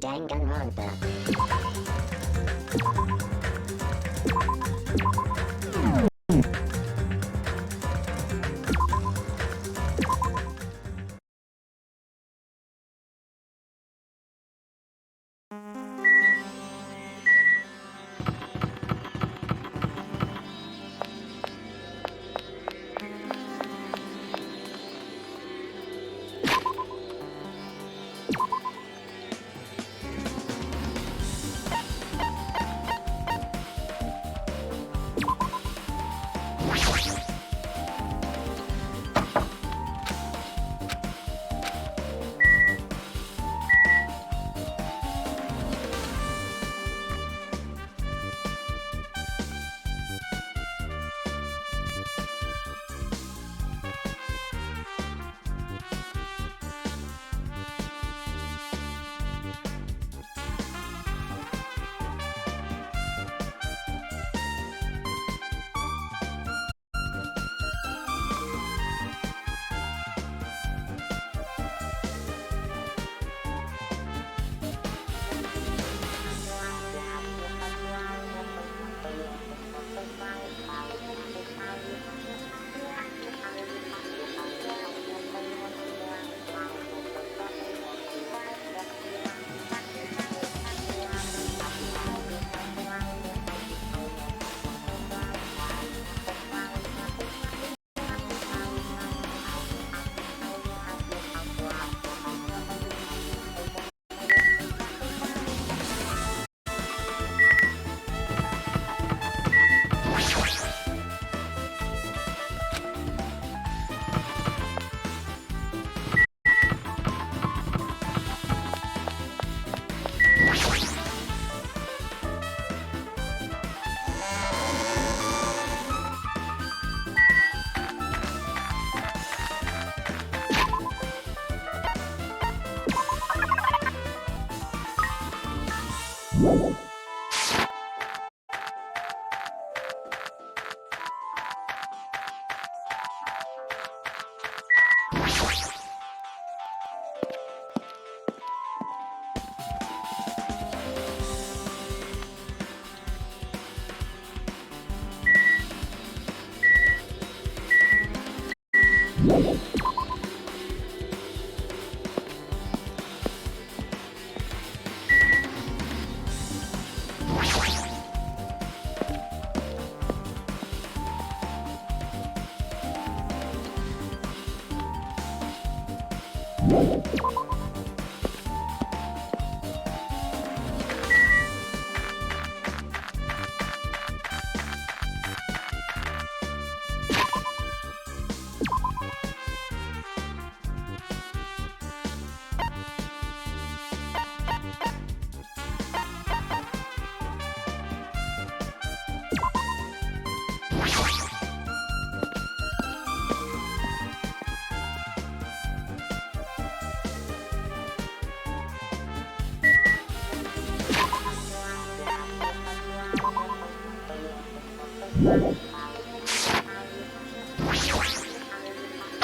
Danganronpa.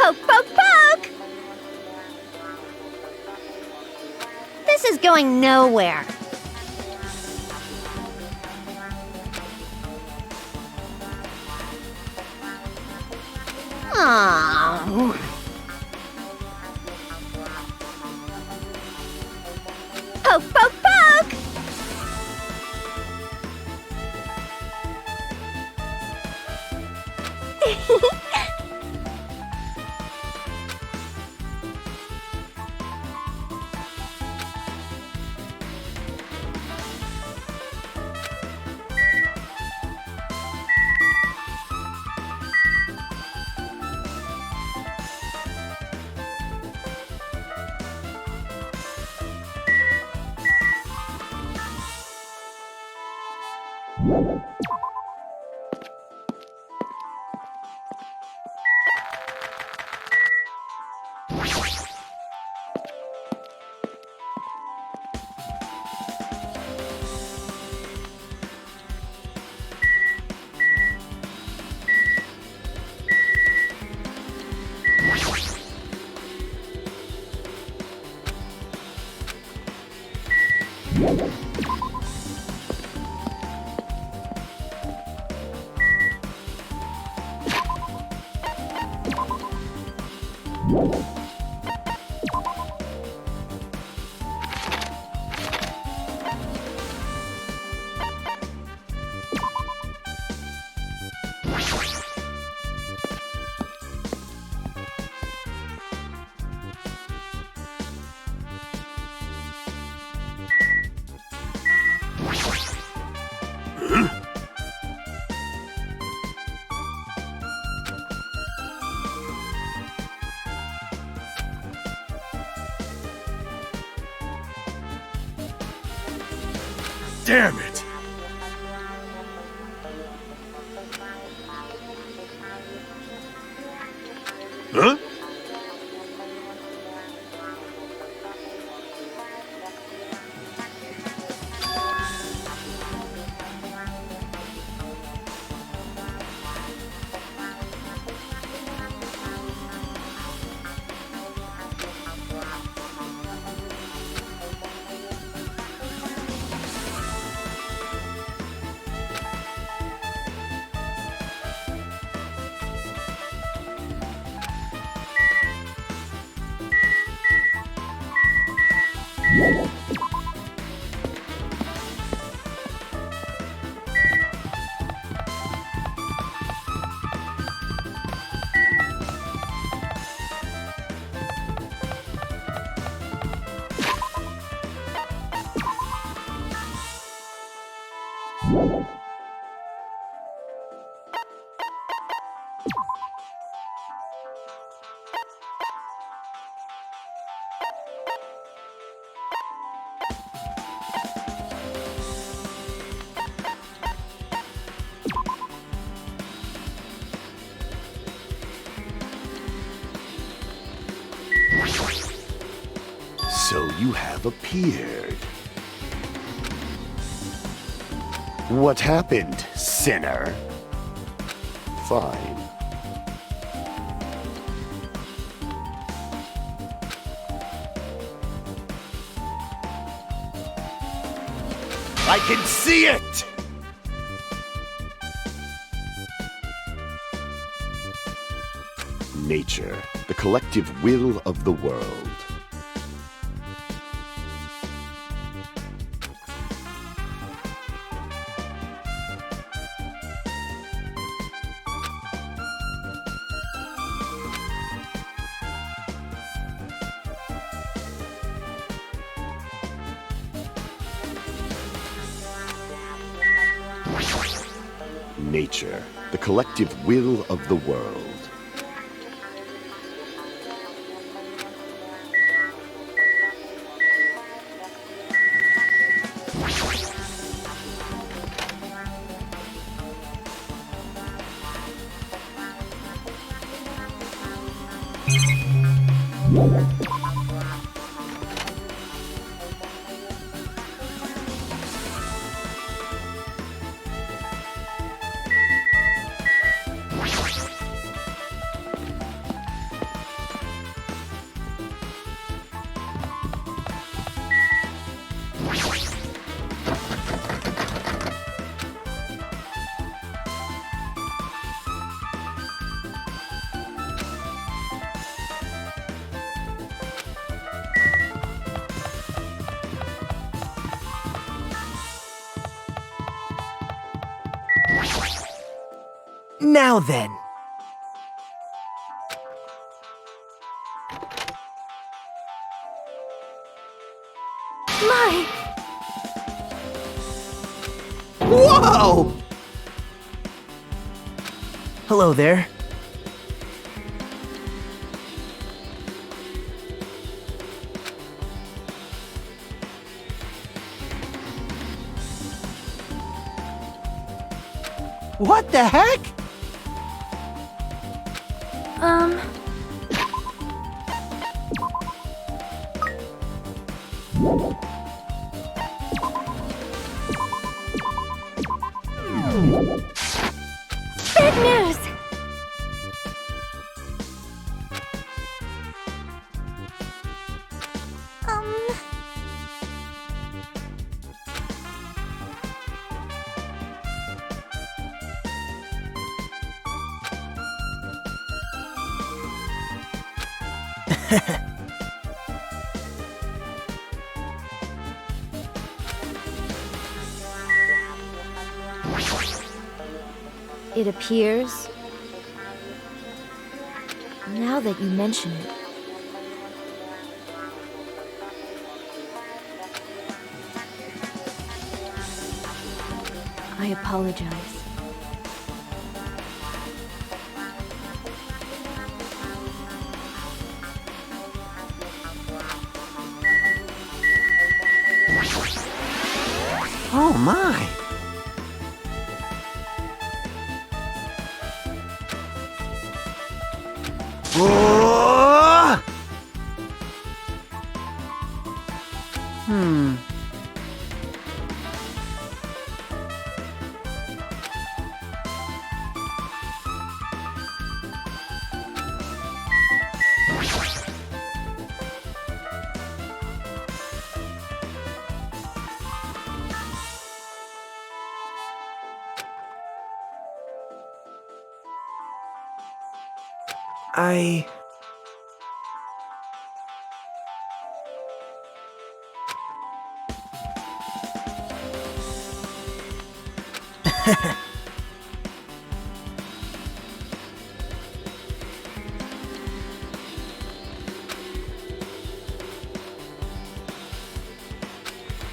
Poke, poke, poke! This is going nowhere. Oh. Poke, poke, poke! Damn it! Huh? So you have appeared. What happened, sinner? Fine. I can see it! Nature, the collective will of the world. Nature, the collective will of the world. Now then. My! Whoa! Hello there. What the heck? Bad news! It appears... Now that you mention it... I apologize. Oh my! Oh! I...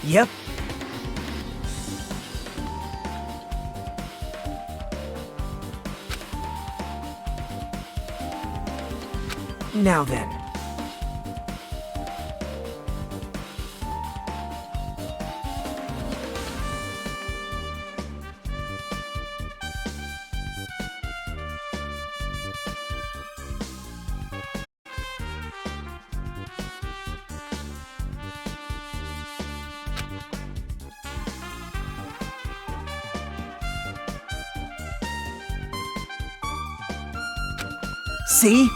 Yep. Now then. See?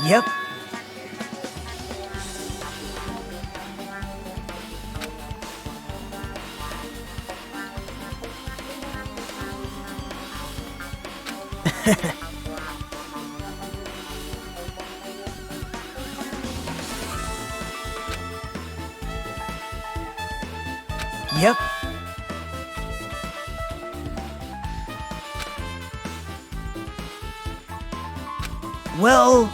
Yep. Yep. Well...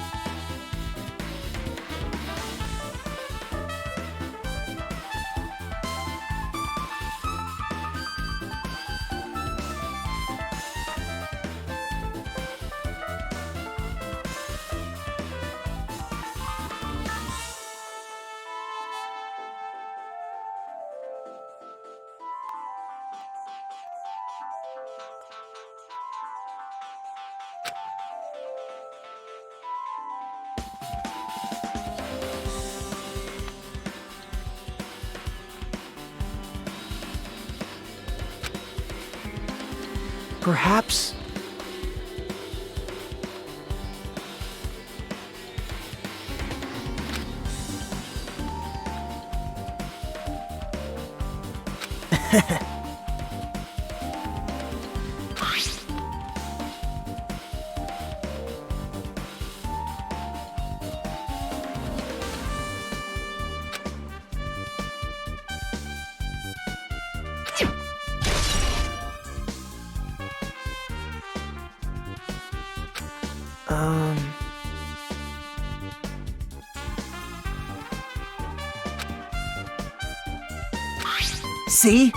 Perhaps... See?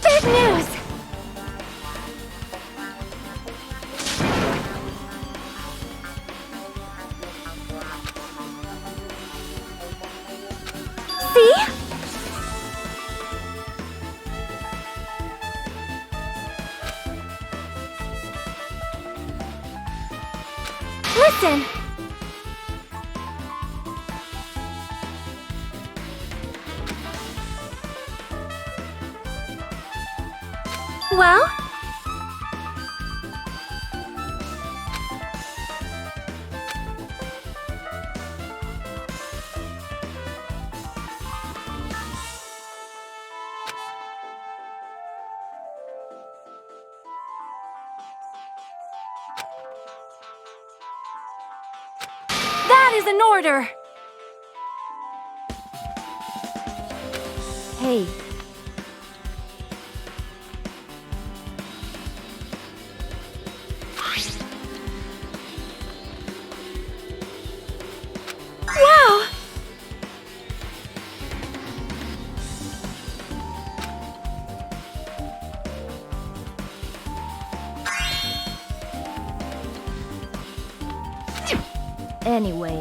Big news! See? Listen! Well? That is an order! Hey. Wow! Anyway.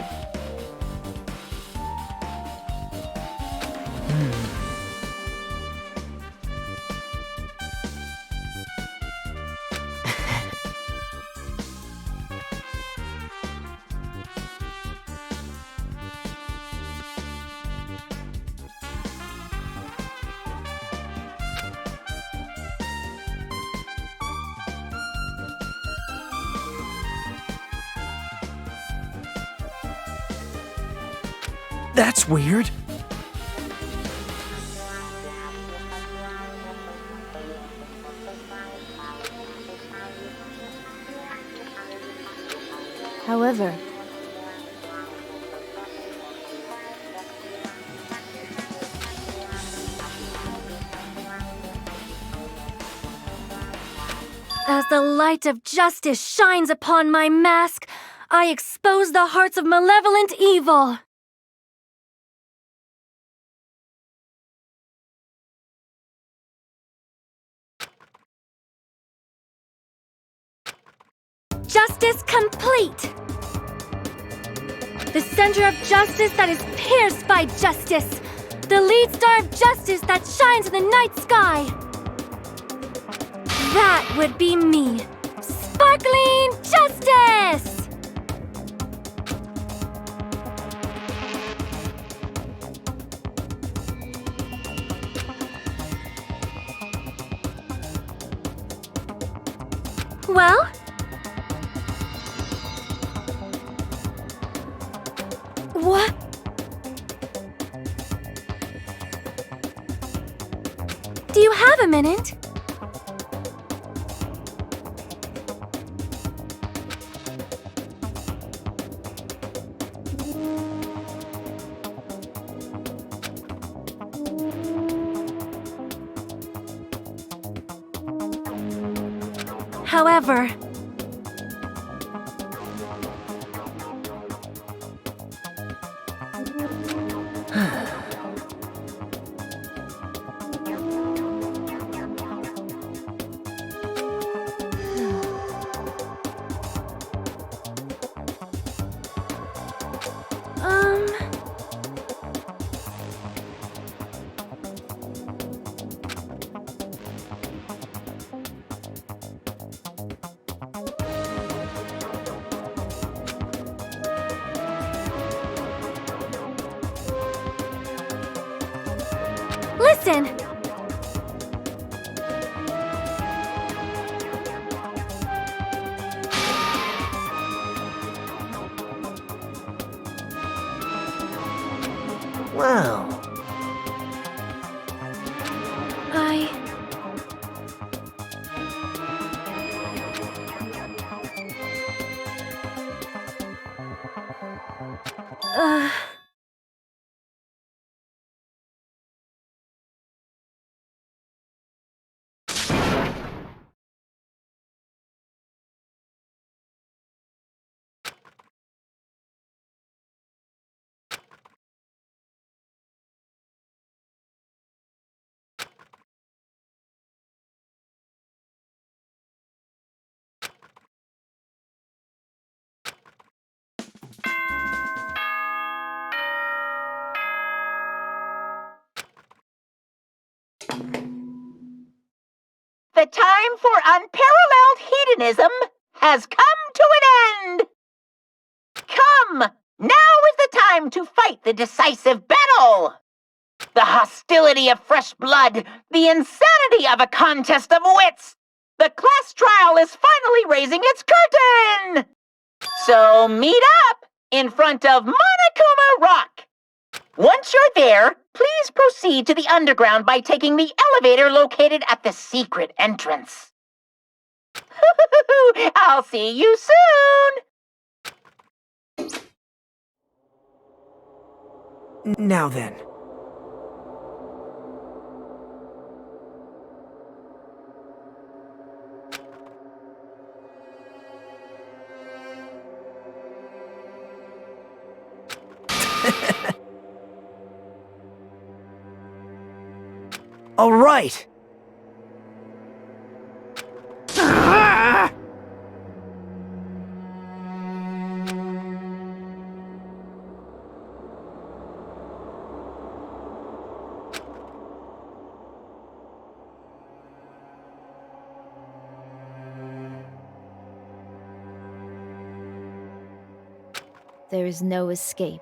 That's weird. However, as the light of justice shines upon my mask, I expose the hearts of malevolent evil. Justice complete! The center of justice that is pierced by justice! The lead star of justice that shines in the night sky! That would be me! Sparkling Justice! Well? What? Do you have a minute? However, listen! Wow. The time for unparalleled hedonism has come to an end! Come! Now is the time to fight the decisive battle! The hostility of fresh blood, the insanity of a contest of wits! The class trial is finally raising its curtain! So meet up in front of Monokuma Rock! Once you're there, please proceed to the underground by taking the elevator located at the secret entrance. I'll see you soon! Now then. All right. There is no escape.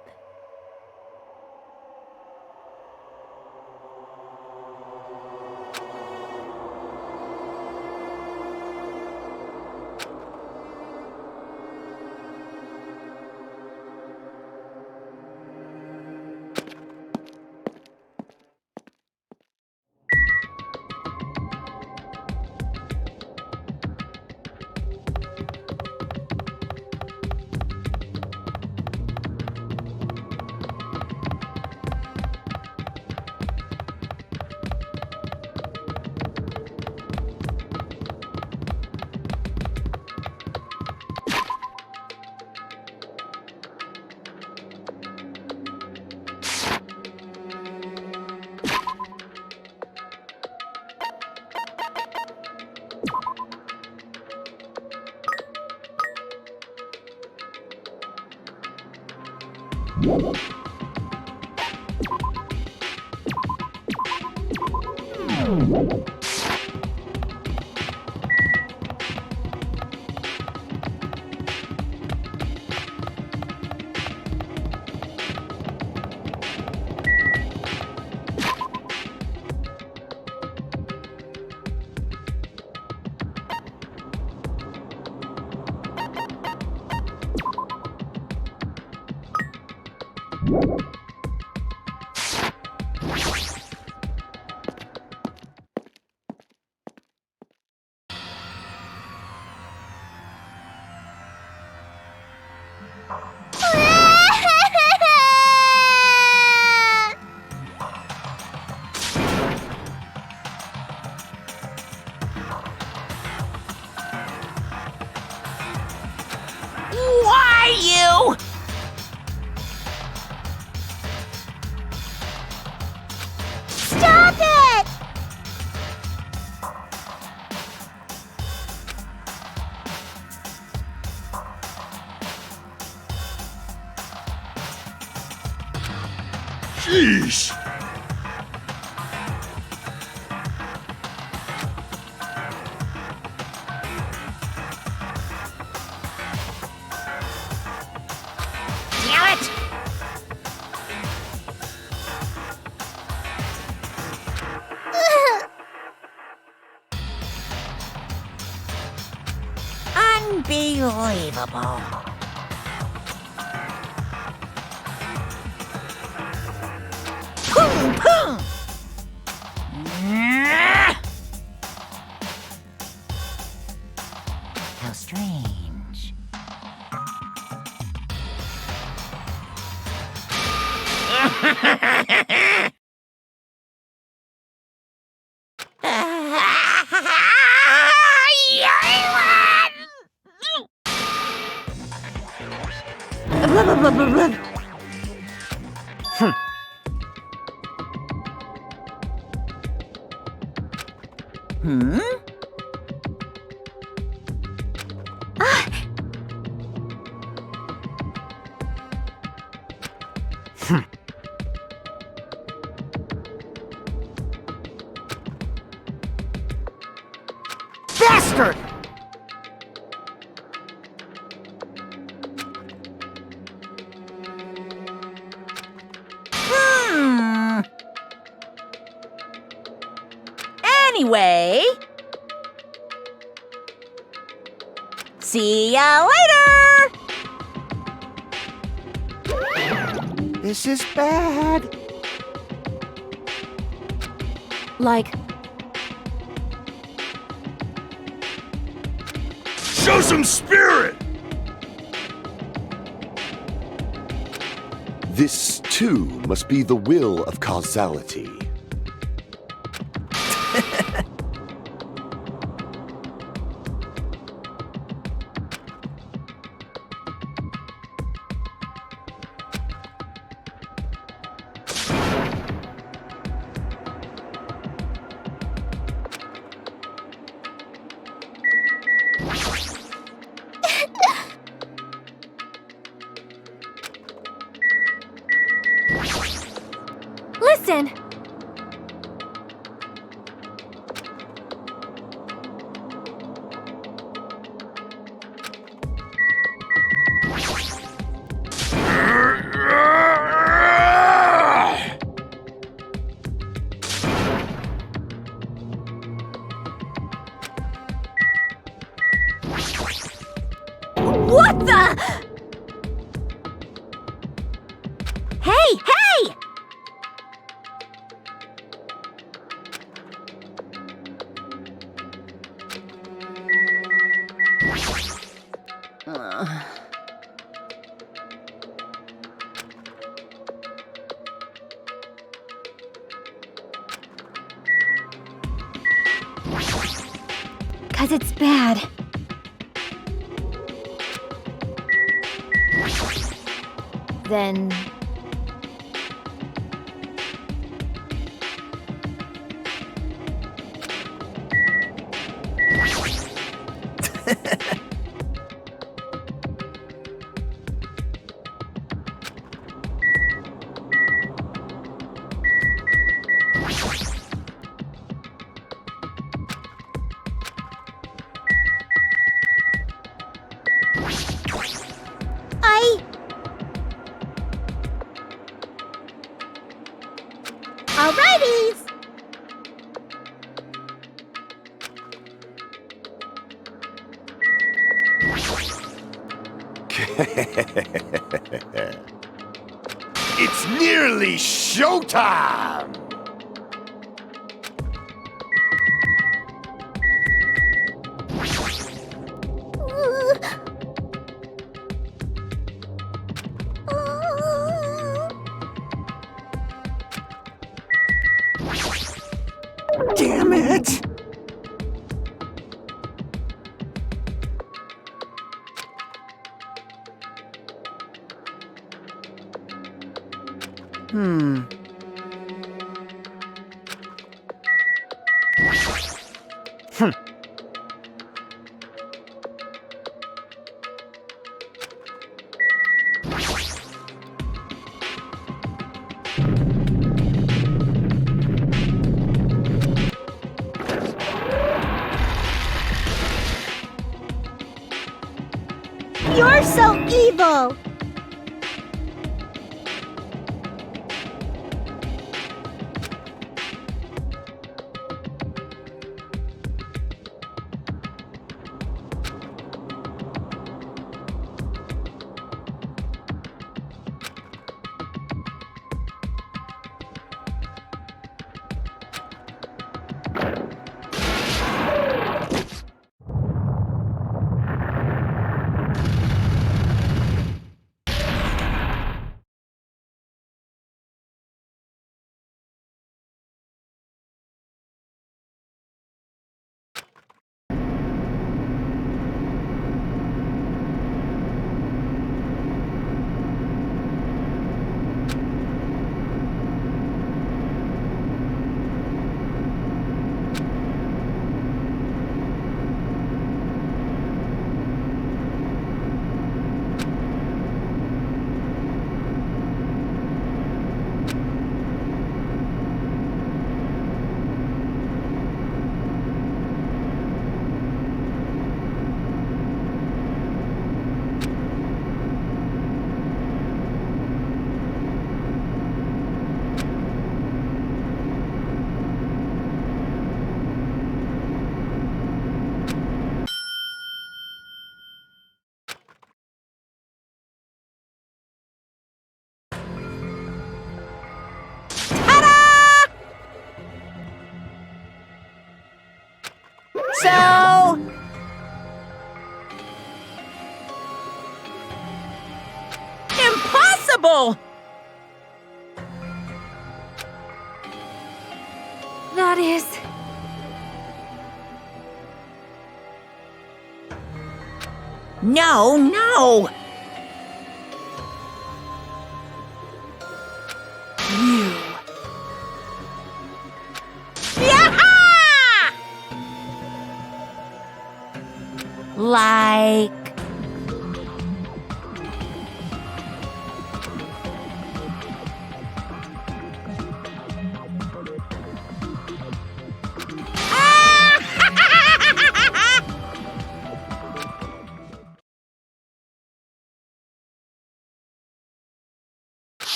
Why you? Stop it! Sheesh! Damn it! Unbelievable. How strange. Bastard! Anyway, see ya later! This is bad. Like, Show some spirit! This, too, must be the will of causality. listen! What the? Hey, hey! Cause it's bad. Then... Alrighties! It's nearly showtime! Damn it! You're so evil! So... Impossible! That is... No, no! You... Yaha! Like...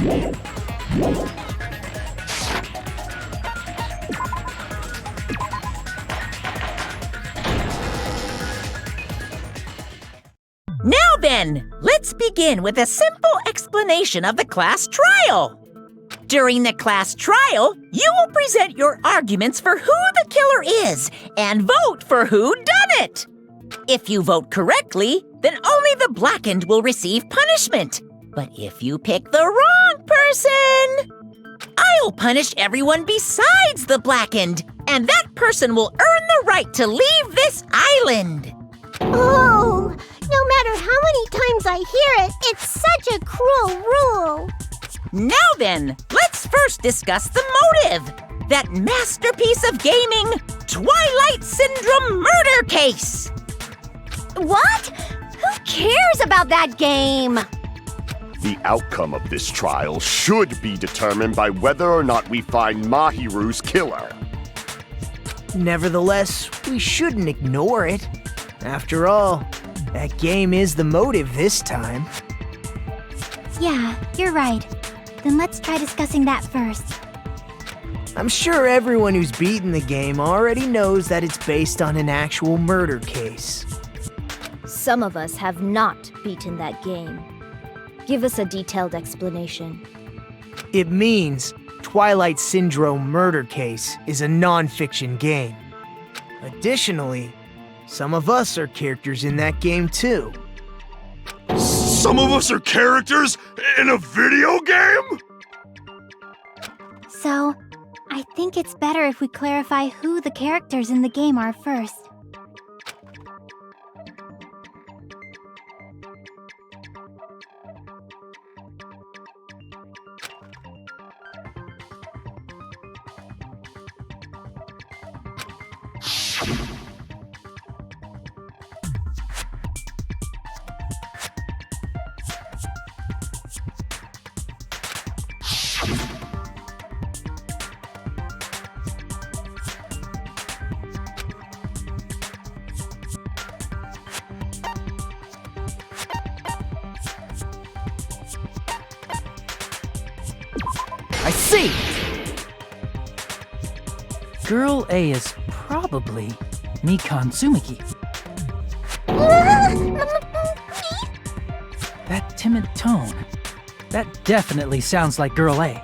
Now then, let's begin with a simple explanation of the class trial. During the class trial, you will present your arguments for who the killer is and vote for who done it. If you vote correctly, then only the blackened will receive punishment. But if you pick the wrong person, I'll punish everyone besides the blackened, and that person will earn the right to leave this island. Oh, no matter how many times I hear it, it's such a cruel rule. Now then, let's first discuss the motive. That masterpiece of gaming, Twilight Syndrome murder case. What? Who cares about that game? The outcome of this trial should be determined by whether or not we find Mahiru's killer. Nevertheless, we shouldn't ignore it. After all, that game is the motive this time. Yeah, you're right. Then let's try discussing that first. I'm sure everyone who's beaten the game already knows that it's based on an actual murder case. Some of us have not beaten that game. Give us a detailed explanation. It means Twilight Syndrome Murder Case is a non-fiction game. Additionally, some of us are characters in that game too. Some of us are characters in a video game? So, I think it's better if we clarify who the characters in the game are first. I see! Girl A is probably Mikan Tsumiki. That timid tone. That definitely sounds like Girl A.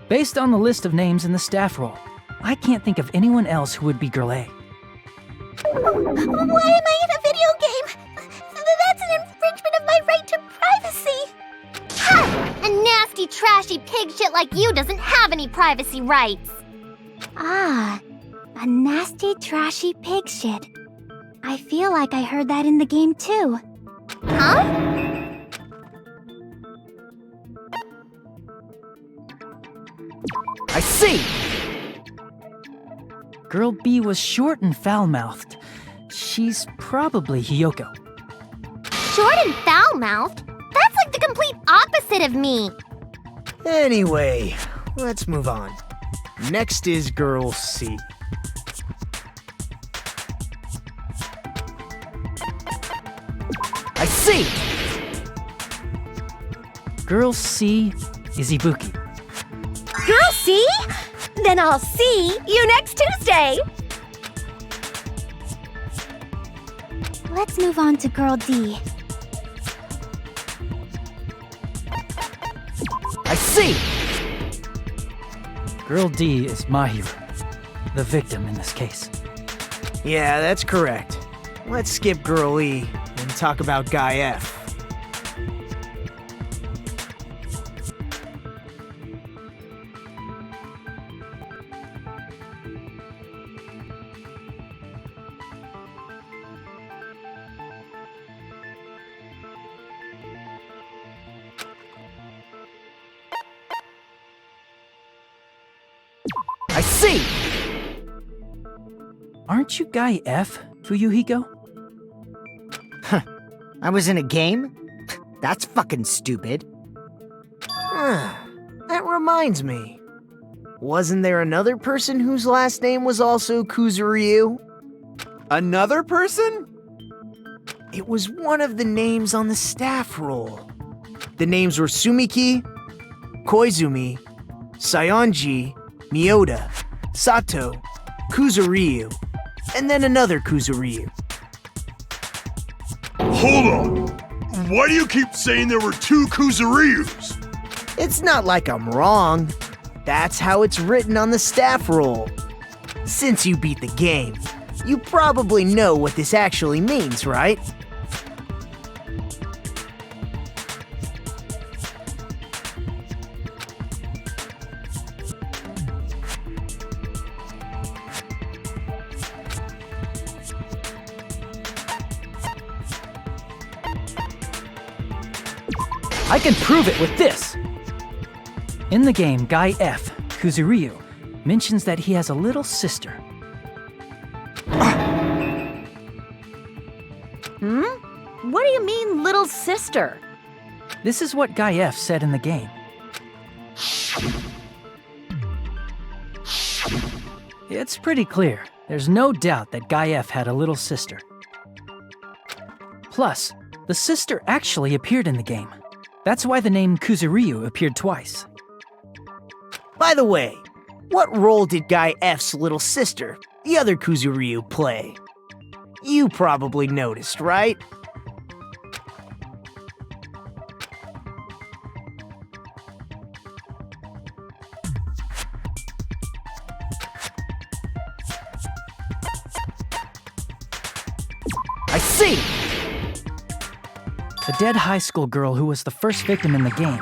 Based on the list of names in the staff roll, I can't think of anyone else who would be Girl A. Why am I in a video game? That's an infringement of my right to privacy. Ha! A nasty, trashy pig shit like you doesn't have any privacy rights. Ah, a nasty, trashy pig shit. I feel like I heard that in the game too. Huh? I see! Girl B was short and foul-mouthed. She's probably Hiyoko. Short and foul-mouthed? That's like the complete opposite of me. Anyway, let's move on. Next is Girl C. I see! Girl C is Ibuki. Girl C? Then I'll see you next Tuesday! Let's move on to Girl D. I see! Girl D is Mahiru, the victim in this case. Yeah, that's correct. Let's skip Girl E and talk about Guy F. I see! Aren't you Guy F, Fuyuhiko? I was in a game? That's fucking stupid. That reminds me. Wasn't there another person whose last name was also Kuzuryu? Another person? It was one of the names on the staff roll. The names were Sumiki, Koizumi, Sayonji, Miyoda, Sato, Kuzuryu, and then another Kuzuryu. Hold on. Why do you keep saying there were 2 Kuzuryus? It's not like I'm wrong. That's how it's written on the staff roll. Since you beat the game, you probably know what this actually means, right? I can prove it with this! In the game, Guy F., Kuzuryu, mentions that he has a little sister. What do you mean, little sister? This is what Guy F. said in the game. It's pretty clear. There's no doubt that Guy F. had a little sister. Plus, the sister actually appeared in the game. That's why the name Kuzuryu appeared twice. By the way, what role did Guy F's little sister, the other Kuzuryu, play? You probably noticed, right? I see! The dead high school girl who was the first victim in the game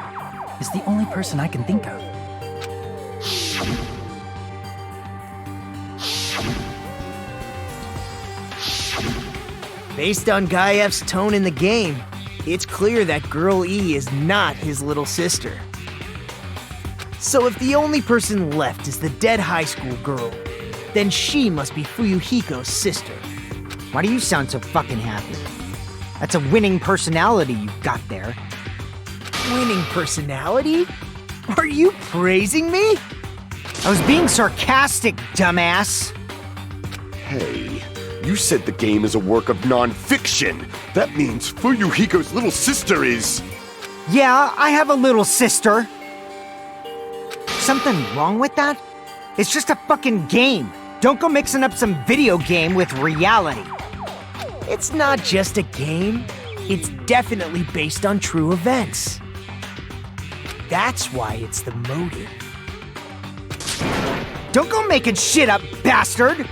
is the only person I can think of. Based on Guy F's tone in the game, it's clear that Girl E is not his little sister. So if the only person left is the dead high school girl, then she must be Fuyuhiko's sister. Why do you sound so fucking happy? That's a winning personality you've got there. Winning personality? Are you praising me? I was being sarcastic, dumbass. Hey, you said the game is a work of non-fiction. That means Fuyuhiko's little sister is... Yeah, I have a little sister. Something wrong with that? It's just a fucking game. Don't go mixing up some video game with reality. It's not just a game. It's definitely based on true events. That's why it's the motive. Don't go making shit up, bastard!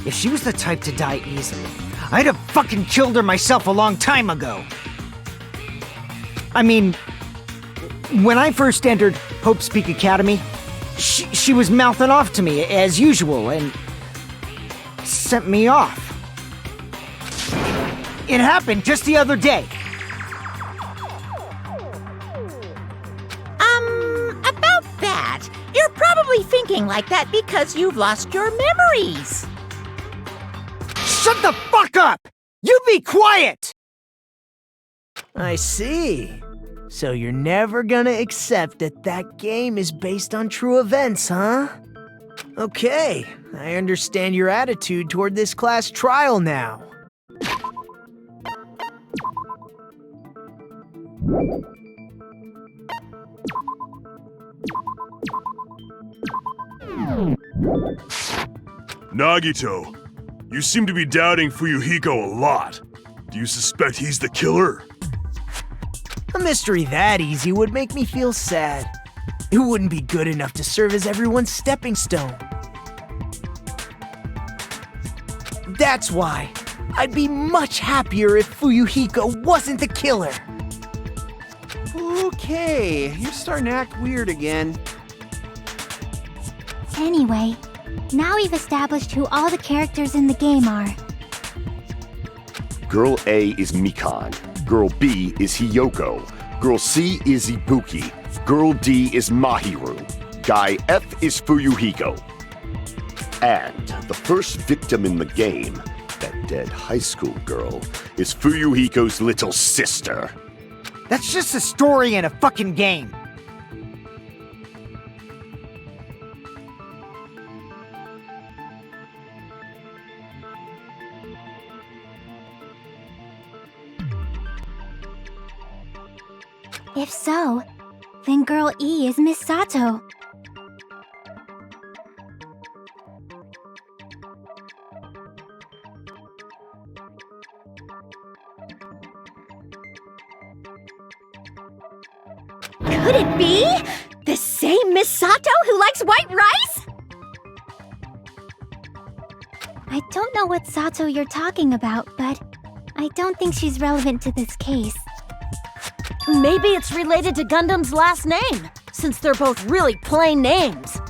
If she was the type to die easily, I'd have fucking killed her myself a long time ago. I mean, when I first entered Hope's Peak Academy, she was mouthing off to me as usual and sent me off. It happened just the other day. About that, you're probably thinking like that because you've lost your memories. Shut the fuck up! You be quiet! I see. So you're never gonna accept that that game is based on true events, huh? Okay, I understand your attitude toward this class trial now. Nagito, you seem to be doubting Fuyuhiko a lot. Do you suspect he's the killer? A mystery that easy would make me feel sad. It wouldn't be good enough to serve as everyone's stepping stone. That's why I'd be much happier if Fuyuhiko wasn't the killer. Okay, you're starting to act weird again. Anyway, now we've established who all the characters in the game are. Girl A is Mikan. Girl B is Hiyoko. Girl C is Ibuki. Girl D is Mahiru. Guy F is Fuyuhiko. And the first victim in the game, that dead high school girl, is Fuyuhiko's little sister. That's just a story in a fucking game. If so, then Girl E is Miss Sato. Could it be? The same Miss Sato who likes white rice? I don't know what Sato you're talking about, but I don't think she's relevant to this case. Maybe it's related to Gundam's last name, since they're both really plain names.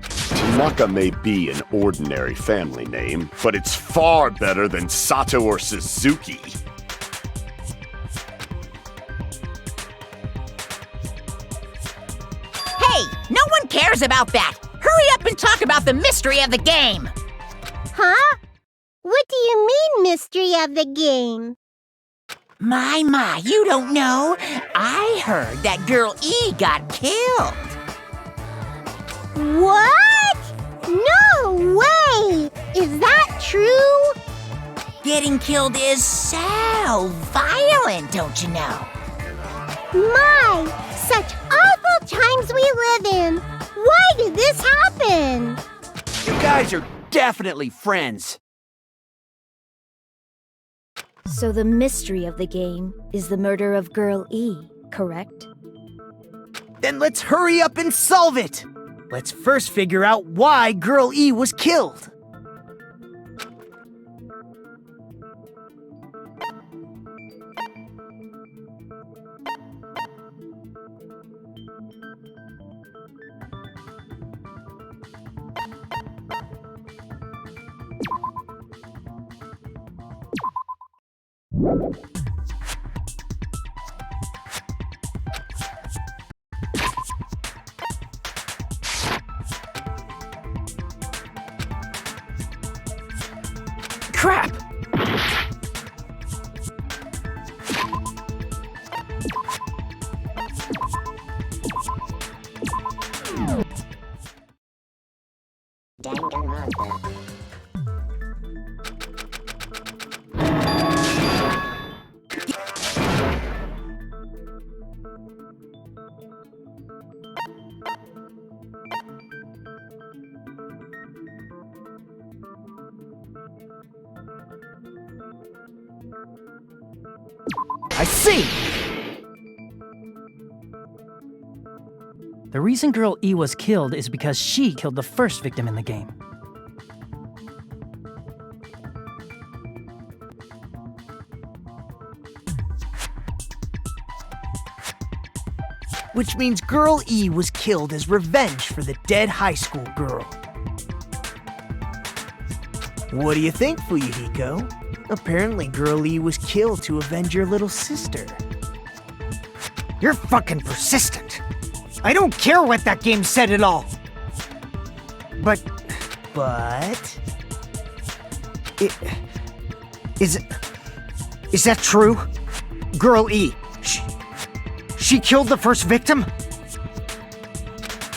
Tanaka may be an ordinary family name, but it's far better than Sato or Suzuki. Hey, no one cares about that. Hurry up and talk about the mystery of the game. Huh? What do you mean, mystery of the game? My, you don't know. I heard that Girl E got killed. What? No way! Is that true? Getting killed is so violent, don't you know? My, such awful times we live in. Why did this happen? You guys are definitely friends. So the mystery of the game is the murder of Girl E, correct? Then let's hurry up and solve it! Let's first figure out why Girl E was killed. Crap! Danganronpa. I see! The reason Girl E was killed is because she killed the first victim in the game. Which means Girl E was killed as revenge for the dead high school girl. What do you think, Fuyuhiko? Apparently Girl E was killed to avenge your little sister. You're fucking persistent. I don't care what that game said at all. But is that true? Girl E, she killed the first victim?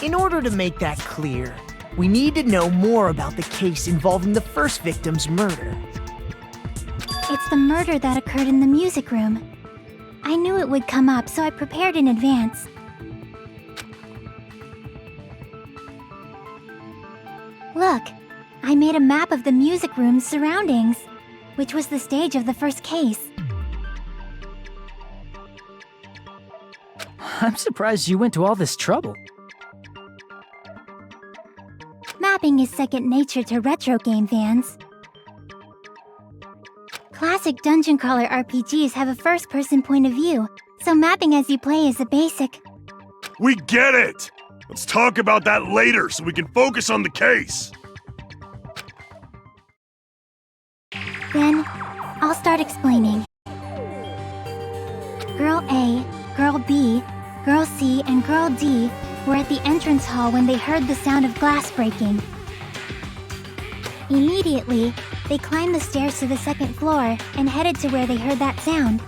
In order to make that clear, we need to know more about the case involving the first victim's murder. It's the murder that occurred in the music room. I knew it would come up, so I prepared in advance. Look, I made a map of the music room's surroundings, which was the stage of the first case. I'm surprised you went to all this trouble. Mapping is second nature to retro game fans. Classic dungeon crawler RPGs have a first-person point of view, so mapping as you play is a basic. We get it! Let's talk about that later so we can focus on the case. Then, I'll start explaining. Girl A, Girl B, Girl C, and Girl D were at the entrance hall when they heard the sound of glass breaking. Immediately, they climbed the stairs to the second floor and headed to where they heard that sound.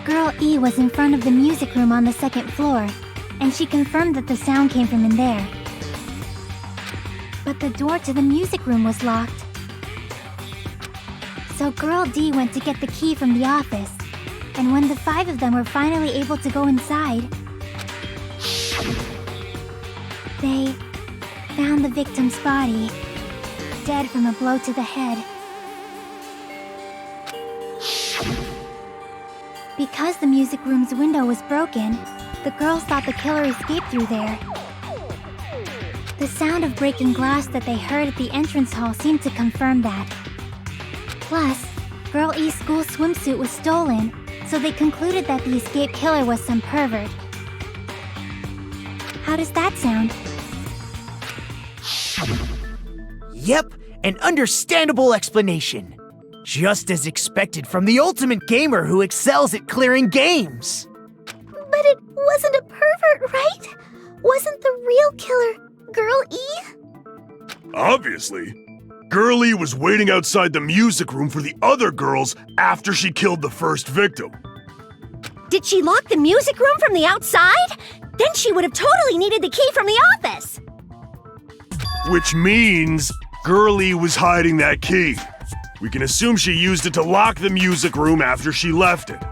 Girl E was in front of the music room on the second floor, and she confirmed that the sound came from in there. But the door to the music room was locked. So Girl D went to get the key from the office. And when the 5 of them were finally able to go inside, they found the victim's body, dead from a blow to the head. Because the music room's window was broken, the girls thought the killer escaped through there. The sound of breaking glass that they heard at the entrance hall seemed to confirm that. Plus, Girl E's school swimsuit was stolen, so they concluded that the escaped killer was some pervert. How does that sound? Yep, an understandable explanation. Just as expected from the ultimate gamer who excels at clearing games. But it wasn't a pervert, right? Wasn't the real killer Girl E? Obviously. Girlie was waiting outside the music room for the other girls after she killed the first victim. Did she lock the music room from the outside? Then she would have totally needed the key from the office. Which means Girlie was hiding that key. We can assume she used it to lock the music room after she left it.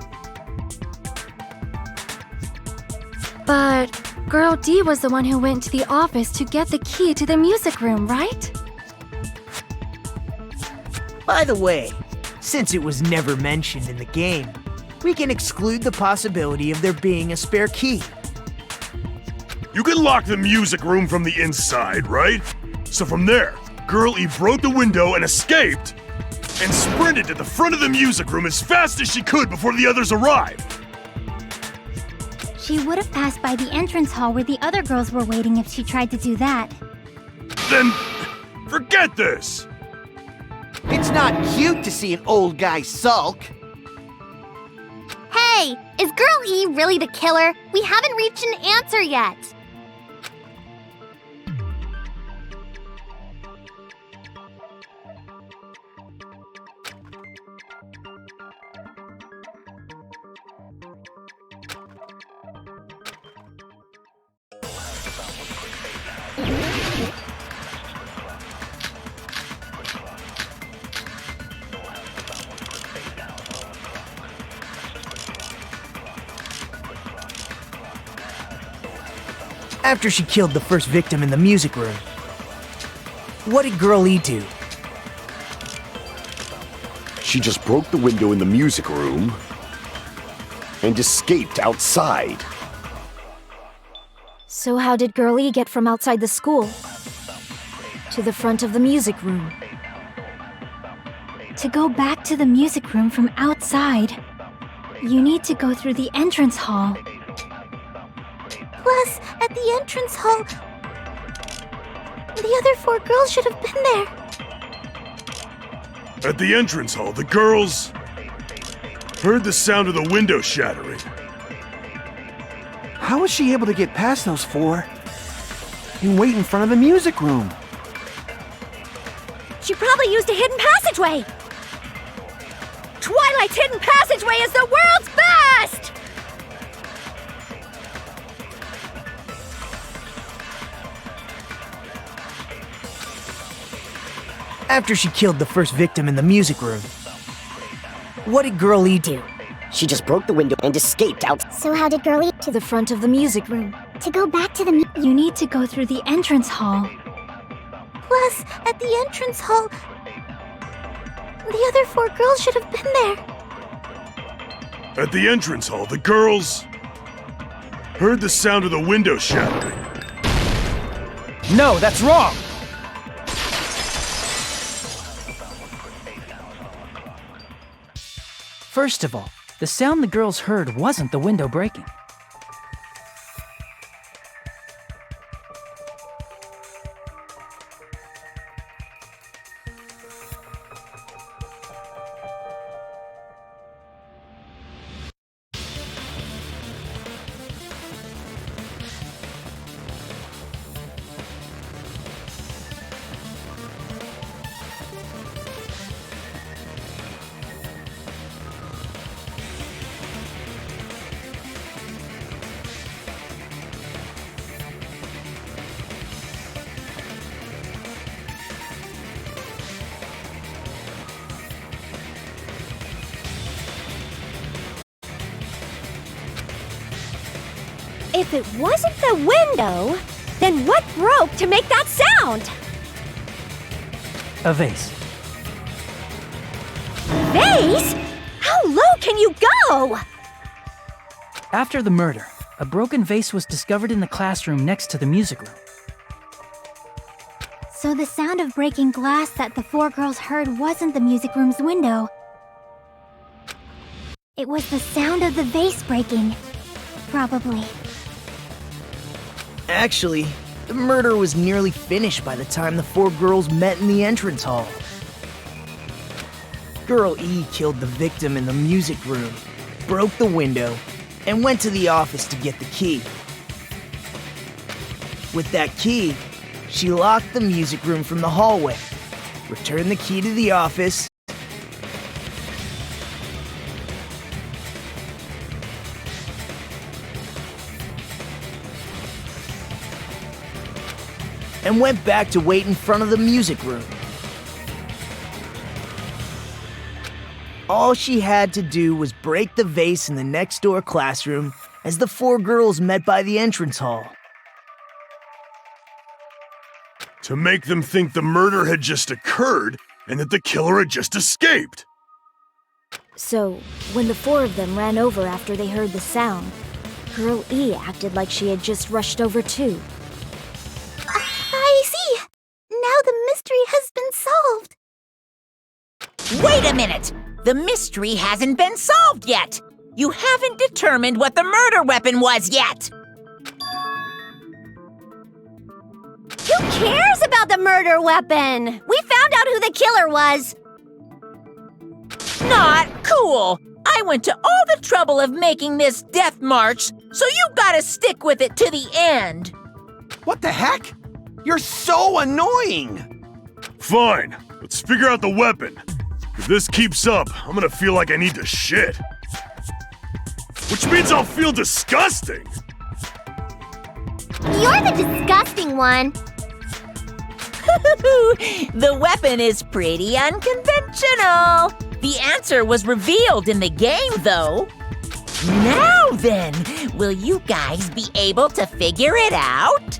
But Girl D was the one who went to the office to get the key to the music room, right? By the way, since it was never mentioned in the game, we can exclude the possibility of there being a spare key. You can lock the music room from the inside, right? So from there, Girl E broke the window and escaped, and sprinted to the front of the music room as fast as she could before the others arrived. She would have passed by the entrance hall where the other girls were waiting if she tried to do that. Then, forget this! It's not cute to see an old guy sulk. Hey, is Girl E really the killer? We haven't reached an answer yet. After she killed the first victim in the music room, what did Girl E do? She just broke the window in the music room and escaped outside. So how did Girl E get from outside the school to the front of the music room? To go back to the music room from outside, you need to go through the entrance hall. Plus, at the entrance hall, the other 4 girls should have been there. At the entrance hall, the girls heard the sound of the window shattering. How was she able to get past those 4 and wait in front of the music room? She probably used a hidden passageway! Twilight's hidden passageway is the world's best! After she killed the first victim in the music room, what did Girl E do? She just broke the window and escaped out. So how did Girl E To the front of the music room. to go back to the You need to go through the entrance hall. Plus, at the entrance hall, the other 4 girls should have been there. At the entrance hall, the girls heard the sound of the window shattering. No, that's wrong! First of all, the sound the girls heard wasn't the window breaking. If it wasn't the window, then what broke to make that sound? A vase. Vase? How low can you go? After the murder, a broken vase was discovered in the classroom next to the music room. So the sound of breaking glass that the four girls heard wasn't the music room's window. It was the sound of the vase breaking. Probably. Actually, the murder was nearly finished by the time the four girls met in the entrance hall. Girl E killed the victim in the music room, broke the window, and went to the office to get the key. With that key, she locked the music room from the hallway, returned the key to the office, and went back to wait in front of the music room. All she had to do was break the vase in the next door classroom as the four girls met by the entrance hall. To make them think the murder had just occurred and that the killer had just escaped. So, when the four of them ran over after they heard the sound, Girl E acted like she had just rushed over too. I see! Now the mystery has been solved. Wait a minute! The mystery hasn't been solved yet! You haven't determined what the murder weapon was yet! Who cares about the murder weapon? We found out who the killer was. Not cool! I went to all the trouble of making this death march, so you gotta stick with it to the end! What the heck? You're so annoying! Fine, let's figure out the weapon. If this keeps up, I'm gonna feel like I need to shit. Which means I'll feel disgusting! You're the disgusting one. The weapon is pretty unconventional. The answer was revealed in the game, though. Now then, will you guys be able to figure it out?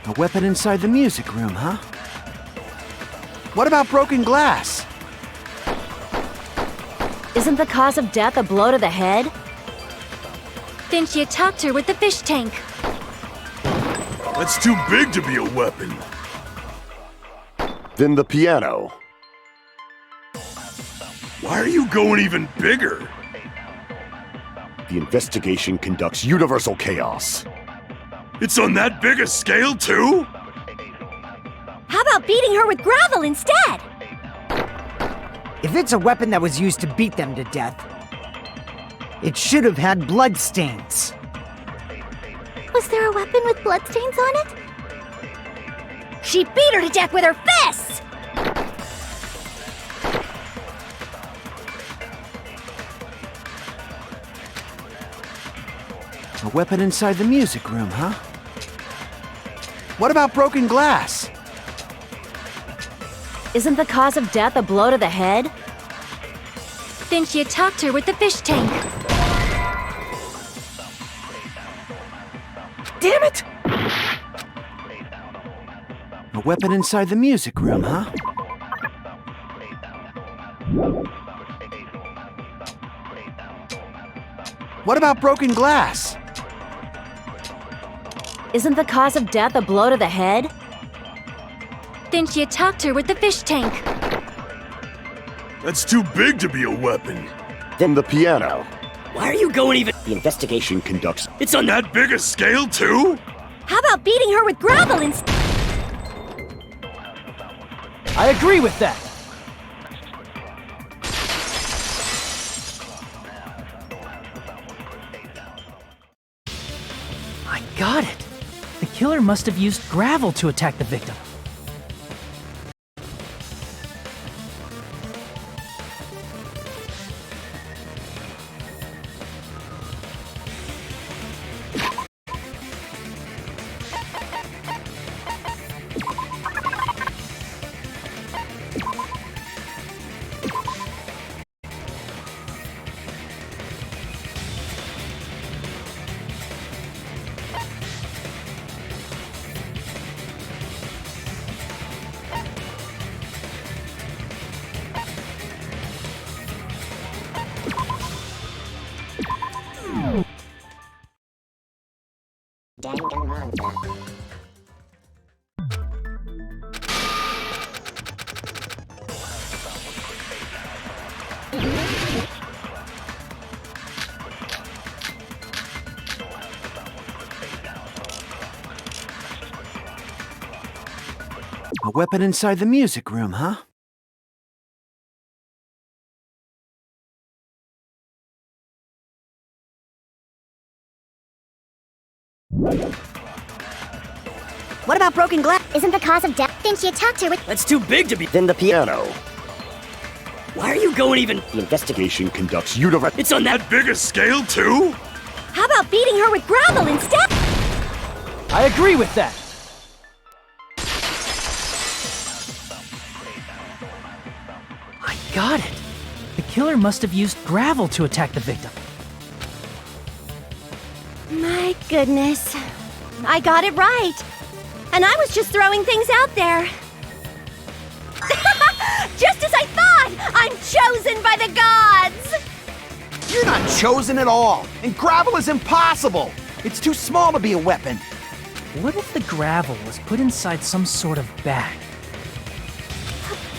A weapon inside the music room, huh? What about broken glass? Isn't the cause of death a blow to the head? Then she attacked her with the fish tank. That's too big to be a weapon. Then the piano. Why are you going even bigger? The investigation conducts universal chaos. It's on that big a scale, too? How about beating her with gravel instead? If it's a weapon that was used to beat them to death, it should have had bloodstains. Was there a weapon with bloodstains on it? She beat her to death with her fists! A weapon inside the music room, huh? What about broken glass? Isn't the cause of death a blow to the head? Then she attacked her with the fish tank. Damn it! A weapon inside the music room, huh? What about broken glass? Isn't the cause of death a blow to the head? Then she attacked her with the fish tank. That's too big to be a weapon. Then the piano. Why are you going even? The investigation Conducts. It's on That big a scale, too? How about beating her with gravel instead? I agree with that. I got it. The killer must have used gravel to attack the victim. Danganronpa. A weapon inside the music room, huh? What about broken glass? Isn't the cause of death? Then she attacked her with. That's too big to be. Then the piano. Why are you going even? The investigation conducts universe. It's on that. That big a scale, too? How about beating her with gravel instead? I agree with that. I got it. The killer must have used gravel to attack the victim. My goodness. I got it right. And I was just throwing things out there. Just as I thought! I'm chosen by the gods! You're not chosen at all, and gravel is impossible. It's too small to be a weapon. What if the gravel was put inside some sort of bag?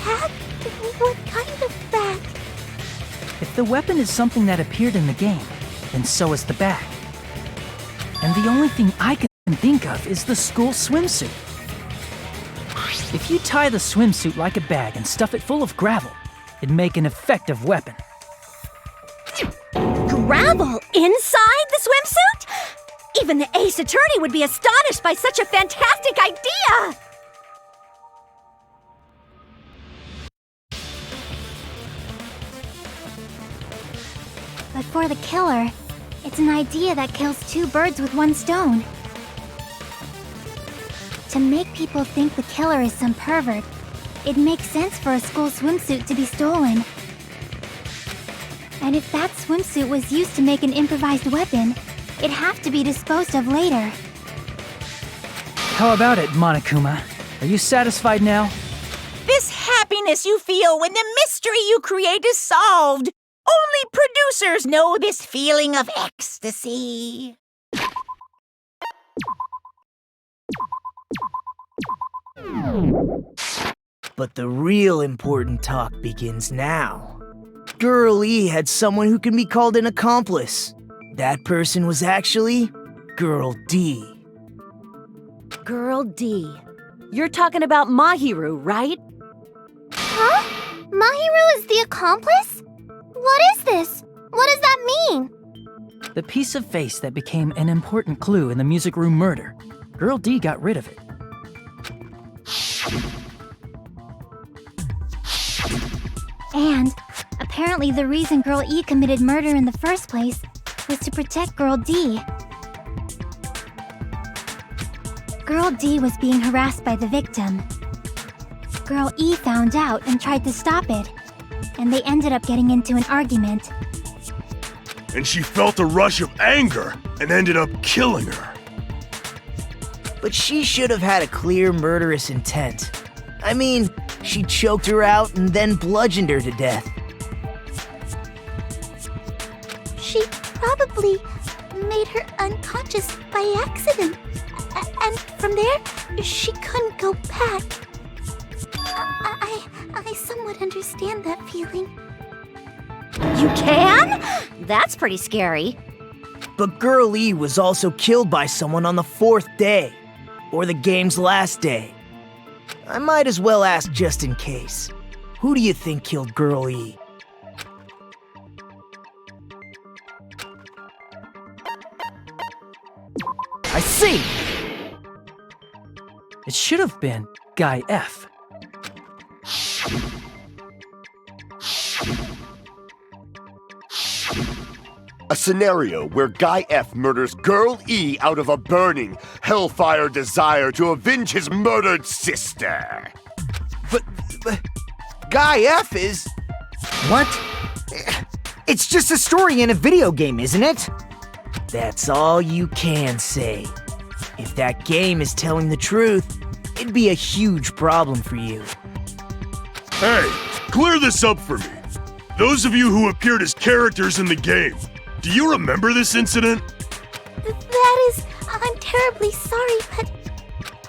Bag? What kind of bag? If the weapon is something that appeared in the game, then so is the bag. And the only thing I can think of is the school swimsuit. If you tie the swimsuit like a bag and stuff it full of gravel, it'd make an effective weapon. Gravel inside the swimsuit? Even the ace attorney would be astonished by such a fantastic idea! But for the killer, it's an idea that kills two birds with one stone. To make people think the killer is some pervert, it makes sense for a school swimsuit to be stolen. And if that swimsuit was used to make an improvised weapon, it'd have to be disposed of later. How about it, Monokuma? Are you satisfied now? This happiness you feel when the mystery you create is solved. Only producers know this feeling of ecstasy. But the real important talk begins now. Girl E had someone who can be called an accomplice. That person was actually Girl D. Girl D. You're talking about Mahiru, right? Huh? Mahiru is the accomplice? What is this? What does that mean? The piece of face that became an important clue in the music room murder. Girl D got rid of it. And apparently the reason Girl E committed murder in the first place was to protect Girl D. Girl D was being harassed by the victim. Girl E found out and tried to stop it, and they ended up getting into an argument. And she felt a rush of anger and ended up killing her. But she should have had a clear murderous intent. I mean, she choked her out and then bludgeoned her to death. She probably made her unconscious by accident. And from there, she couldn't go back. I somewhat understand that feeling. You can? That's pretty scary. But Girl E was also killed by someone on the 4th day, or the game's last day. I might as well ask just in case. Who do you think killed Girl E? I see! It should have been Guy F. A scenario where Guy F murders Girl E out of a burning, hellfire desire to avenge his murdered sister. But Guy F is... What? It's just a story in a video game, isn't it? That's all you can say. If that game is telling the truth, it'd be a huge problem for you. Hey, clear this up for me. Those of you who appeared as characters in the game, do you remember this incident? I'm terribly sorry, but...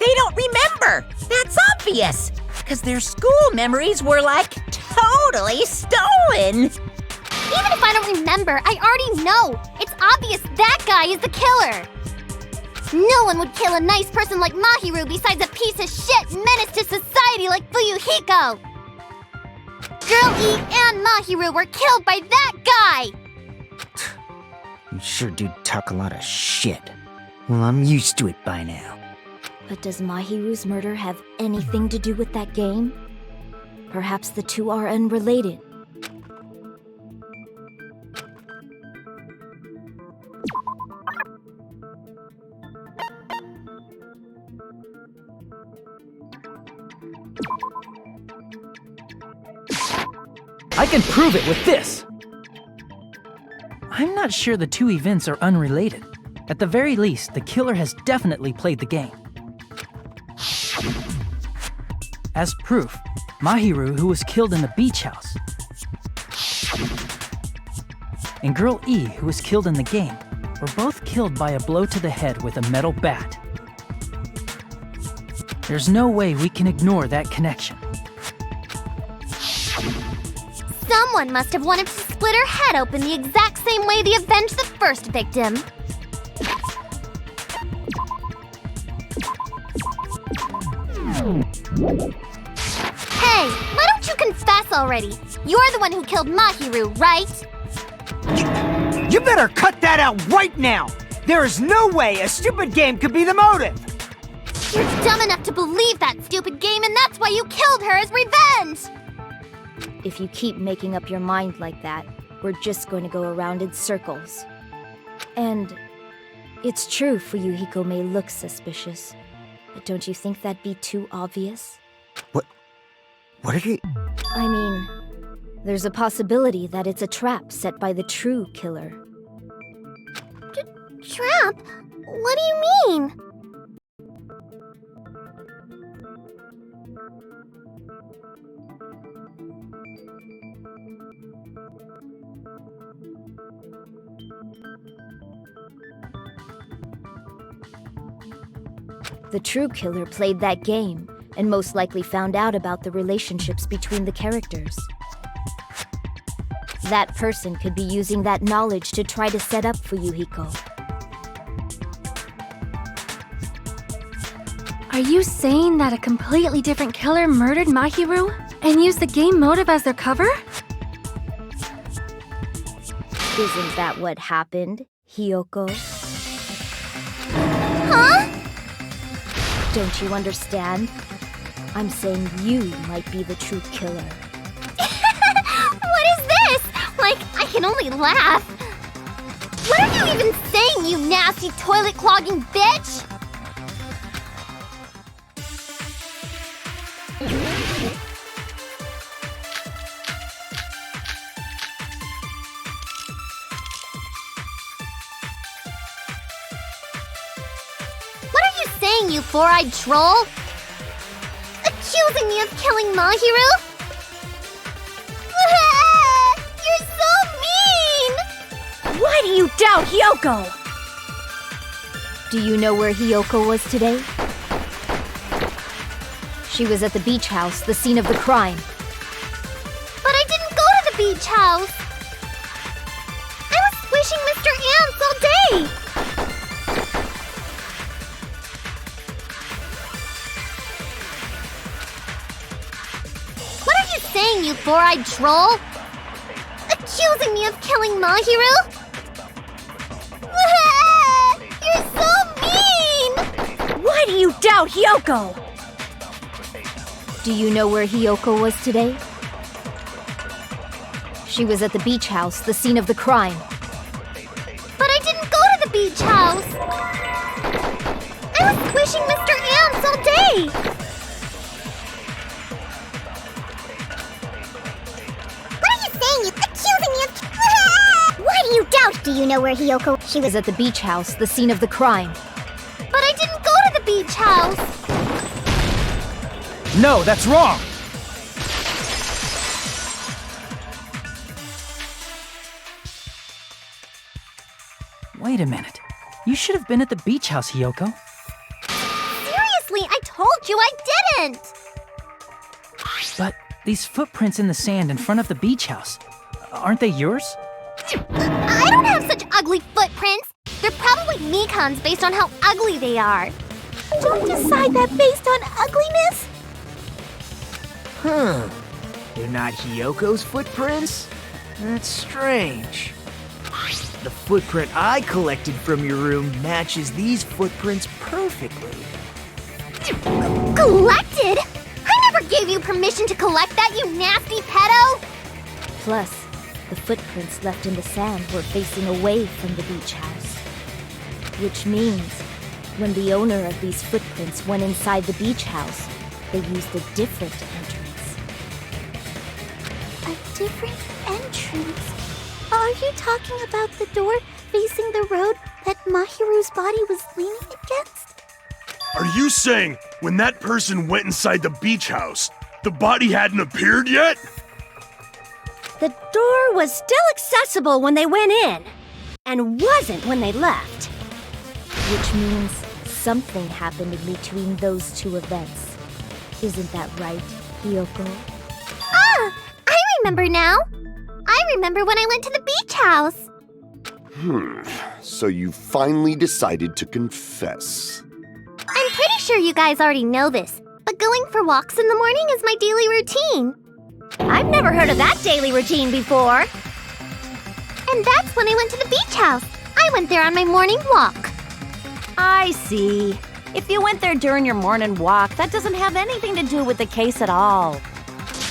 They don't remember. That's obvious. Because their school memories were, like, totally stolen. Even if I don't remember, I already know. It's obvious that guy is the killer. No one would kill a nice person like Mahiru besides a piece of shit menace to society like Fuyuhiko. Girl E and Mahiru were killed by that guy. You sure do talk a lot of shit. Well, I'm used to it by now. But does Mahiru's murder have anything to do with that game? Perhaps the two are unrelated. I can prove it with this! I'm not sure the two events are unrelated. At the very least, the killer has definitely played the game. As proof, Mahiru, who was killed in the beach house, and Girl E, who was killed in the game, were both killed by a blow to the head with a metal bat. There's no way we can ignore that connection. Someone must have wanted to split her head open the exact same way they avenged the first victim. Hey, why don't you confess already? You're the one who killed Mahiru, right? You better cut that out right now! There is no way a stupid game could be the motive! You're dumb enough to believe that stupid game, and that's why you killed her as revenge! If you keep making up your mind like that, we're just going to go around in circles. And it's true Fuyuhiko may look suspicious, but don't you think that'd be too obvious? What are you... I mean, there's a possibility that it's a trap set by the true killer. Trap? What do you mean? The true killer played that game, and most likely found out about the relationships between the characters. That person could be using that knowledge to try to set up Fuyuhiko. Are you saying that a completely different killer murdered Mahiru and used the game motive as their cover? Isn't that what happened, Hiyoko? Huh? Don't you understand? I'm saying you might be the true killer. What is this? Like, I can only laugh. What are you even saying, you nasty toilet-clogging bitch? saying, you four-eyed troll? Accusing me of killing Mahiru? You're so mean! Why do you doubt Hyoko? Do you know where Hyoko was today? She was at the beach house, the scene of the crime. But I didn't go to the beach house! I was squishing Mr. Ants all day! What are you saying, you four-eyed troll? Accusing me of killing Mahiru? You're so mean! Why do you doubt Hyoko? Do you know where Hyoko was today? She was at the beach house, the scene of the crime. But I didn't go to the beach house! I was squishing Mr. Ants all day! What are you saying? You're accusing me of... Why do you doubt? Do you know where Hyoko... She was at the beach house, the scene of the crime. But I didn't go to the beach house! No, that's wrong! Wait a minute. You should have been at the beach house, Hyoko. Seriously, I told you I didn't! But these footprints in the sand in front of the beach house, aren't they yours? I don't have such ugly footprints! They're probably Mikan's based on how ugly they are. Don't decide that based on ugliness! Huh. They're not Hyoko's footprints? That's strange. The footprint I collected from your room matches these footprints perfectly. Collected? I never gave you permission to collect that, you nasty pedo! Plus, the footprints left in the sand were facing away from the beach house. Which means, when the owner of these footprints went inside the beach house, they used a different entrance. A different entrance? Are you talking about the door facing the road that Mahiru's body was leaning against? Are you saying when that person went inside the beach house, the body hadn't appeared yet? The door was still accessible when they went in, and wasn't when they left. Which means something happened in between those two events. Isn't that right, Hyoko? Ah! I remember now! I remember when I went to the beach house! So you finally decided to confess. I'm pretty sure you guys already know this, but going for walks in the morning is my daily routine. I've never heard of that daily routine before. And that's when I went to the beach house. I went there on my morning walk. I see. If you went there during your morning walk, that doesn't have anything to do with the case at all.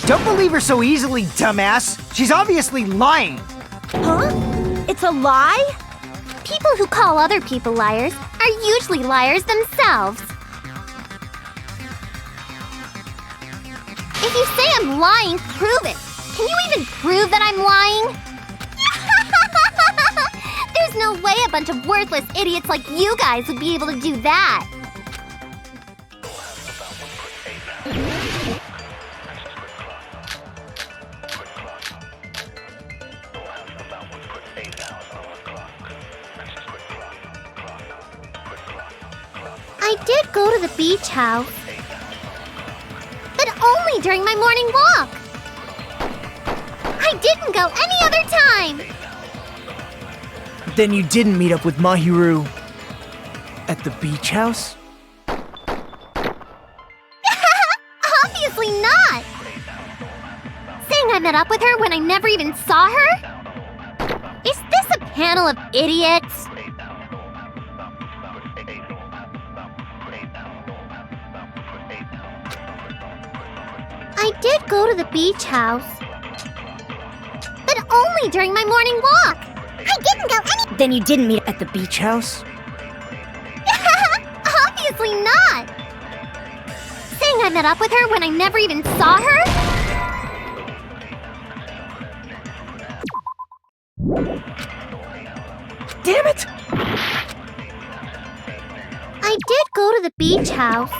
Don't believe her so easily, dumbass! She's obviously lying! Huh? It's a lie? People who call other people liars are usually liars themselves. If you say I'm lying, prove it. Can you even prove that I'm lying? There's no way a bunch of worthless idiots like you guys would be able to do that. I did go to the beach house, but only during my morning walk. I didn't go any other time. Then you didn't meet up with Mahiru at the beach house? Obviously not. Saying I met up with her when I never even saw her? Is this a panel of idiots? I did go to the beach house, but only during my morning walk. I didn't go any— Then you didn't meet at the beach house? Obviously not. Saying I met up with her when I never even saw her? Damn it! I did go go to the beach house.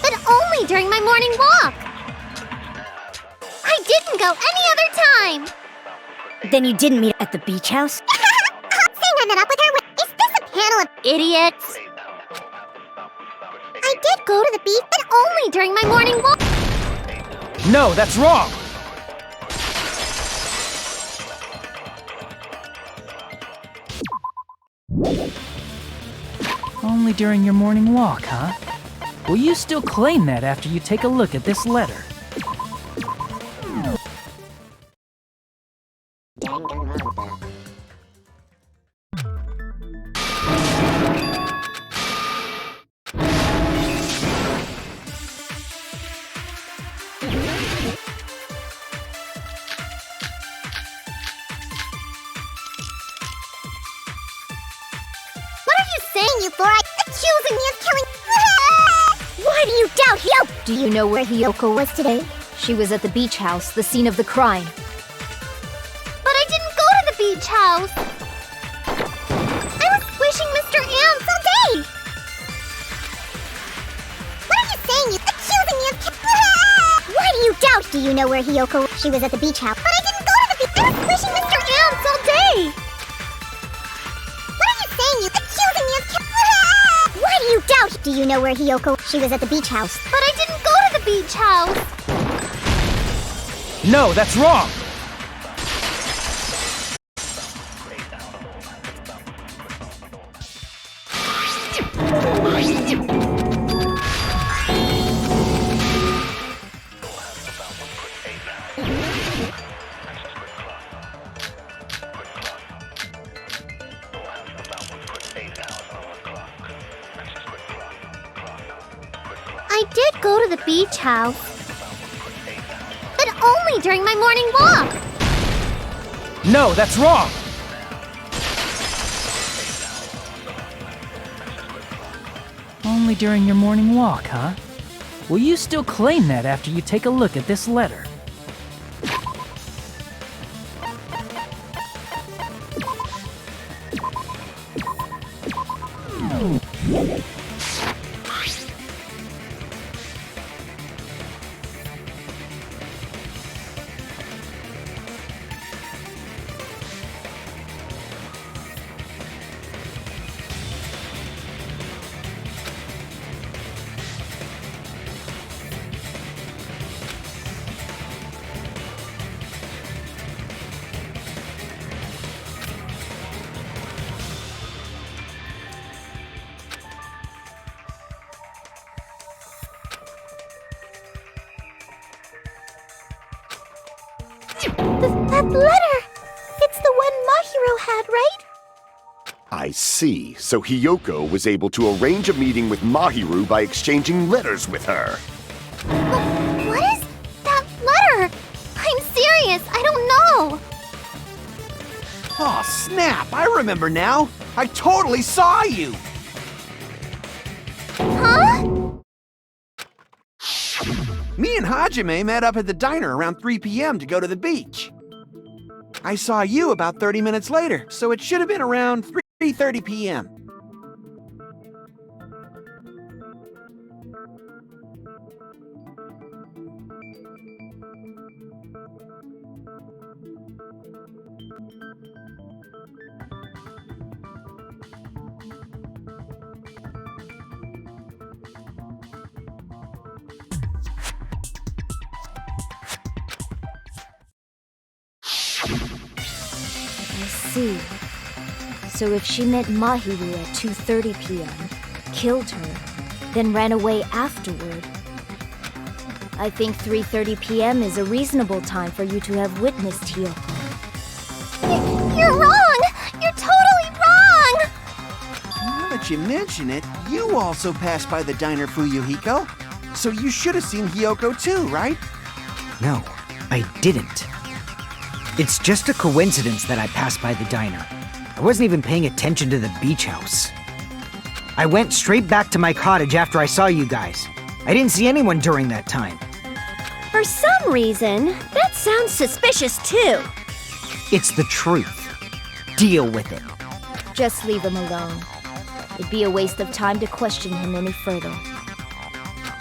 But only during my morning walk. I didn't go any other time. Then you didn't meet at the beach house? Saying I met up with her. Is this a panel of idiots? I did go to the beach, but only during my morning walk. No, that's wrong! Only during your morning walk, huh? Will you still claim that after you take a look at this letter? Danganronpa. What are you saying, you fluoride? Accusing me of killing... Why do you doubt Hyo? Do you know where Hiyoko was today? She was at the beach house, the scene of the crime. But I didn't go to the beach house. I was squishing Mr. Ants all day. What are you saying? You accusing me of... Why do you doubt? Do you know where Hiyoko? She was at the beach house. But I didn't go to the beach. I was squishing Mr. Ants all day. What are you saying? You accusing me of... Why do you doubt? Do you know where Hiyoko? She was at the beach house. But I didn't go to the beach house. No, that's wrong! I did go to the beach house. But only during my morning walk. No, that's wrong! Only during your morning walk, huh? Will you still claim that after you take a look at this letter? That letter! It's the one Mahiro had, right? I see. So Hiyoko was able to arrange a meeting with Mahiru by exchanging letters with her. What is that letter? I'm serious, I don't know. Oh, snap! I remember now! I totally saw you! Huh? Me and Hajime met up at the diner around 3 p.m. to go to the beach. I saw you about 30 minutes later, so it should have been around 3:30 p.m. I see. So if she met Mahiru at 2:30 p.m., killed her, then ran away afterward, I think 3:30 p.m. is a reasonable time for you to have witnessed Hiyoko. You're wrong! You're totally wrong! Now that you mention it, you also passed by the diner, Fuyuhiko. So you should have seen Hiyoko too, right? No, I didn't. It's just a coincidence that I passed by the diner. I wasn't even paying attention to the beach house. I went straight back to my cottage after I saw you guys. I didn't see anyone during that time. For some reason, that sounds suspicious too. It's the truth. deal with it. Just leave him alone. It'd be a waste of time to question him any further.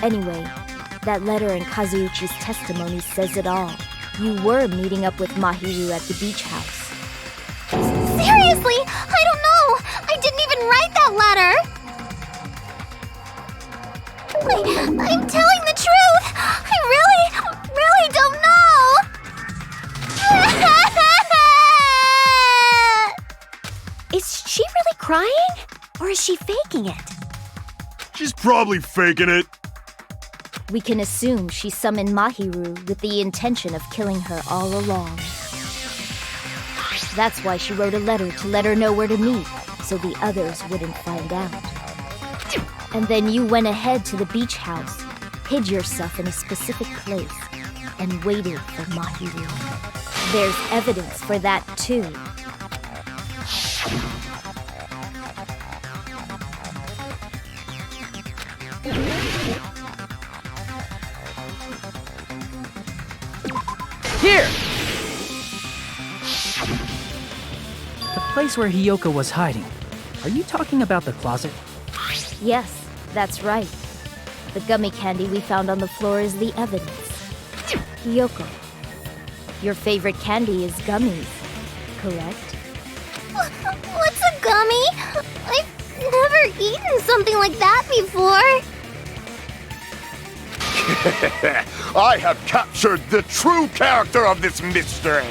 Anyway, that letter in Kazuuchi's testimony says it all. You were meeting up with Mahiru at the beach house. Seriously? I don't know! I didn't even write that letter! I'm telling the truth! I really don't know! Is she really crying? Or is she faking it? She's probably faking it. We can assume she summoned Mahiru with the intention of killing her all along. That's why she wrote a letter to let her know where to meet, so the others wouldn't find out. And then you went ahead to the beach house, hid yourself in a specific place, and waited for Mahiru. There's evidence for that too. Here! The place where Hiyoko was hiding. Are you talking about the closet? Yes, that's right. The gummy candy we found on the floor is the evidence. Hiyoko, your favorite candy is gummies, correct? What's a gummy? I've never eaten something like that before. I have captured the true character of this mystery.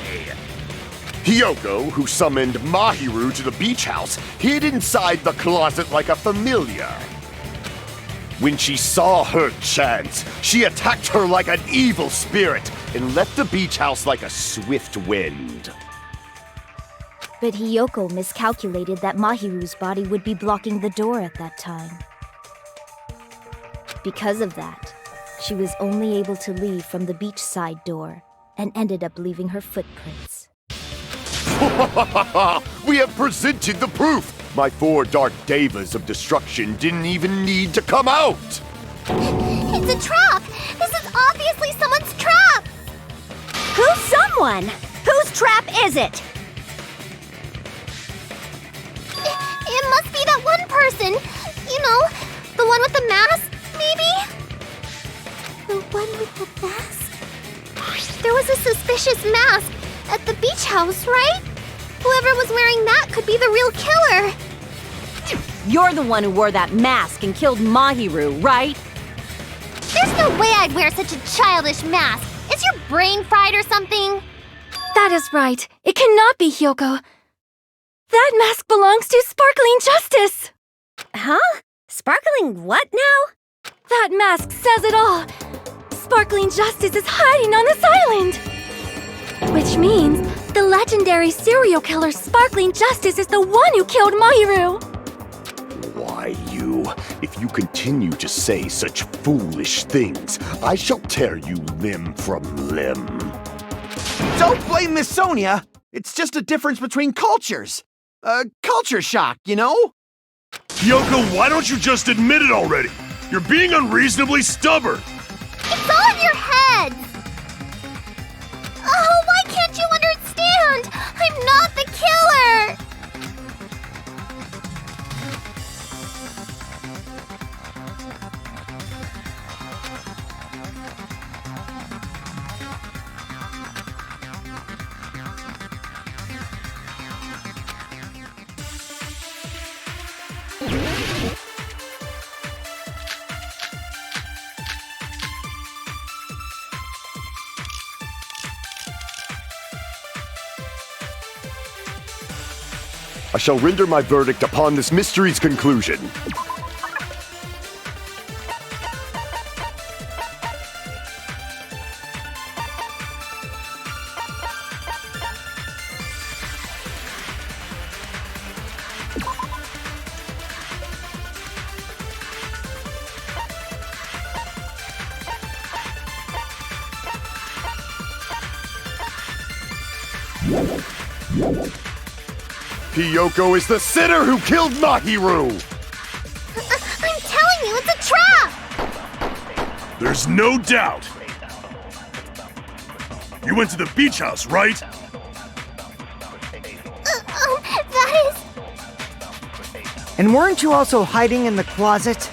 Hiyoko, who summoned Mahiru to the beach house, hid inside the closet like a familiar. When she saw her chance, she attacked her like an evil spirit and left the beach house like a swift wind. But Hiyoko miscalculated that Mahiru's body would be blocking the door at that time. Because of that, she was only able to leave from the beachside door and ended up leaving her footprints. We have presented the proof! My 4 dark devas of destruction didn't even need to come out! It's a trap! This is obviously someone's trap! Who's someone? Whose trap is it? It must be that one person! You know, the one with the mask, maybe? The one with the mask? There was a suspicious mask at the beach house, right? Whoever was wearing that could be the real killer! You're the one who wore that mask and killed Mahiru, right? There's no way I'd wear such a childish mask! Is your brain fried or something? That is right. It cannot be Hiyoko. That mask belongs to Sparkling Justice! Huh? Sparkling what now? That mask says it all. Sparkling Justice is hiding on this island! Which means the legendary serial killer Sparkling Justice is the one who killed Mahiru! Why, you? If you continue to say such foolish things, I shall tear you limb from limb. Don't blame Miss Sonia! It's just a difference between cultures. Culture shock, you know? Hiyoko, why don't you just admit it already? You're being unreasonably stubborn! It's all in your head! Oh, why can't you understand? I'm not the killer! I shall render my verdict upon this mystery's conclusion. Hiyoko is the sinner who killed Mahiru! I'm telling you, it's a trap! There's no doubt. You went to the beach house, right? And weren't you also hiding in the closet?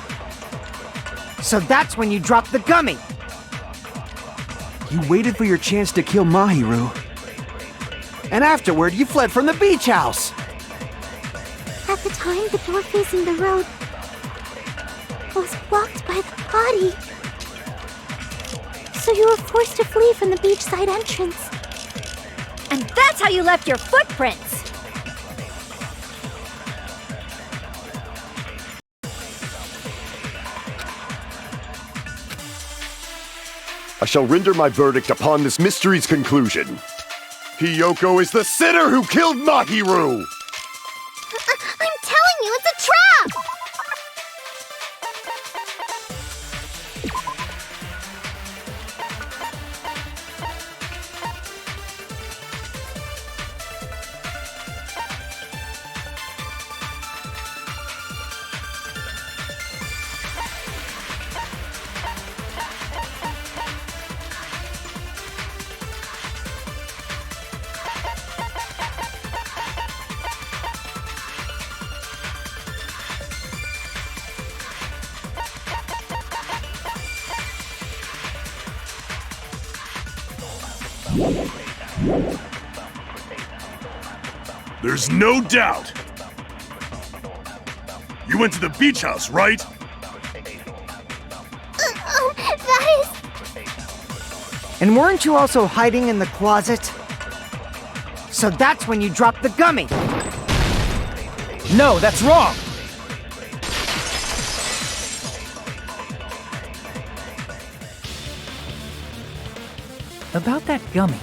So that's when you dropped the gummy! You waited for your chance to kill Mahiru. And afterward, you fled from the beach house. At the time, the door facing the road was blocked by the body. So you were forced to flee from the beachside entrance. And that's how you left your footprints! I shall render my verdict upon this mystery's conclusion. Hiyoko is the sinner who killed Mahiru! I'm telling you, it's a trap! There's no doubt. You went to the beach house, right? That is... And weren't you also hiding in the closet? So that's when you dropped the gummy! No, that's wrong! About that gummy,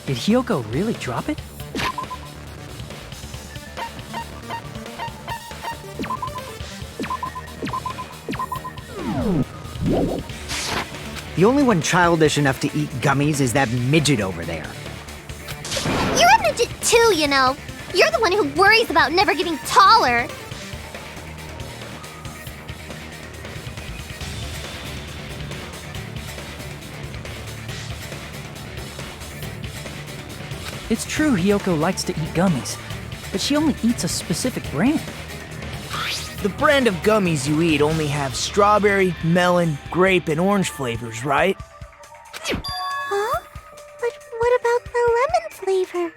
did Hiyoko really drop it? The only one childish enough to eat gummies is that midget over there. You're a midget too, you know. You're the one who worries about never getting taller. It's true Hiyoko likes to eat gummies, but she only eats a specific brand. The brand of gummies you eat only have strawberry, melon, grape, and orange flavors, right? Huh? But what about the lemon flavor?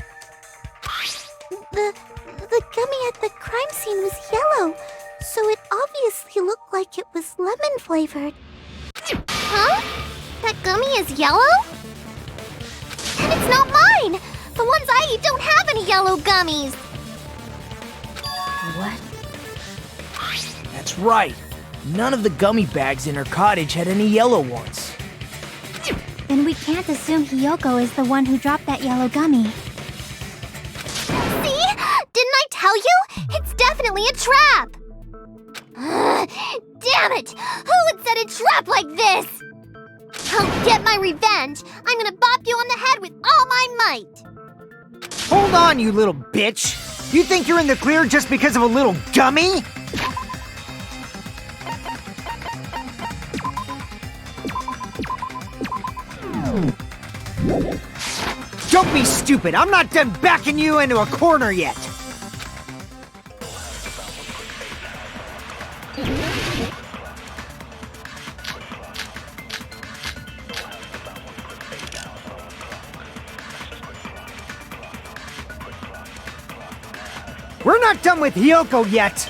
The gummy at the crime scene was yellow, so it obviously looked like it was lemon flavored. Huh? That gummy is yellow? And it's not mine! The ones I eat don't have any yellow gummies! What? That's right. None of the gummy bags in her cottage had any yellow ones. Then we can't assume Hiyoko is the one who dropped that yellow gummy. See? Didn't I tell you? It's definitely a trap! Damn it! Who would set a trap like this? I'll get my revenge! I'm gonna bop you on the head with all my might! Hold on, you little bitch! You think you're in the clear just because of a little gummy? Don't be stupid! I'm not done backing you into a corner yet! We're not done with Hiyoko yet!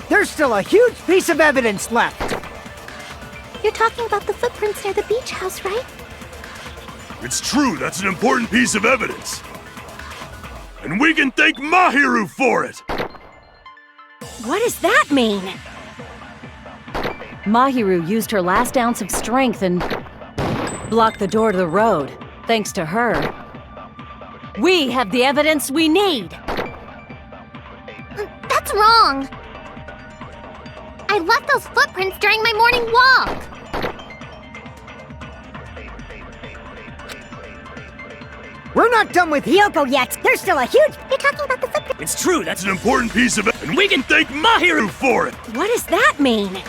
There's still a huge piece of evidence left! You're talking about the footprints near the beach house, right? It's true, that's an important piece of evidence. And we can thank Mahiru for it! What does that mean? Mahiru used her last ounce of strength and blocked the door to the road. Thanks to her, we have the evidence we need! That's wrong! I left those footprints during my morning walk! We're not done with Hiyoko yet! There's still a huge... You're talking about the footprints... It's true, that's an important piece of evidence. And we can thank Mahiru for it! What does that mean?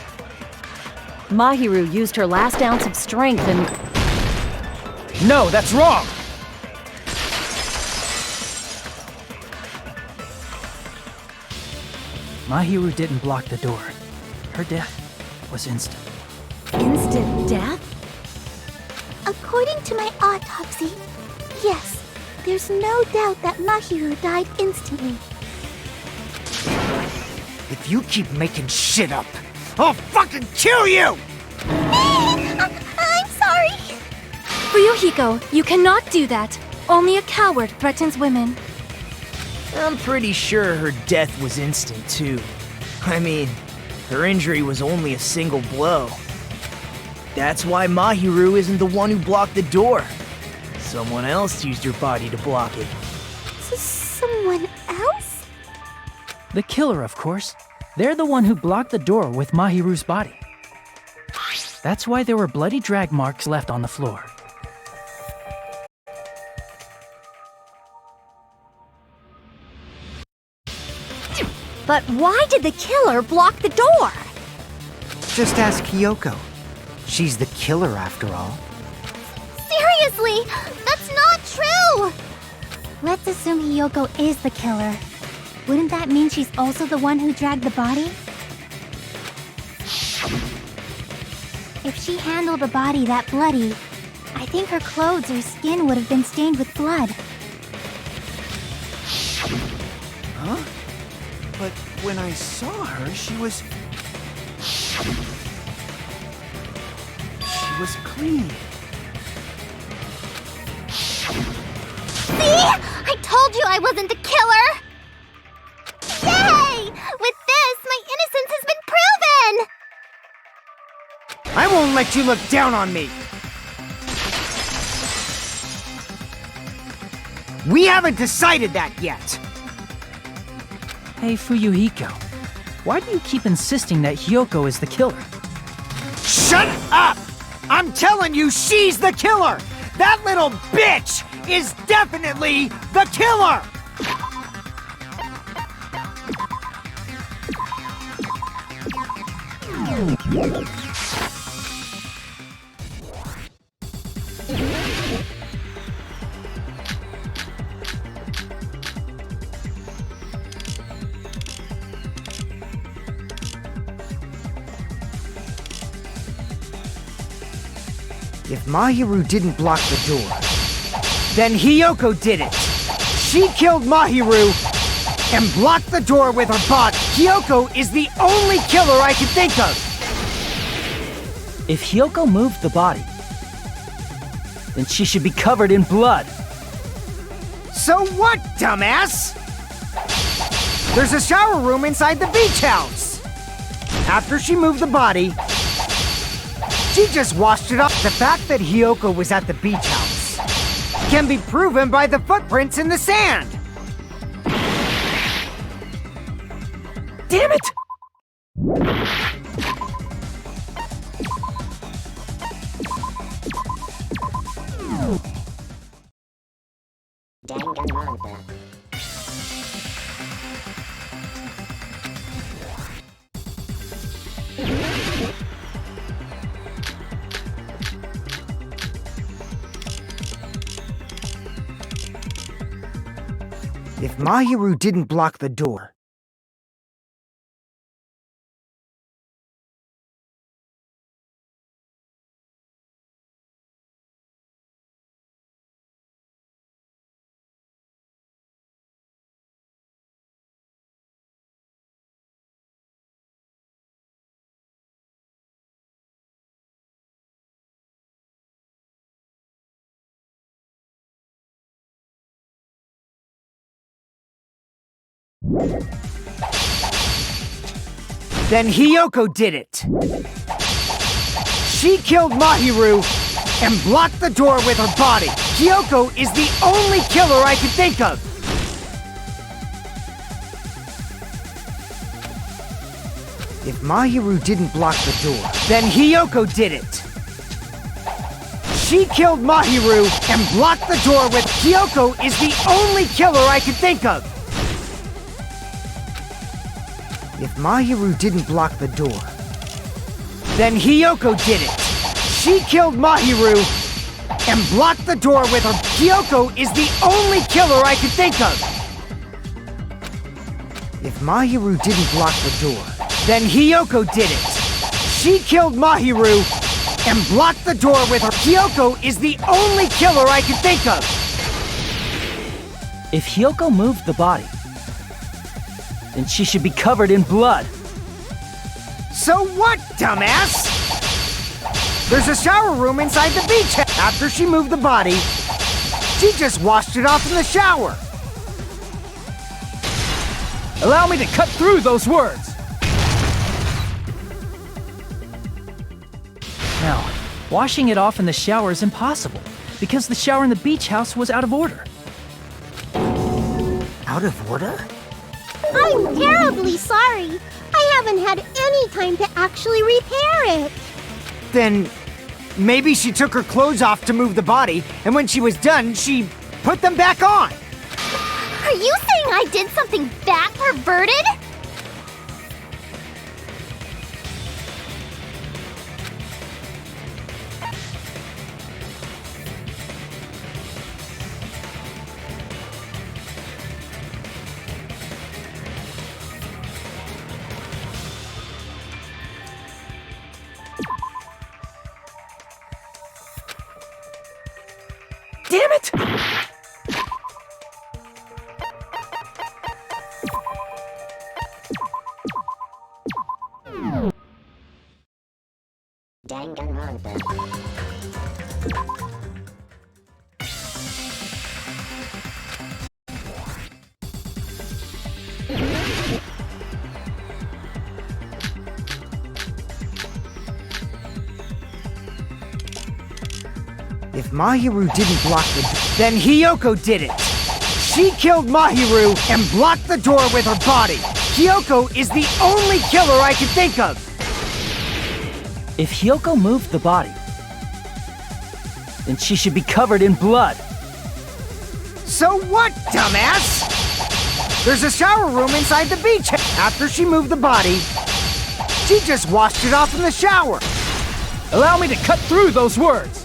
Mahiru used her last ounce of strength and... No, that's wrong! Mahiru didn't block the door. Her death was instant. Instant death? According to my autopsy, yes, there's no doubt that Mahiru died instantly. If you keep making shit up, I'll fucking kill you! I'm sorry. Fuyuhiko, you cannot do that. Only a coward threatens women. I'm pretty sure her death was instant, too. I mean, her injury was only a single blow. That's why Mahiru isn't the one who blocked the door. Someone else used her body to block it. Someone else? The killer, of course. They're the one who blocked the door with Mahiru's body. That's why there were bloody drag marks left on the floor. But why did the killer block the door? Just ask Hiyoko. She's the killer after all. Seriously, that's not true! Let's assume Hiyoko is the killer. Wouldn't that mean she's also the one who dragged the body? If she handled a body that bloody, I think her clothes or skin would have been stained with blood. Huh? But when I saw her, she was clean. See? I told you I wasn't the killer! Yay! With this, my innocence has been proven! I won't let you look down on me! We haven't decided that yet! Hey, Fuyuhiko. Why do you keep insisting that Hiyoko is the killer? Shut up! I'm telling you, she's the killer! That little bitch is definitely the killer! If Mahiru didn't block the door, then Hiyoko did it. She killed Mahiru and blocked the door with her body. Hiyoko is the only killer I can think of. If Hiyoko moved the body, then she should be covered in blood. So what, dumbass? There's a shower room inside the beach house. After she moved the body, she just washed it off. The fact that Hiyoko was at the beach house can be proven by the footprints in the sand. Damn it! Danganronpa. If Mahiru didn't block the door, then Hiyoko did it. She killed Mahiru and blocked the door with her body. Hiyoko is the only killer I can think of. If Mahiru didn't block the door, then Hiyoko did it. She killed Mahiru and blocked the door with... Hiyoko is the only killer I can think of. If Mahiru didn't block the door, then Hiyoko did it. She killed Mahiru and blocked the door with her... Hiyoko is the only killer I can think of. If Mahiru didn't block the door, then Hiyoko did it! She killed Mahiru and blocked the door with her. Hiyoko is the only killer I can think of! If Hiyoko moved the body, then she should be covered in blood. So what, dumbass? There's a shower room inside the beach. After she moved the body, she just washed it off in the shower. Allow me to cut through those words. Now, washing it off in the shower is impossible because the shower in the beach house was out of order. Out of order? I'm terribly sorry. I haven't had any time to actually repair it. Then maybe she took her clothes off to move the body, and when she was done, she put them back on. Are you saying I did something that perverted? Damn it! Danganronpa. If Mahiru didn't block the door, then Hiyoko did it! She killed Mahiru and blocked the door with her body! Hiyoko is the only killer I can think of! If Hiyoko moved the body, then she should be covered in blood. So what, dumbass? There's a shower room inside the beach. After she moved the body, she just washed it off in the shower. Allow me to cut through those words.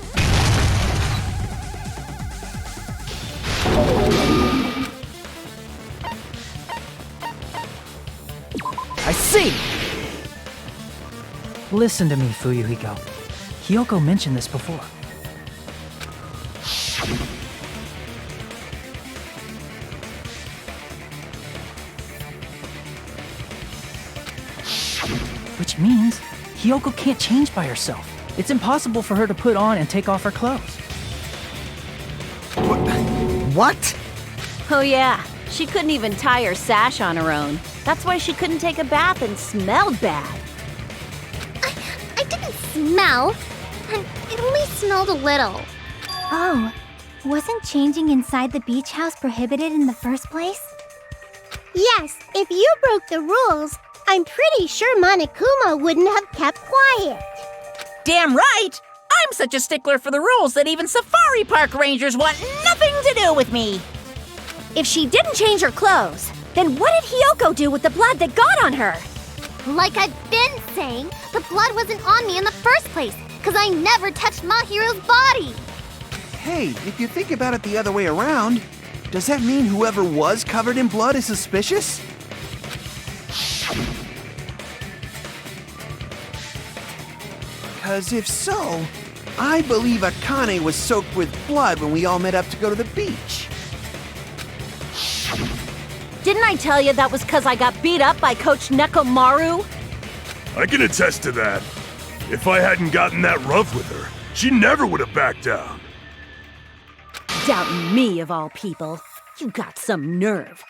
I see! Listen to me, Fuyuhiko. Hiyoko mentioned this before. Which means Hiyoko can't change by herself. It's impossible for her to put on and take off her clothes. What? Oh yeah, she couldn't even tie her sash on her own. That's why she couldn't take a bath and smelled bad. I didn't smell. It only smelled a little. Oh, wasn't changing inside the beach house prohibited in the first place? Yes, if you broke the rules, I'm pretty sure Monokuma wouldn't have kept quiet. Damn right! I'm such a stickler for the rules that even safari park rangers want nothing to do with me. If she didn't change her clothes, then what did Hiyoko do with the blood that got on her? Like I've been saying, the blood wasn't on me in the first place, because I never touched Mahiru's body. Hey, if you think about it the other way around, does that mean whoever was covered in blood is suspicious? Because if so, I believe Akane was soaked with blood when we all met up to go to the beach. Didn't I tell you that was because I got beat up by Coach Nekomaru? I can attest to that. If I hadn't gotten that rough with her, she never would have backed down. Doubting me, of all people. You got some nerve.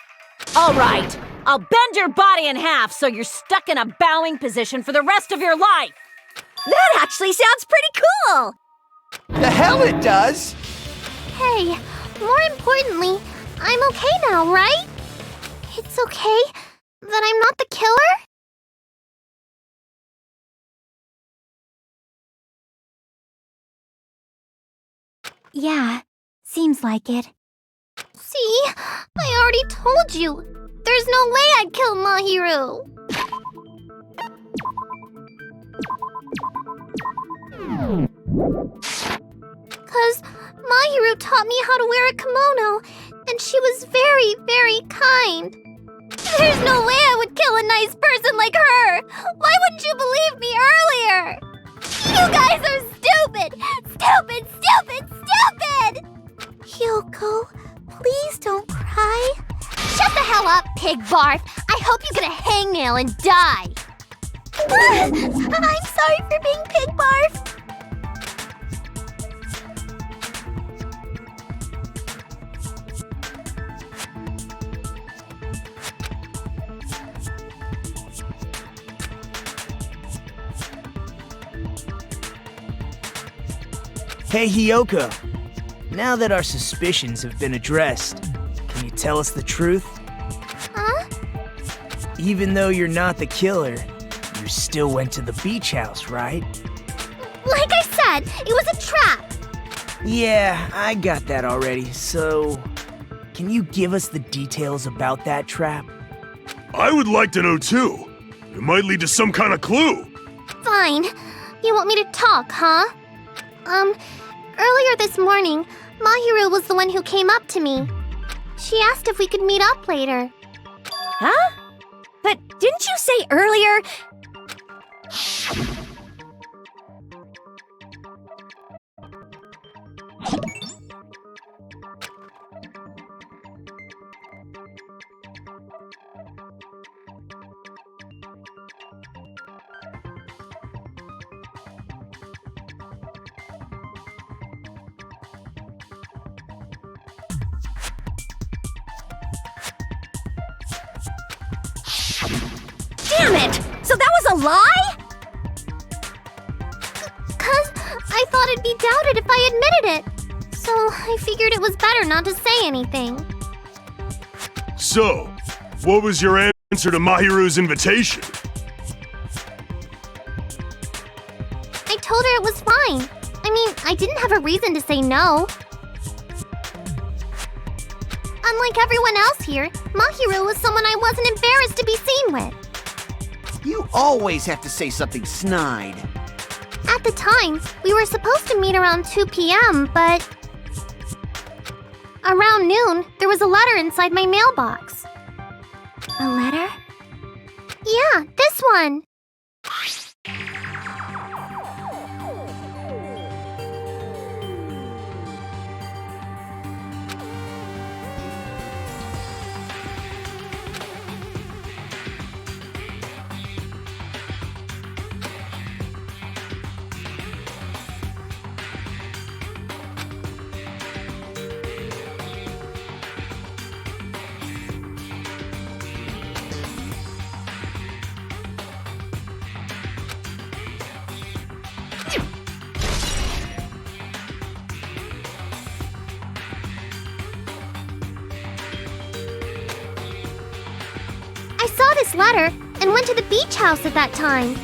All right, I'll bend your body in half so you're stuck in a bowing position for the rest of your life. That actually sounds pretty cool! The hell it does! Hey, more importantly, I'm okay now, right? It's okay that I'm not the killer? Yeah, seems like it. See? I already told you. There's no way I'd kill Mahiru. Cause Mahiru taught me how to wear a kimono, and she was very, very kind. There's no way I would kill a nice person like her! Why wouldn't you believe me earlier? You guys are stupid! Stupid, stupid, stupid! Hyoko, please don't cry. Shut the hell up, pig barf! I hope you get a hangnail and die! I'm sorry for being pig barf! Hey, Hyoko. Now that our suspicions have been addressed, can you tell us the truth? Huh? Even though you're not the killer, you still went to the beach house, right? Like I said, it was a trap! Yeah, I got that already, so... Can you give us the details about that trap? I would like to know too. It might lead to some kind of clue. Fine. You want me to talk, huh? Earlier this morning, Mahiru was the one who came up to me. She asked if we could meet up later. Huh? But didn't you say earlier... Damn it! So that was a lie? 'Cause I thought it'd be doubted if I admitted it. So I figured it was better not to say anything. So, what was your answer to Mahiru's invitation? I told her it was fine. I mean, I didn't have a reason to say no. Unlike everyone else here, Mahiru was someone I wasn't embarrassed to be seen with. You always have to say something snide. At the time, we were supposed to meet around 2 p.m., but... Around noon, there was a letter inside my mailbox. A letter? Yeah, this one. I saw this letter and went to the beach house at that time.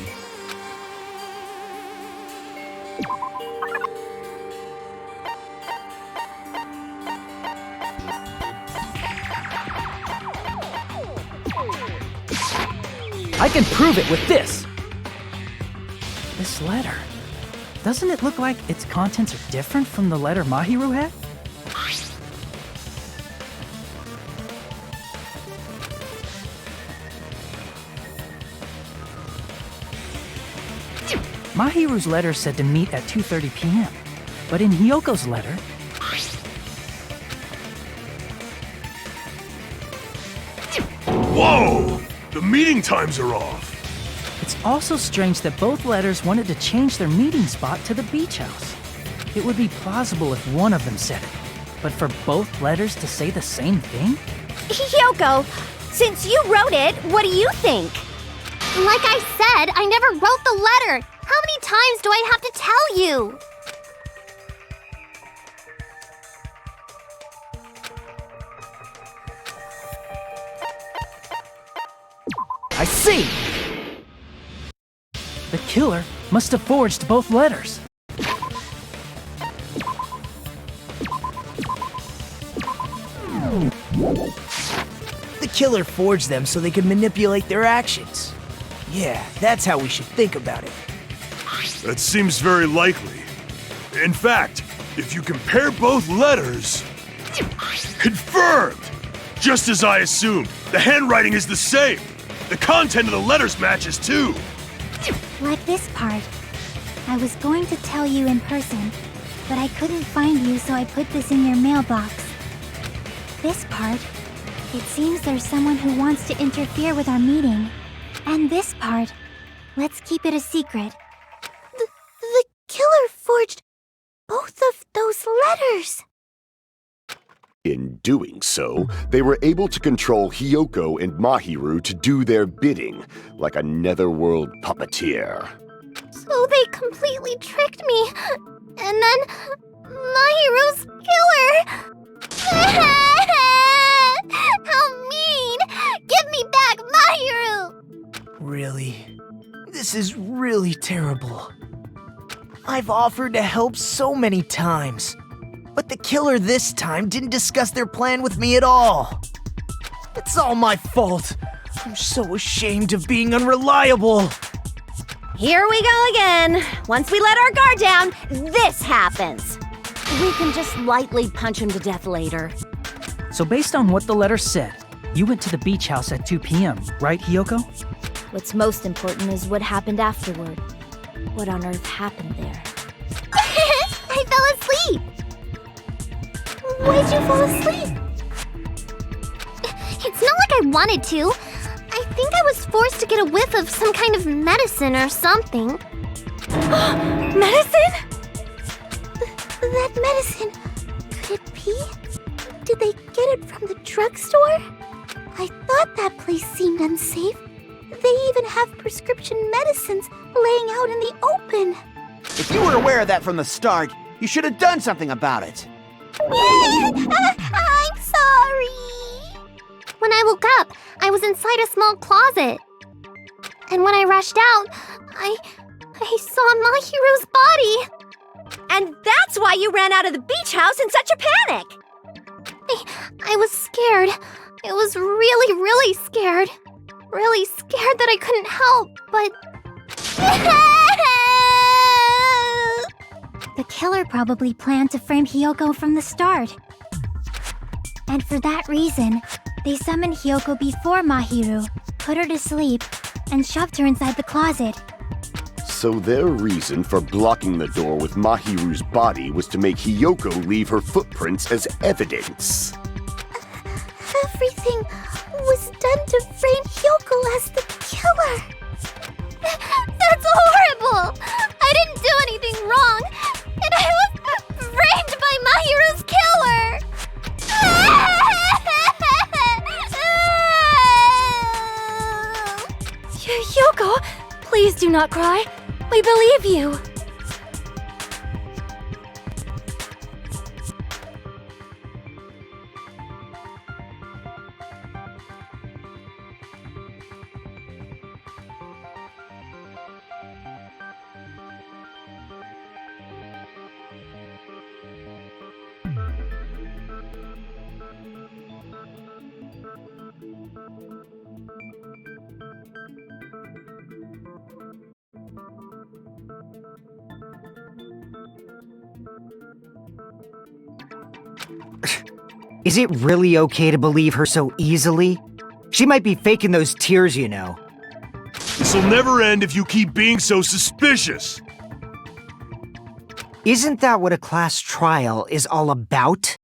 I can prove it with this! This letter. Doesn't it look like its contents are different from the letter Mahiru had? Mahiru's letter said to meet at 2:30 p.m., but in Hyoko's letter... Whoa! The meeting times are off. It's also strange that both letters wanted to change their meeting spot to the beach house. It would be plausible if one of them said it, but for both letters to say the same thing? Hyoko, since you wrote it, what do you think? Like I said, I never wrote the letter. How many times do I have to tell you? I see! The killer must have forged both letters. The killer forged them so they could manipulate their actions. Yeah, that's how we should think about it. That seems very likely. In fact, if you compare both letters... Confirmed! Just as I assumed, the handwriting is the same. The content of the letters matches too. Like this part. I was going to tell you in person, but I couldn't find you, so I put this in your mailbox. This part. It seems there's someone who wants to interfere with our meeting. And this part. Let's keep it a secret. The killer forged both of those letters! In doing so, they were able to control Hiyoko and Mahiru to do their bidding, like a netherworld puppeteer. So they completely tricked me. And then Mahiru's killer! How mean! Give me back Mahiru! Really? This is really terrible. I've offered to help so many times, but the killer this time didn't discuss their plan with me at all. It's all my fault. I'm so ashamed of being unreliable. Here we go again. Once we let our guard down, this happens. We can just lightly punch him to death later. So based on what the letter said, you went to the beach house at 2 p.m., right, Hiyoko? What's most important is what happened afterward. What on earth happened there? I fell asleep! Why'd you fall asleep? It's not like I wanted to. I think I was forced to get a whiff of some kind of medicine or something. Medicine? That medicine. Could it be? Did they get it from the drugstore? I thought that place seemed unsafe. They even have prescription medicines laying out in the open. If you were aware of that from the start, you should have done something about it. I'm sorry. When I woke up, I was inside a small closet. And when I rushed out, I saw Mahiru's body. And that's why you ran out of the beach house in such a panic! I was scared. I was really, really scared. Really scared that I couldn't help, but... The killer probably planned to frame Hiyoko from the start. And for that reason, they summoned Hiyoko before Mahiru, put her to sleep, and shoved her inside the closet. So their reason for blocking the door with Mahiru's body was to make Hiyoko leave her footprints as evidence. Everything was done to frame Hiyoko as the killer. That's horrible! I didn't do anything wrong, and I was framed by Mahiru's killer! Yoko, please do not cry. We believe you. Is it really okay to believe her so easily? She might be faking those tears, you know. This'll never end if you keep being so suspicious. Isn't that what a class trial is all about?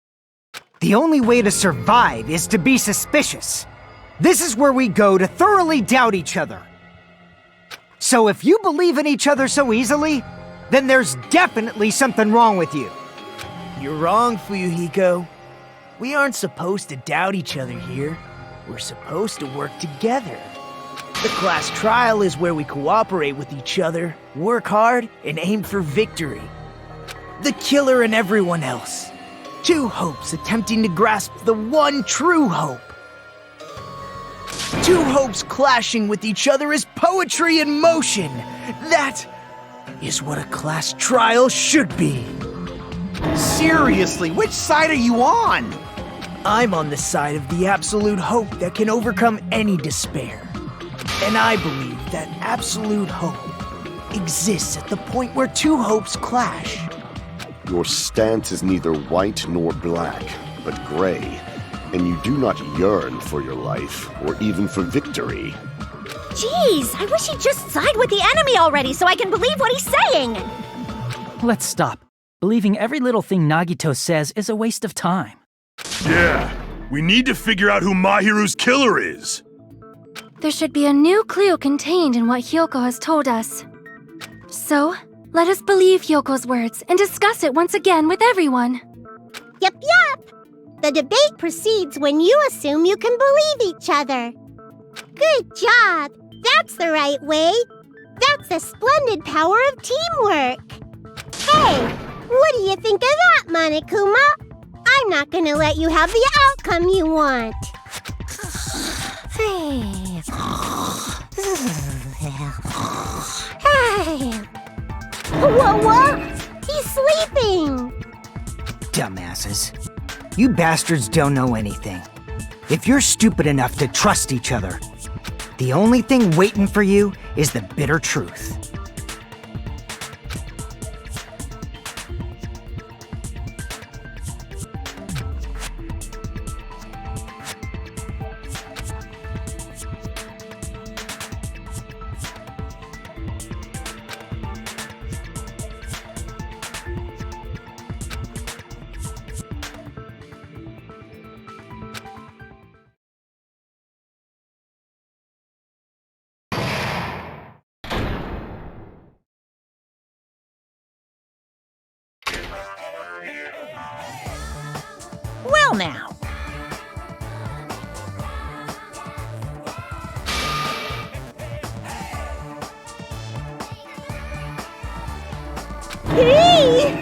The only way to survive is to be suspicious. This is where we go to thoroughly doubt each other. So if you believe in each other so easily, then there's definitely something wrong with you. You're wrong, Fuyuhiko. We aren't supposed to doubt each other here. We're supposed to work together. The class trial is where we cooperate with each other, work hard, and aim for victory. The killer and everyone else. Two hopes attempting to grasp the one true hope. Two hopes clashing with each other is poetry in motion. That is what a class trial should be. Seriously, which side are you on? I'm on the side of the absolute hope that can overcome any despair. And I believe that absolute hope exists at the point where two hopes clash. Your stance is neither white nor black, but gray. and you do not yearn for your life or even for victory. Jeez, I wish he'd just side with the enemy already so I can believe what he's saying! Let's stop. Believing every little thing Nagito says is a waste of time. Yeah, we need to figure out who Mahiru's killer is. There should be a new clue contained in what Hyoko has told us. So, let us believe Hyoko's words and discuss it once again with everyone. Yep. The debate proceeds when you assume you can believe each other. Good job. That's the right way. That's the splendid power of teamwork. Hey, what do you think of that, Monokuma? I'm not gonna let you have the outcome you want. Hey. What? He's sleeping! Dumbasses. You bastards don't know anything. If you're stupid enough to trust each other, the only thing waiting for you is the bitter truth. Well now. Hey!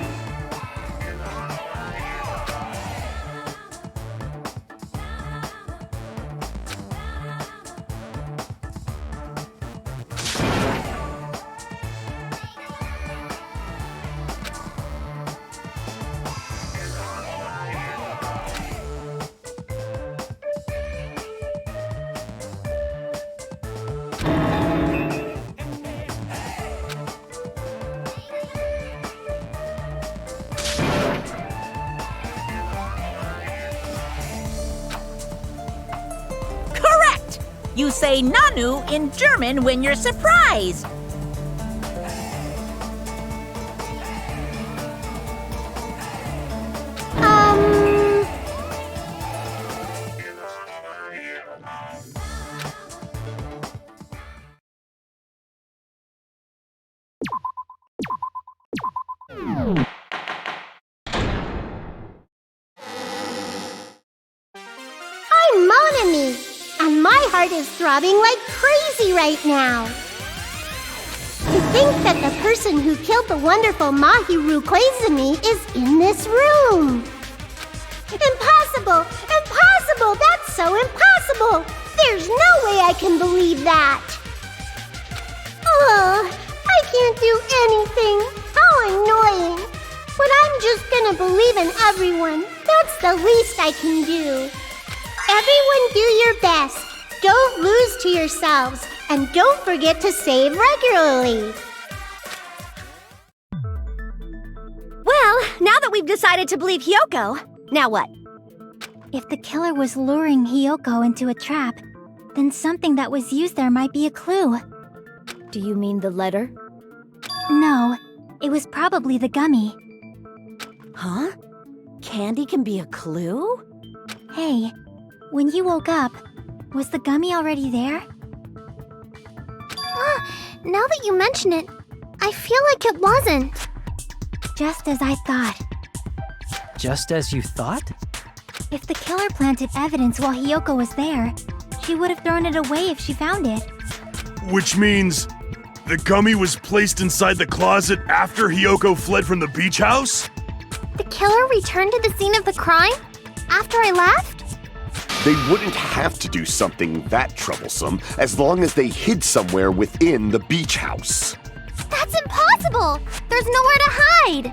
You say Nanu in German when you're surprised. I'm Monami, and my heart is throbbing like crazy right now. To think that the person who killed the wonderful Mahiru Koizumi is in this room. Impossible! Impossible! That's so impossible! There's no way I can believe that! Ugh, I can't do anything. How annoying. But I'm just gonna believe in everyone. That's the least I can do. Everyone do your best. Don't lose to yourselves. And don't forget to save regularly. Well, now that we've decided to believe Hyoko, now what? If the killer was luring Hyoko into a trap, then something that was used there might be a clue. Do you mean the letter? No, it was probably the gummy. Huh? Candy can be a clue? Hey, when you woke up, was the gummy already there? Now that you mention it, I feel like it wasn't. Just as I thought. Just as you thought? If the killer planted evidence while Hyoko was there, she would have thrown it away if she found it. Which means the gummy was placed inside the closet after Hyoko fled from the beach house? The killer returned to the scene of the crime? After I left? They wouldn't have to do something that troublesome as long as they hid somewhere within the beach house. That's impossible! There's nowhere to hide!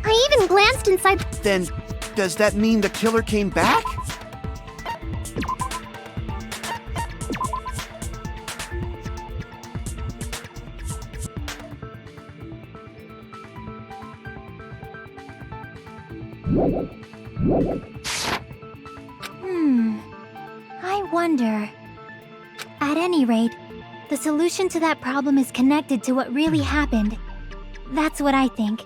I even glanced inside. Then, does that mean the killer came back? wonder. At any rate, the solution to that problem is connected to what really happened. That's what I think.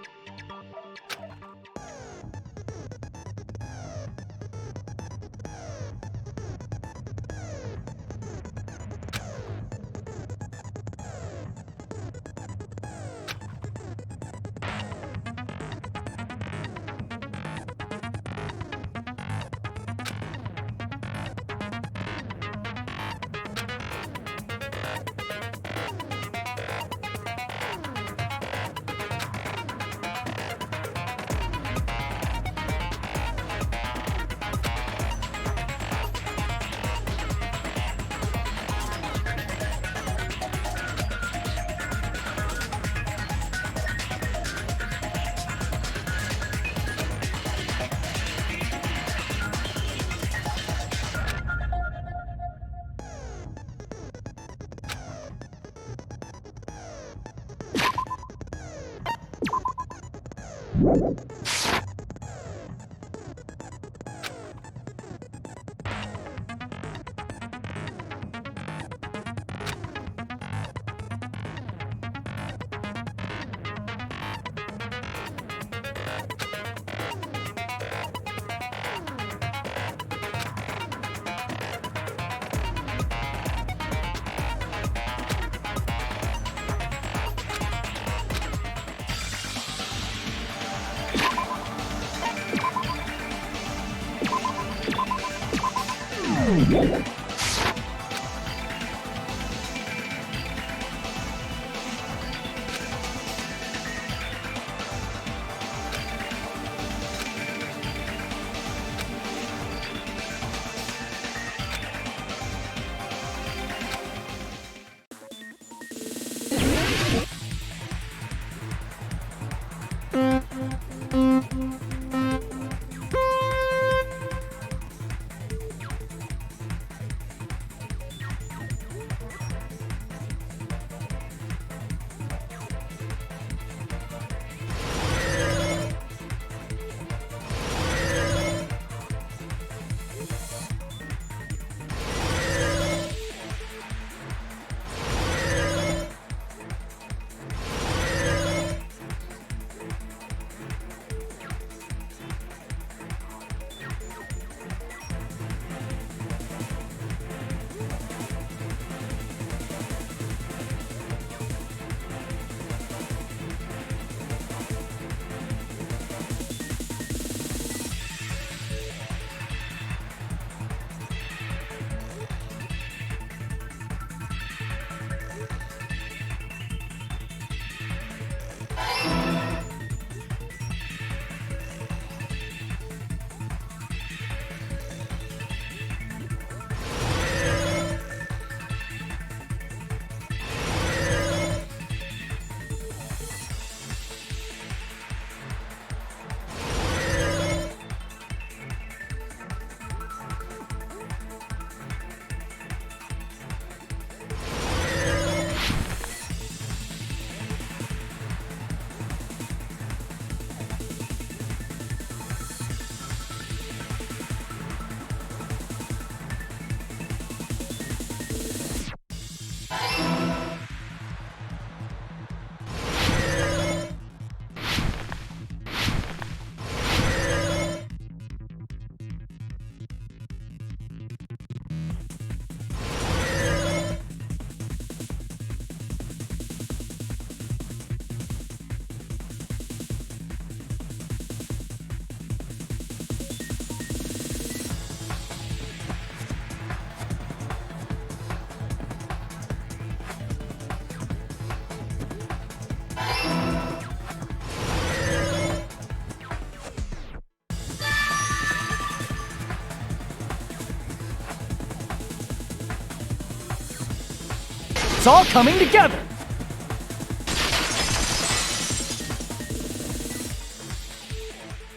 It's all coming together!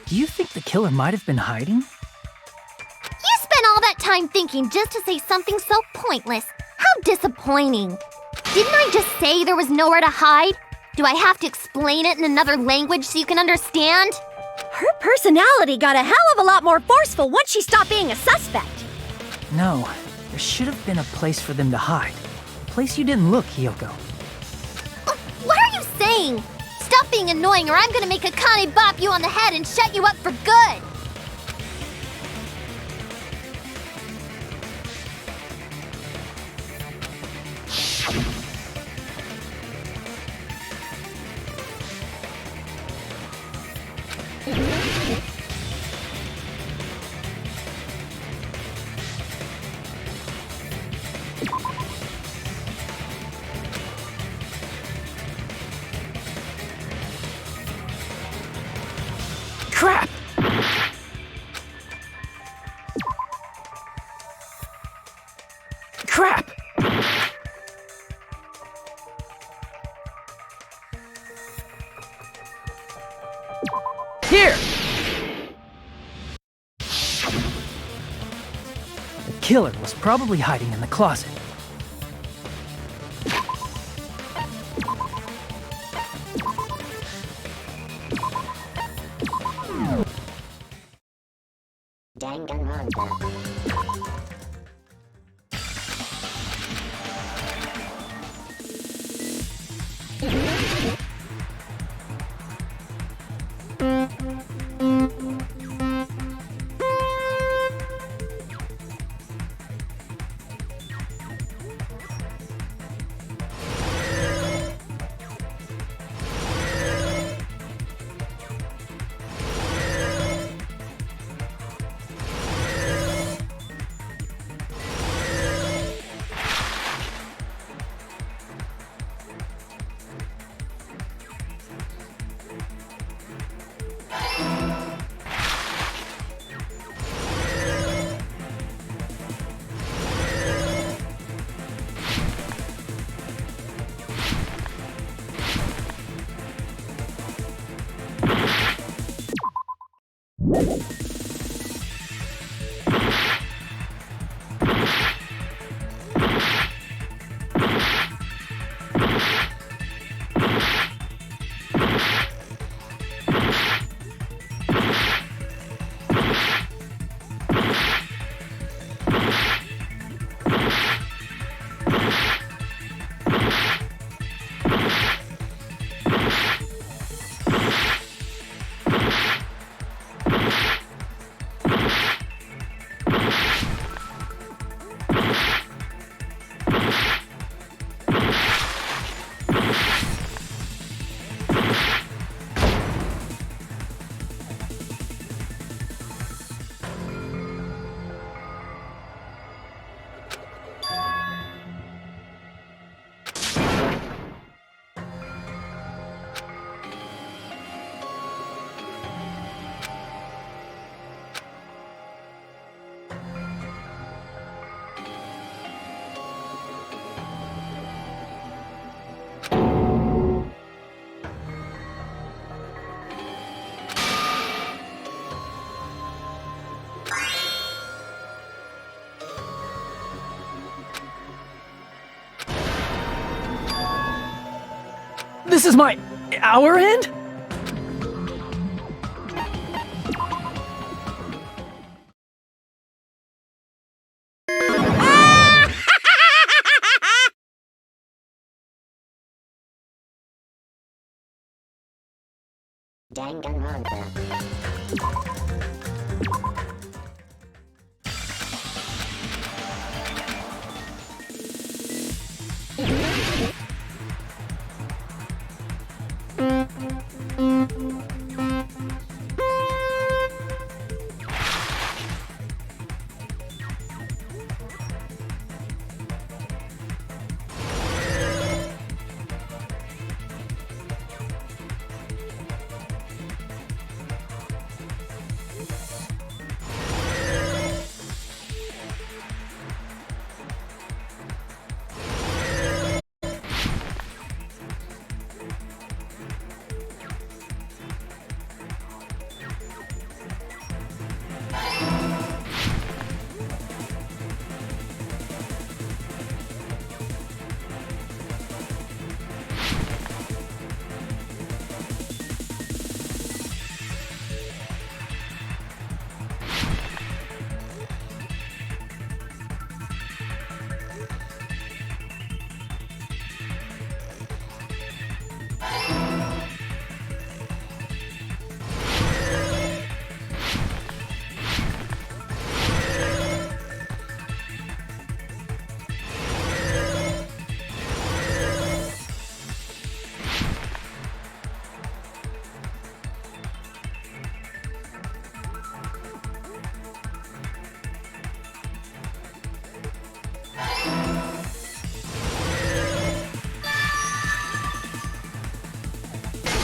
Do you think the killer might have been hiding? You spent all that time thinking just to say something so pointless. How disappointing. Didn't I just say there was nowhere to hide? Do I have to explain it in another language so you can understand? Her personality got a hell of a lot more forceful once she stopped being a suspect. No, There should have been a place for them to hide. A place you didn't look, Hiyoko. What are you saying? Stop being annoying or I'm gonna make Akane bop you on the head and shut you up for good! Crap! Crap! Here! The killer was probably hiding in the closet. Danganronpa. This is our end? Danganronpa.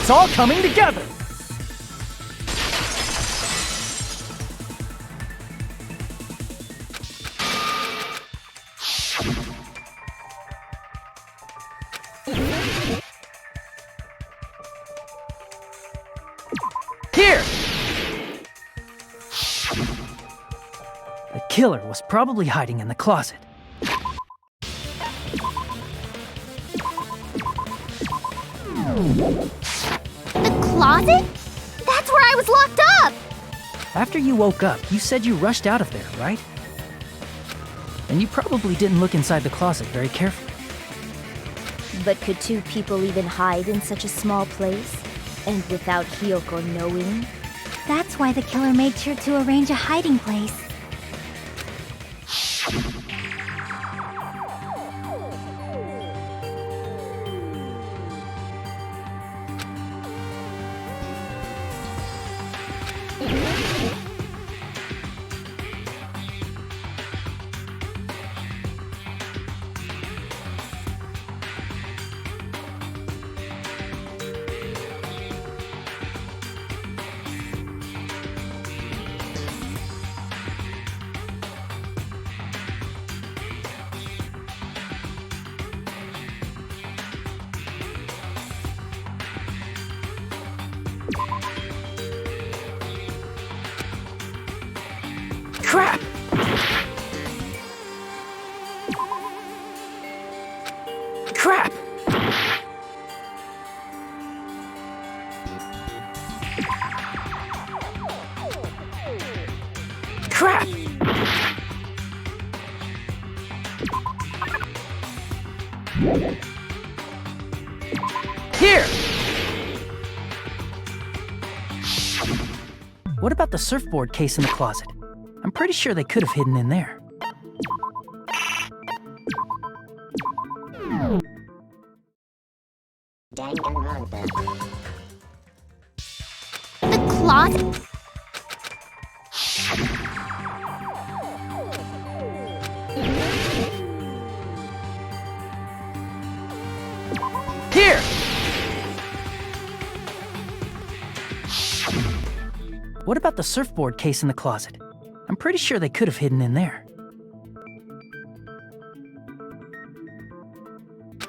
it's all coming together! Here! The killer was probably hiding in the closet. The closet? That's where I was locked up! After you woke up, you said you rushed out of there, right? And you probably didn't look inside the closet very carefully. But could two people even hide in such a small place? And without Hiyoko knowing? That's why the killer made sure to arrange a hiding place. Crap! Crap! Crap! Here! What about the surfboard case in the closet? I'm pretty sure they could have hidden in there. Danganronpa. The closet? Here! What about the surfboard case in the closet? I'm pretty sure they could have hidden in there.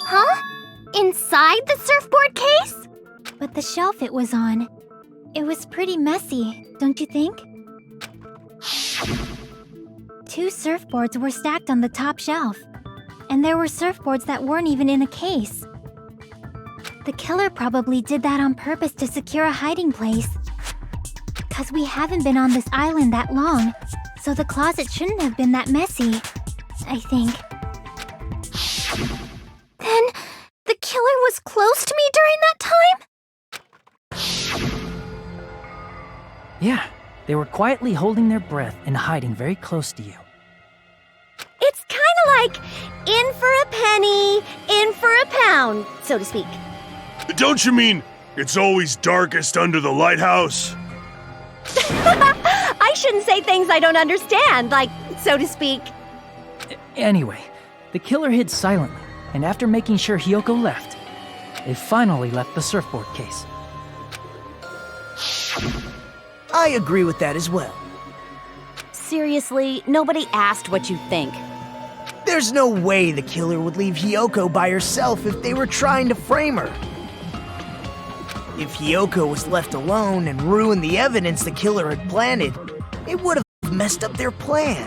Huh? Inside the surfboard case? But the shelf it was on, it was pretty messy, don't you think? Two surfboards were stacked on the top shelf, and there were surfboards that weren't even in a case. The killer probably did that on purpose to secure a hiding place. Because we haven't been on this island that long, so the closet shouldn't have been that messy, I think. Then, the killer was close to me during that time? Yeah, they were quietly holding their breath and hiding very close to you. It's kinda like in for a penny, in for a pound, so to speak. Don't you mean it's always darkest under the lighthouse? I shouldn't say things I don't understand, like, so to speak. Anyway, the killer hid silently, and after making sure Hiyoko left, they finally left the surfboard case. I agree with that as well. Seriously, nobody asked what you think. There's no way the killer would leave Hiyoko by herself if they were trying to frame her. If Hiyoko was left alone and ruined the evidence the killer had planted, it would have messed up their plan.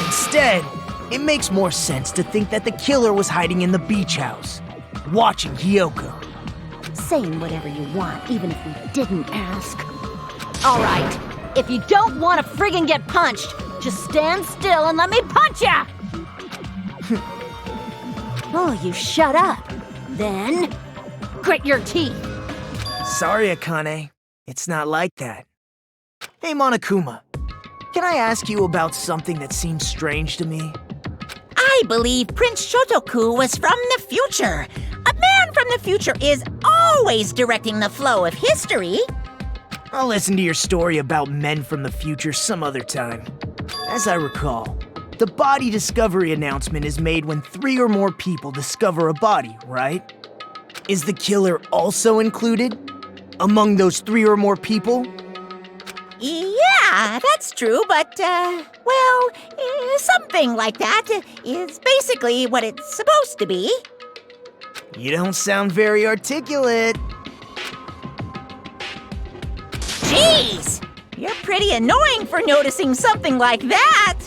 Instead, it makes more sense to think that the killer was hiding in the beach house, watching Hiyoko. Saying whatever you want, even if we didn't ask. All right, if you don't want to friggin' get punched, just stand still and let me punch ya! Oh, you shut up. Then, grit your teeth. Sorry, Akane. It's not like that. Hey, Monokuma. Can I ask you about something that seems strange to me? I believe Prince Shotoku was from the future. A man from the future is always directing the flow of history. I'll listen to your story about men from the future some other time. As I recall, the body discovery announcement is made when 3 or more people discover a body, right? Is the killer also included? among those 3 or more people? Yeah, that's true, but, something like that is basically what it's supposed to be. You don't sound very articulate. Jeez! You're pretty annoying for noticing something like that!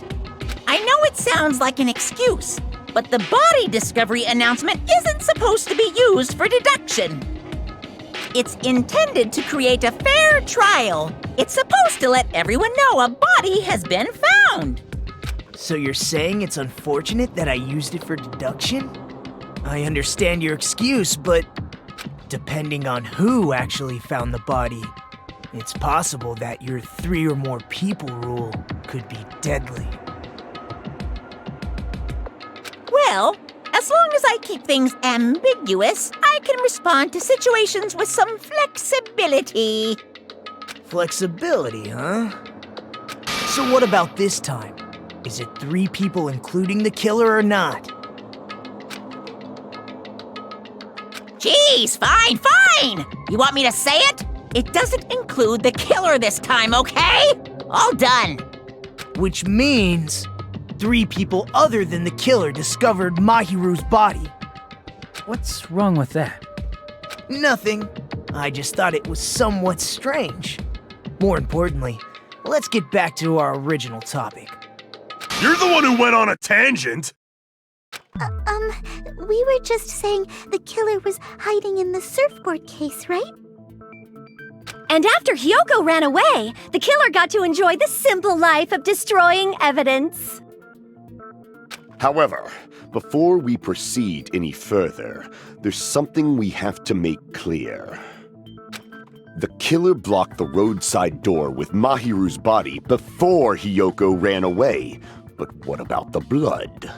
I know it sounds like an excuse, but the body discovery announcement isn't supposed to be used for deduction. It's intended to create a fair trial. It's supposed to let everyone know a body has been found. So you're saying it's unfortunate that I used it for deduction? I understand your excuse, but depending on who actually found the body, it's possible that your 3 or more people rule could be deadly. Well, as long as I keep things ambiguous, I can respond to situations with some flexibility. Flexibility, huh? So what about this time? Is it 3 people including the killer or not? Jeez, fine! You want me to say it? It doesn't include the killer this time, okay? All done. Which means 3 people other than the killer discovered Mahiru's body. What's wrong with that? Nothing. I just thought it was somewhat strange. More importantly, let's get back to our original topic. You're the one who went on a tangent! We were just saying the killer was hiding in the surfboard case, right? And after Hyoko ran away, the killer got to enjoy the simple life of destroying evidence. However, before we proceed any further, there's something we have to make clear. The killer blocked the roadside door with Mahiru's body before Hyoko ran away. But what about the blood?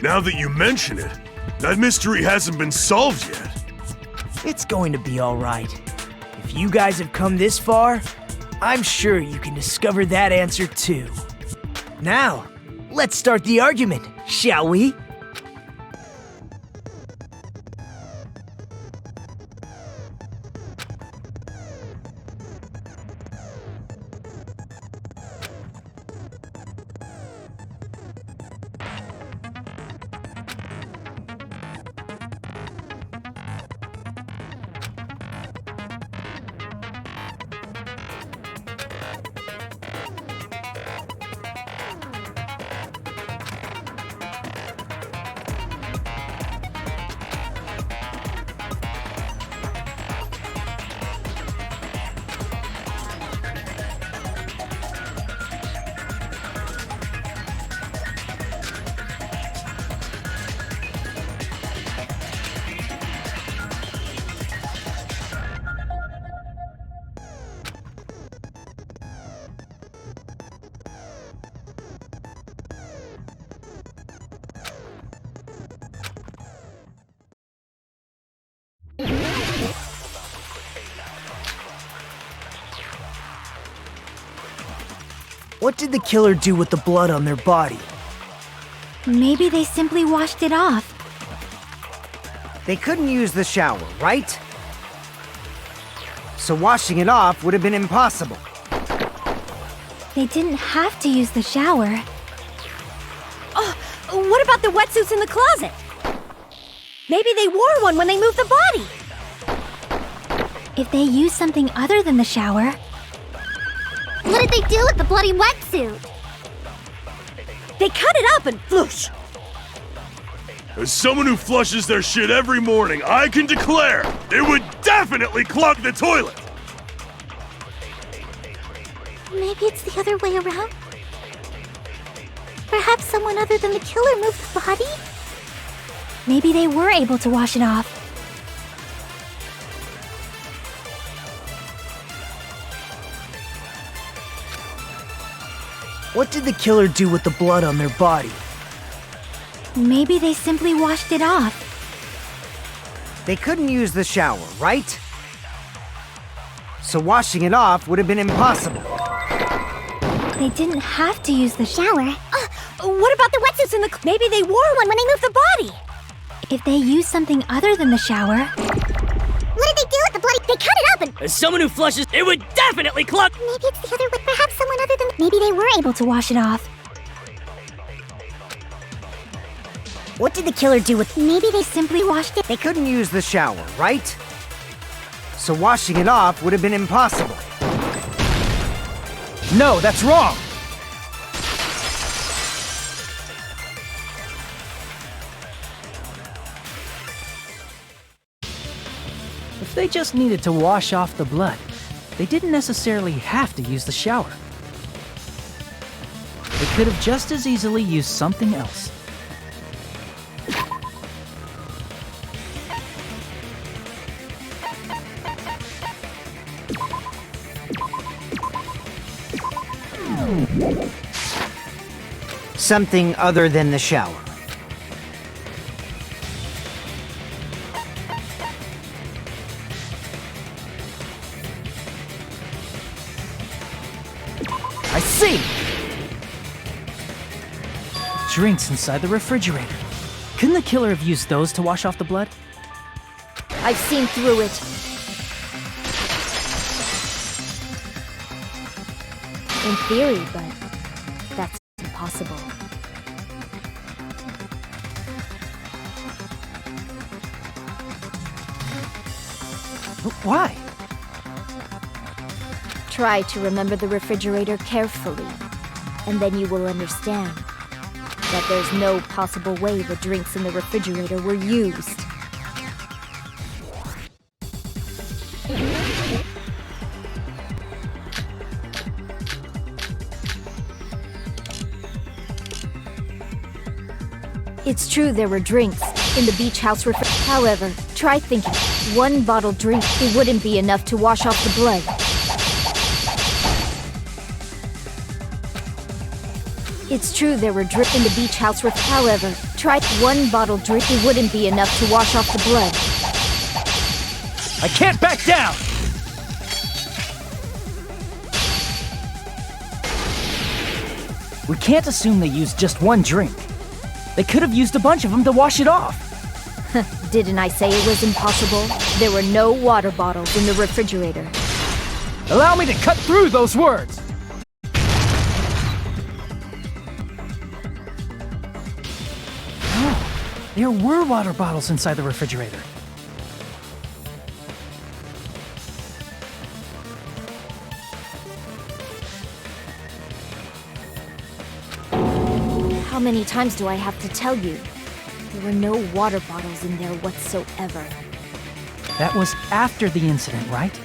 Now that you mention it, that mystery hasn't been solved yet. It's going to be all right. If you guys have come this far, I'm sure you can discover that answer too. Now, let's start the argument, shall we? What did the killer do with the blood on their body? Maybe they simply washed it off. They couldn't use the shower, right? So washing it off would have been impossible. They didn't have to use the shower. Oh, what about the wetsuits in the closet? Maybe they wore one when they moved the body. If they used something other than the shower... What did they do with the bloody wetsuit? They cut it up and floosh. As someone who flushes their shit every morning, I can declare it would definitely clog the toilet! Maybe it's the other way around? Perhaps someone other than the killer moved the body? Maybe they were able to wash it off. What did the killer do with the blood on their body? Maybe they simply washed it off. They couldn't use the shower, right? So washing it off would have been impossible. They didn't have to use the shower. What about the wetsuits in the... Maybe they wore one when they moved the body. If they used something other than the shower... What did they do with the bloody? They cut it up and... As someone who flushes, it would definitely clog. Maybe it's the other way. Perhaps someone other than... Maybe they were able to wash it off. What did the killer do with... Maybe they simply washed it. They couldn't use the shower, right? So washing it off would have been impossible. No, that's wrong! If they just needed to wash off the blood, they didn't necessarily have to use the shower. They could have just as easily used something else. Something other than the shower. I see! Drinks inside the refrigerator. Couldn't the killer have used those to wash off the blood? I've seen through it. In theory, but that's impossible. But why? Try to remember the refrigerator carefully, and then you will understand that there's no possible way the drinks in the refrigerator were used. It's true there were drinks in the beach house refrigerator. However, try thinking. One bottled drink, it wouldn't be enough to wash off the blood. It's true there were drinks in the beach house refrigerator. However, try one bottled drink, it wouldn't be enough to wash off the blood. I can't back down! We can't assume they used just one drink. They could have used a bunch of them to wash it off. Didn't I say it was impossible? There were no water bottles in the refrigerator. Allow me to cut through those words! Oh, there were water bottles inside the refrigerator. How many times do I have to tell you? There were no water bottles in there whatsoever. That was after the incident, right?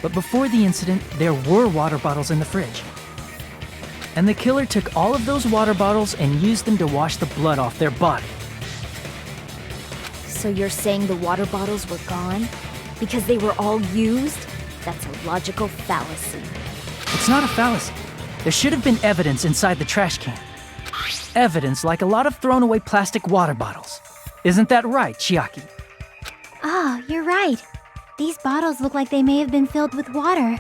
But before the incident, there were water bottles in the fridge. And the killer took all of those water bottles and used them to wash the blood off their body. So you're saying the water bottles were gone? Because they were all used? That's a logical fallacy. It's not a fallacy. There should have been evidence inside the trash can. Evidence like a lot of thrown away plastic water bottles. Isn't that right, Chiaki? Oh, you're right. These bottles look like they may have been filled with water.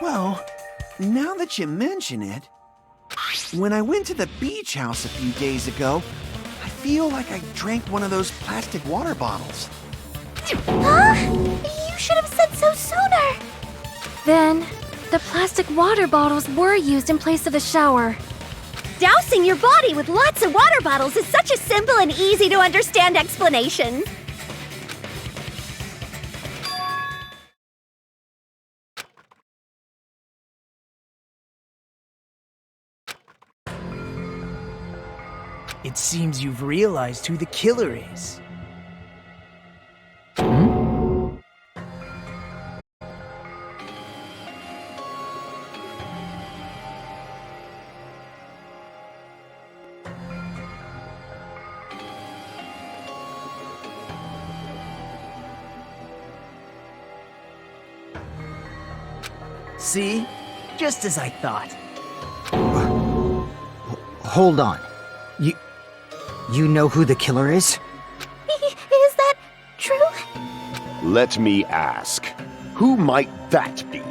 Well, now that you mention it, when I went to the beach house a few days ago, I feel like I drank one of those plastic water bottles. Huh? You should have said so sooner. Then, the plastic water bottles were used in place of the shower. Dousing your body with lots of water bottles is such a simple and easy to understand explanation. It seems you've realized who the killer is. See? Just as I thought. Hold on. You know who the killer is? Is that true? Let me ask. Who might that be?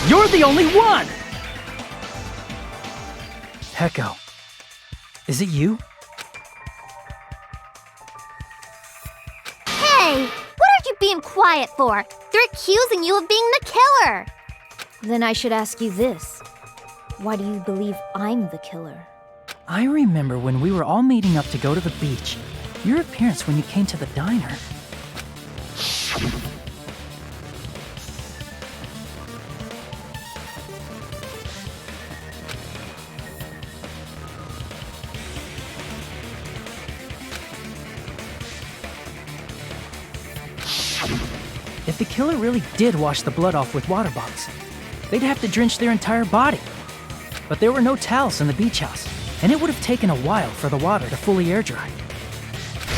You're the only one! Peko. Is it you? Hey! What are you being quiet for? They're accusing you of being the killer! Then I should ask you this. Why do you believe I'm the killer? I remember when we were all meeting up to go to the beach. Your appearance when you came to the diner. If the killer really did wash the blood off with water bottles, they'd have to drench their entire body. But there were no towels in the beach house, and it would have taken a while for the water to fully air dry.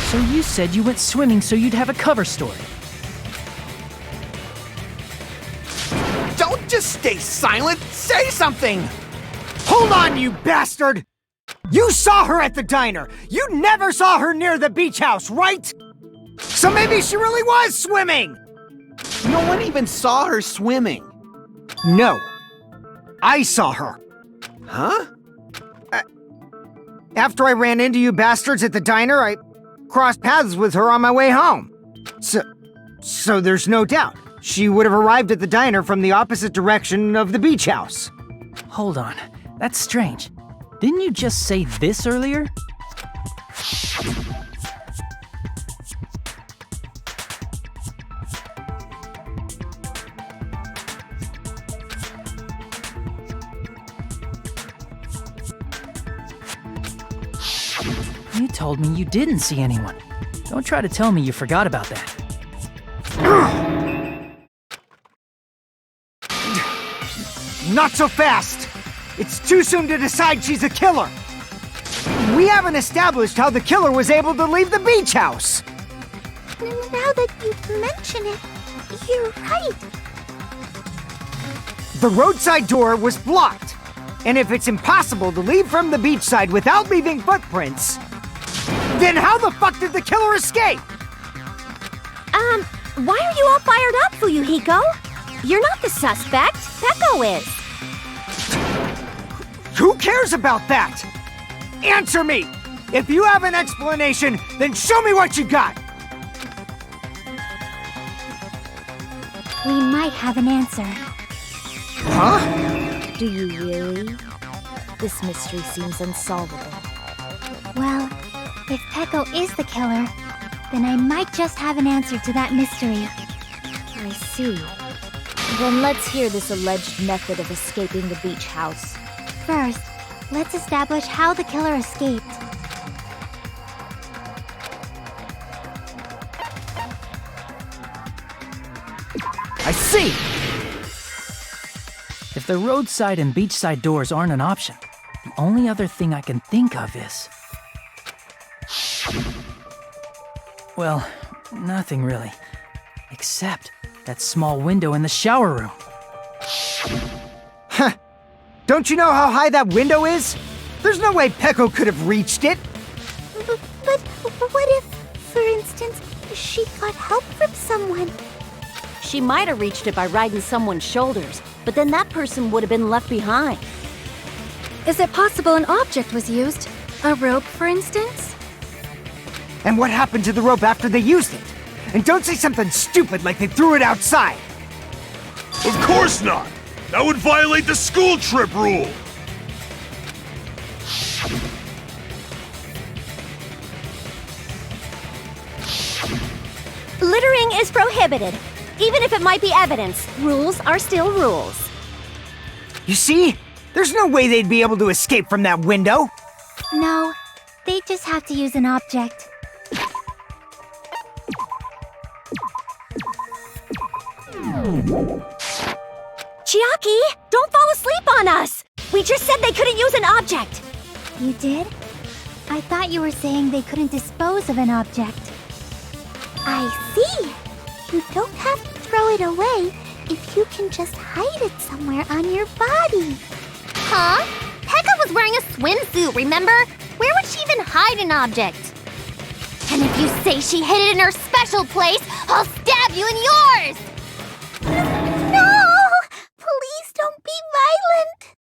So you said you went swimming so you'd have a cover story. Don't just stay silent! Say something! Hold on, you bastard! You saw her at the diner! You never saw her near the beach house, right? So maybe she really was swimming! No one even saw her swimming. No. I saw her. Huh? After I ran into you bastards at the diner, I crossed paths with her on my way home. So there's no doubt. She would have arrived at the diner from the opposite direction of the beach house. Hold on. That's strange. Didn't you just say this earlier? You told me you didn't see anyone. Don't try to tell me you forgot about that. Not so fast! It's too soon to decide she's a killer! We haven't established how the killer was able to leave the beach house! Now that you mention it, you're right. The roadside door was blocked. And if it's impossible to leave from the beachside without leaving footprints, then how the fuck did the killer escape? Why are you all fired up, Fuyuhiko? You're not the suspect. Peko is. Who cares about that? Answer me! If you have an explanation, then show me what you got! We might have an answer. Huh? Do you really? This mystery seems unsolvable. Well, if Peko is the killer, then I might just have an answer to that mystery. I see. Then let's hear this alleged method of escaping the beach house. First, let's establish how the killer escaped. I see! If the roadside and beachside doors aren't an option, the only other thing I can think of is... Well, nothing really. Except that small window in the shower room. Huh. Don't you know how high that window is? There's no way Peko could have reached it. But what if, for instance, she got help from someone? She might have reached it by riding someone's shoulders, but then that person would have been left behind. Is it possible an object was used? A rope, for instance? And what happened to the rope after they used it? And don't say something stupid like they threw it outside. Of course not! That would violate the school trip rule! Littering is prohibited. Even if it might be evidence, rules are still rules. You see? There's no way they'd be able to escape from that window. No, They just have to use an object. Chiaki, don't fall asleep on us! We just said they couldn't use an object! You did? I thought you were saying they couldn't dispose of an object. I see! You don't have to throw it away if you can just hide it somewhere on your body. Huh? Pekka was wearing a swimsuit, remember? Where would she even hide an object? And if you say she hid it in her special place, I'll stab you in yours! No! Please don't be violent!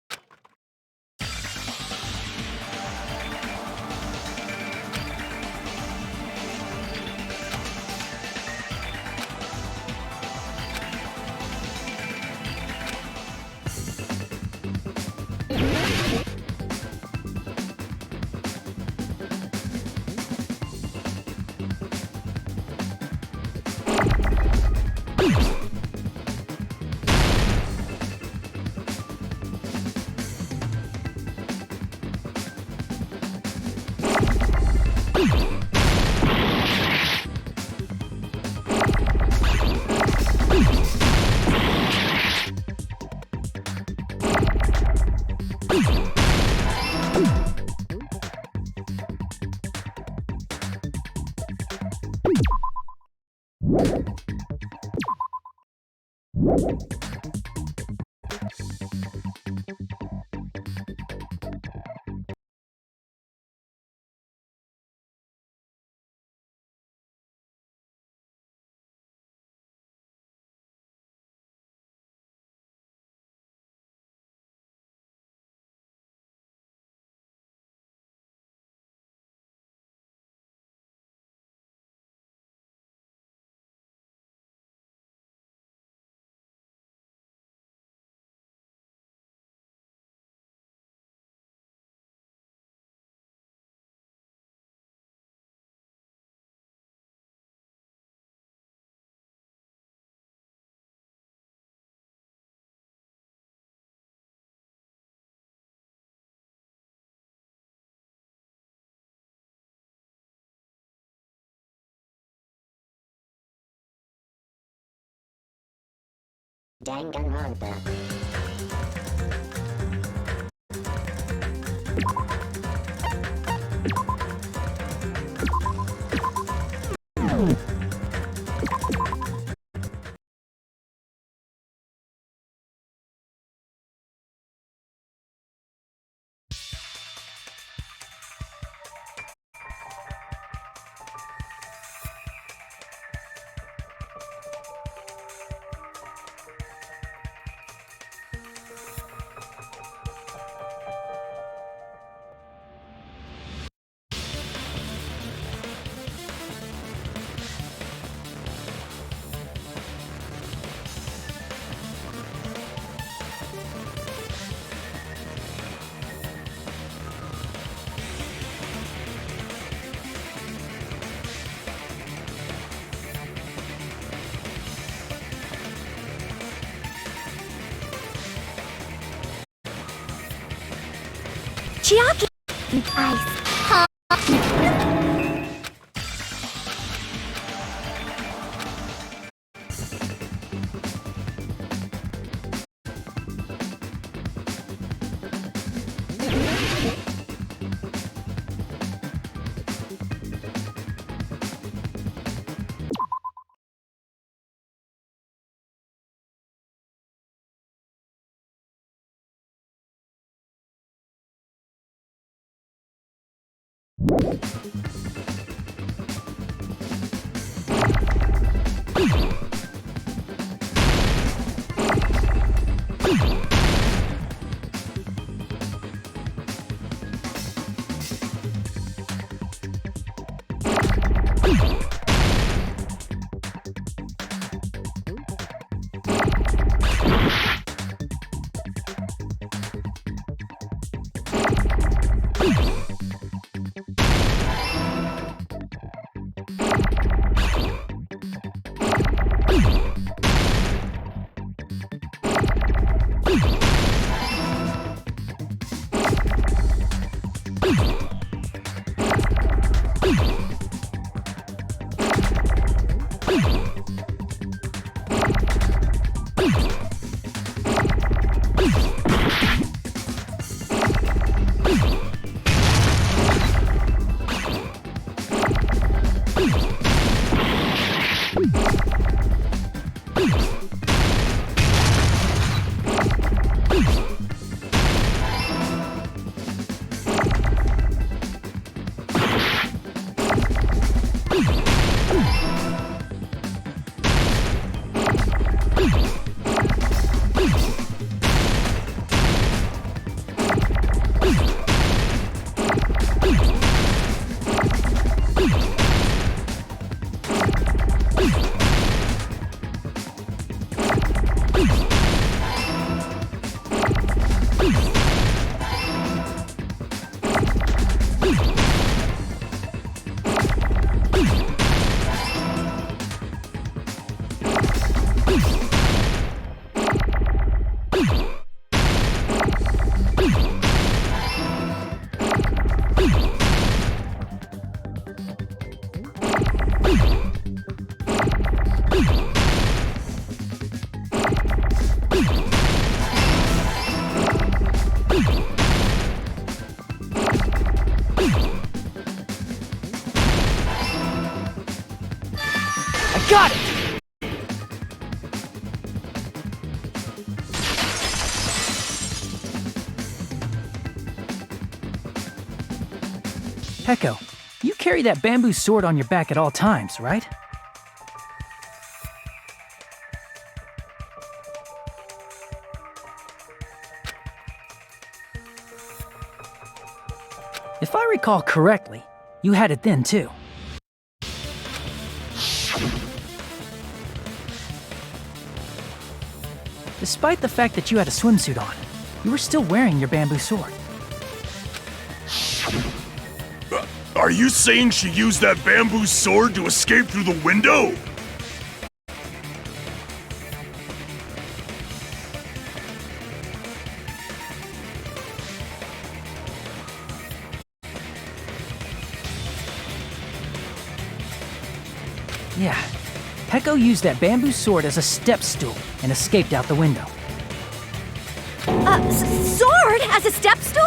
Danganronpa. Chiaki! Ice. Peko, you carry that bamboo sword on your back at all times, right? If I recall correctly, you had it then too. Despite the fact that you had a swimsuit on, you were still wearing your bamboo sword. Are you saying she used that bamboo sword to escape through the window? Yeah, Peko used that bamboo sword as a step stool and escaped out the window. Sword as a step stool?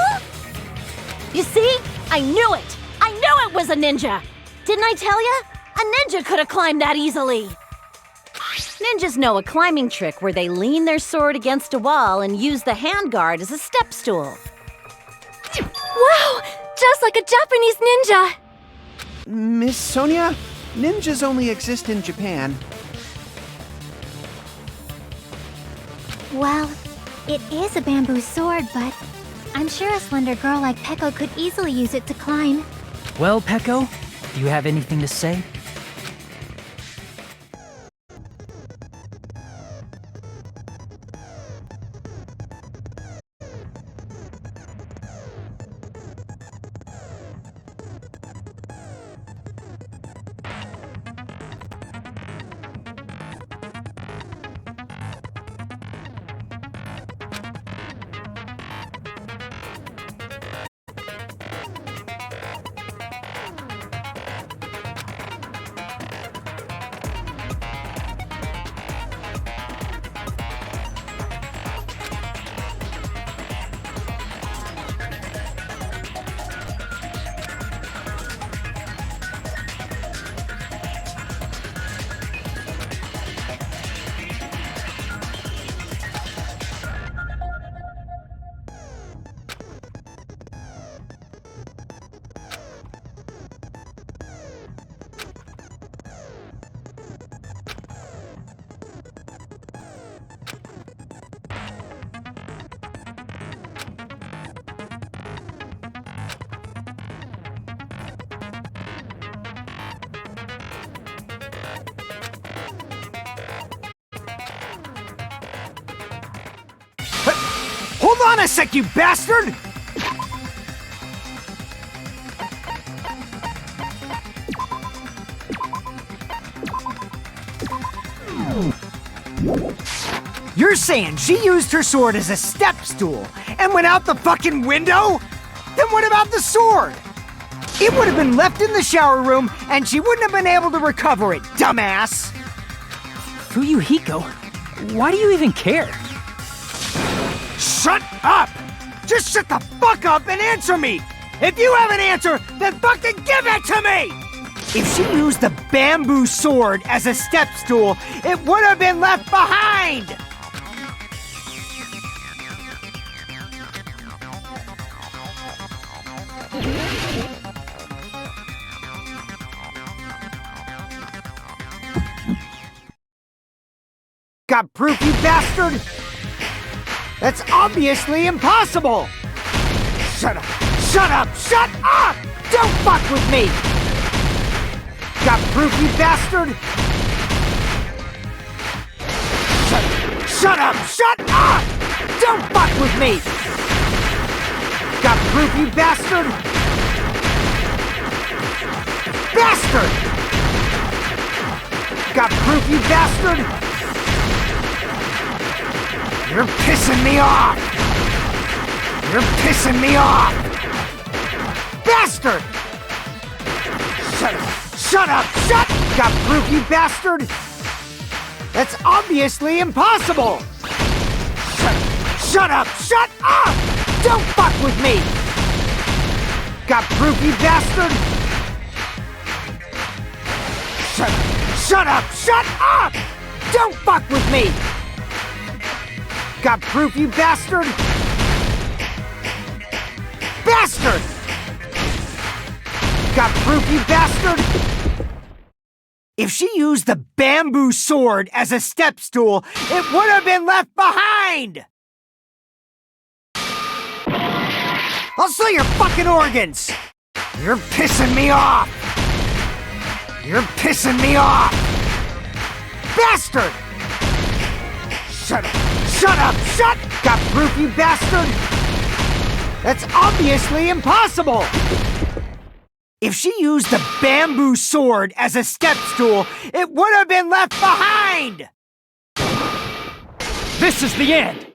You see? I knew it! I knew it was a ninja! Didn't I tell ya? A ninja could have climbed that easily! Ninjas know a climbing trick where they lean their sword against a wall and use the handguard as a step stool. Wow! Just like a Japanese ninja! Miss Sonia, ninjas only exist in Japan. Well, it is a bamboo sword, but I'm sure a slender girl like Peko could easily use it to climb. Well, Peko, do you have anything to say? Hold on a sec, you bastard! You're saying she used her sword as a step stool and went out the fucking window? Then what about the sword? It would have been left in the shower room and she wouldn't have been able to recover it, dumbass! Fuyuhiko, why do you even care? Shut up! Just shut the fuck up and answer me! If you have an answer, then fucking give it to me! If she used the bamboo sword as a step stool, it would have been left behind! Got proof, you bastard? That's obviously impossible! Shut up! Shut up! Shut up! Don't fuck with me! Got proof, you bastard? Shut up! Shut up! Don't fuck with me! Got proof, you bastard? Bastard! Got proof, you bastard? You're pissing me off! You're pissing me off! Bastard! Shut up! Shut up! Shut! Got proof, you bastard? That's obviously impossible! Shut up! Shut up! Don't fuck with me! Got proof, you bastard? Shut up! Shut up! Don't fuck with me! Got proof, you bastard? Bastard! Got proof, you bastard? If she used the bamboo sword as a step stool, it would have been left behind! I'll sell your fucking organs! You're pissing me off! You're pissing me off! Bastard! Shut up! Shut up! Shut! Got proof, you bastard? That's obviously impossible! If she used the bamboo sword as a step stool, it would have been left behind! This is the end!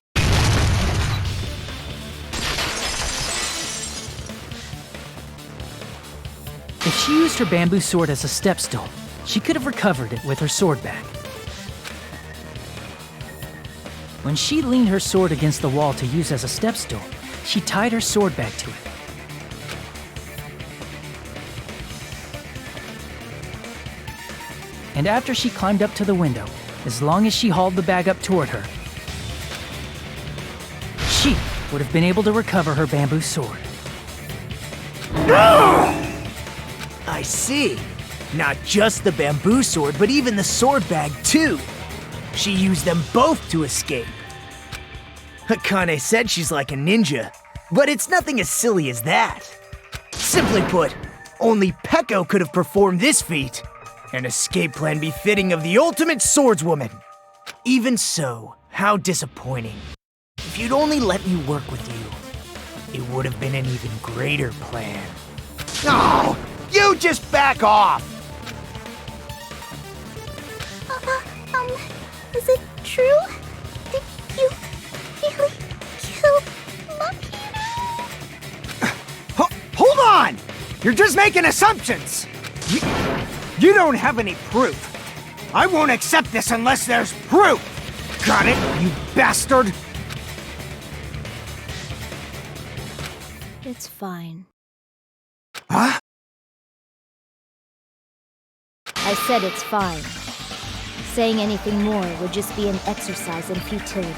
If she used her bamboo sword as a step stool, she could have recovered it with her sword back. When she leaned her sword against the wall to use as a step stool, she tied her sword back to it. And after she climbed up to the window, as long as she hauled the bag up toward her, she would have been able to recover her bamboo sword. I see. Not just the bamboo sword, but even the sword bag, too. She used them both to escape. Akane said she's like a ninja, but it's nothing as silly as that. Simply put, only Peko could have performed this feat. An escape plan befitting of the ultimate swordswoman. Even so, how disappointing. If you'd only let me work with you, it would have been an even greater plan. Oh, you just back off! Is it true? Did you really kill Mahiru? Hold on! You're just making assumptions! You don't have any proof. I won't accept this unless there's proof! Got it, you bastard? It's fine. Huh? I said it's fine. Saying anything more would just be an exercise in futility.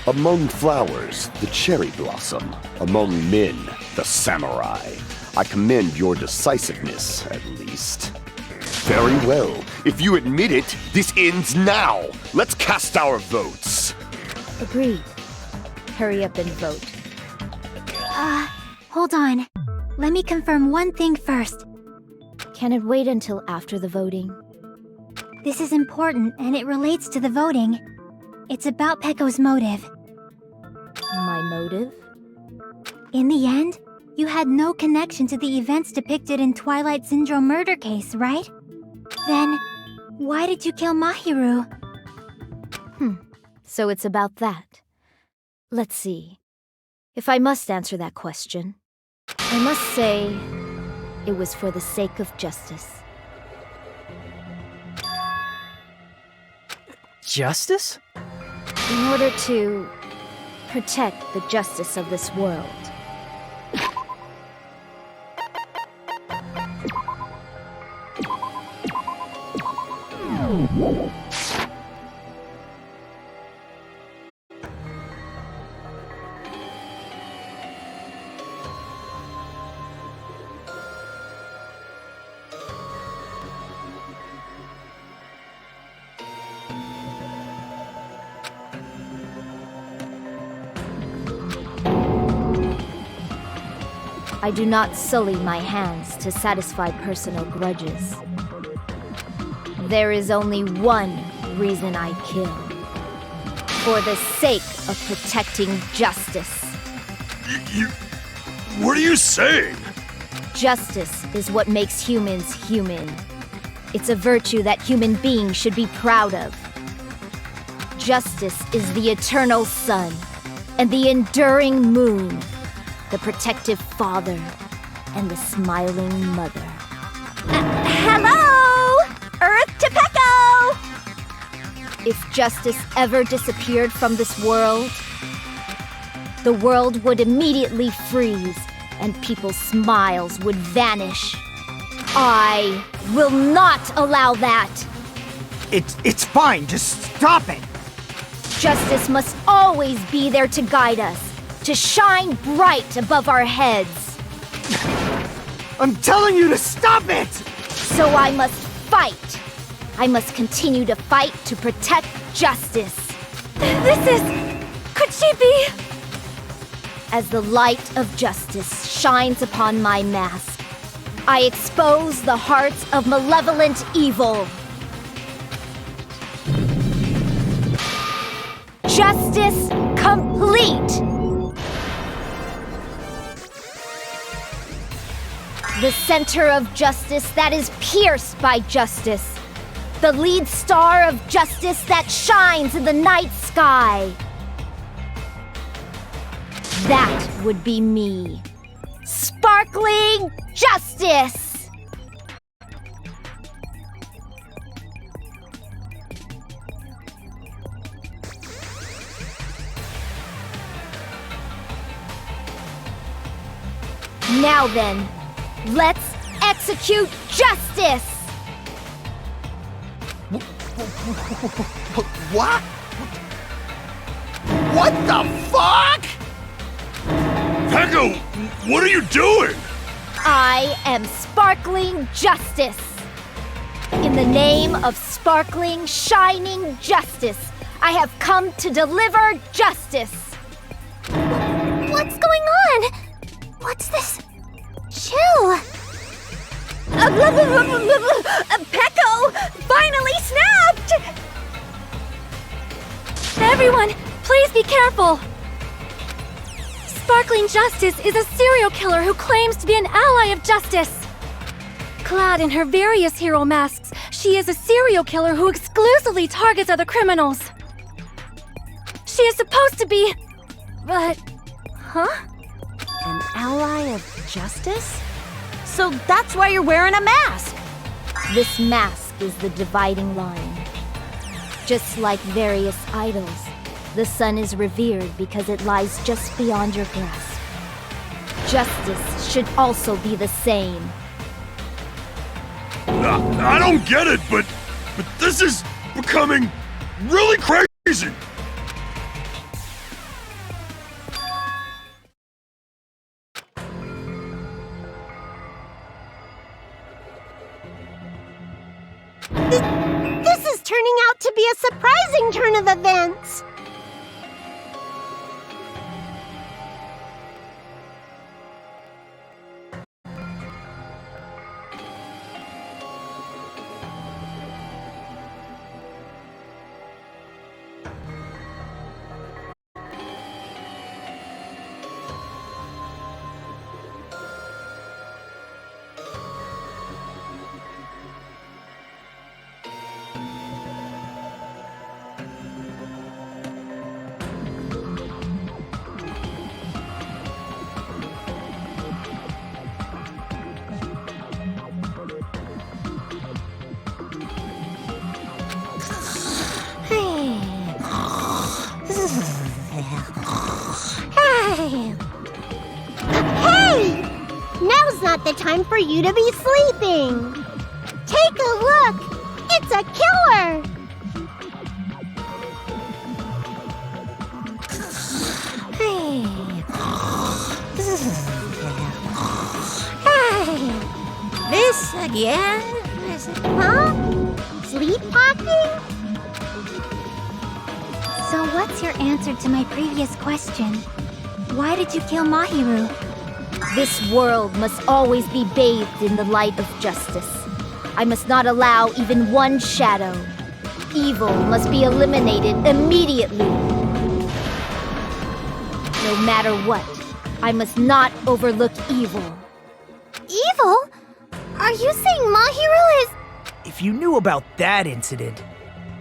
Among flowers, the cherry blossom. Among men, the samurai. I commend your decisiveness, at least. Very well. If you admit it, this ends now. Let's cast our votes. Agreed. Hurry up and vote. Hold on. Let me confirm one thing first. Can it wait until after the voting? This is important, and it relates to the voting. It's about Peko's motive. My motive? In the end, you had no connection to the events depicted in Twilight Syndrome murder case, right? Then, why did you kill Mahiru? So it's about that. Let's see. If I must answer that question, I must say it was for the sake of justice. Justice? In order to protect the justice of this world. I do not sully my hands to satisfy personal grudges. There is only one reason I kill. For the sake of protecting justice. What are you saying? Justice is what makes humans human. It's a virtue that human beings should be proud of. Justice is the eternal sun and the enduring moon, the protective father and the smiling mother. Hello! Earth to Peko! If justice ever disappeared from this world, the world would immediately freeze and people's smiles would vanish. I will not allow that! It's fine, just stop it! Justice must always be there to guide us, to shine bright above our heads. I'm telling you to stop it! So I must fight. I must continue to fight to protect justice. Could she be? As the light of justice shines upon my mask, I expose the hearts of malevolent evil. Justice complete! The center of justice that is pierced by justice. The lead star of justice that shines in the night sky. That would be me. Sparkling Justice! Now then, let's execute justice! What? What the fuck? Peko, what are you doing? I am Sparkling Justice. In the name of sparkling, shining justice, I have come to deliver justice. What's going on? What's this? Chill. Peko finally snapped! Everyone, please be careful! Sparkling Justice is a serial killer who claims to be an ally of justice. Clad in her various hero masks, she is a serial killer who exclusively targets other criminals. She is supposed to be... but... huh? An ally of justice? So that's why you're wearing a mask! This mask is the dividing line. Just like various idols, the sun is revered because it lies just beyond your grasp. Justice should also be the same. I don't get it, but this is becoming really crazy. This is turning out to be a surprising turn of events. Hey! Now's not the time for you to be sleeping. Take a look. It's a killer. This again? Huh? Sleepwalking? So what's your answer to my previous question? Why did you kill Mahiru? This world must always be bathed in the light of justice. I must not allow even one shadow. Evil must be eliminated immediately. No matter what, I must not overlook evil. Evil? Are you saying Mahiru is... If you knew about that incident,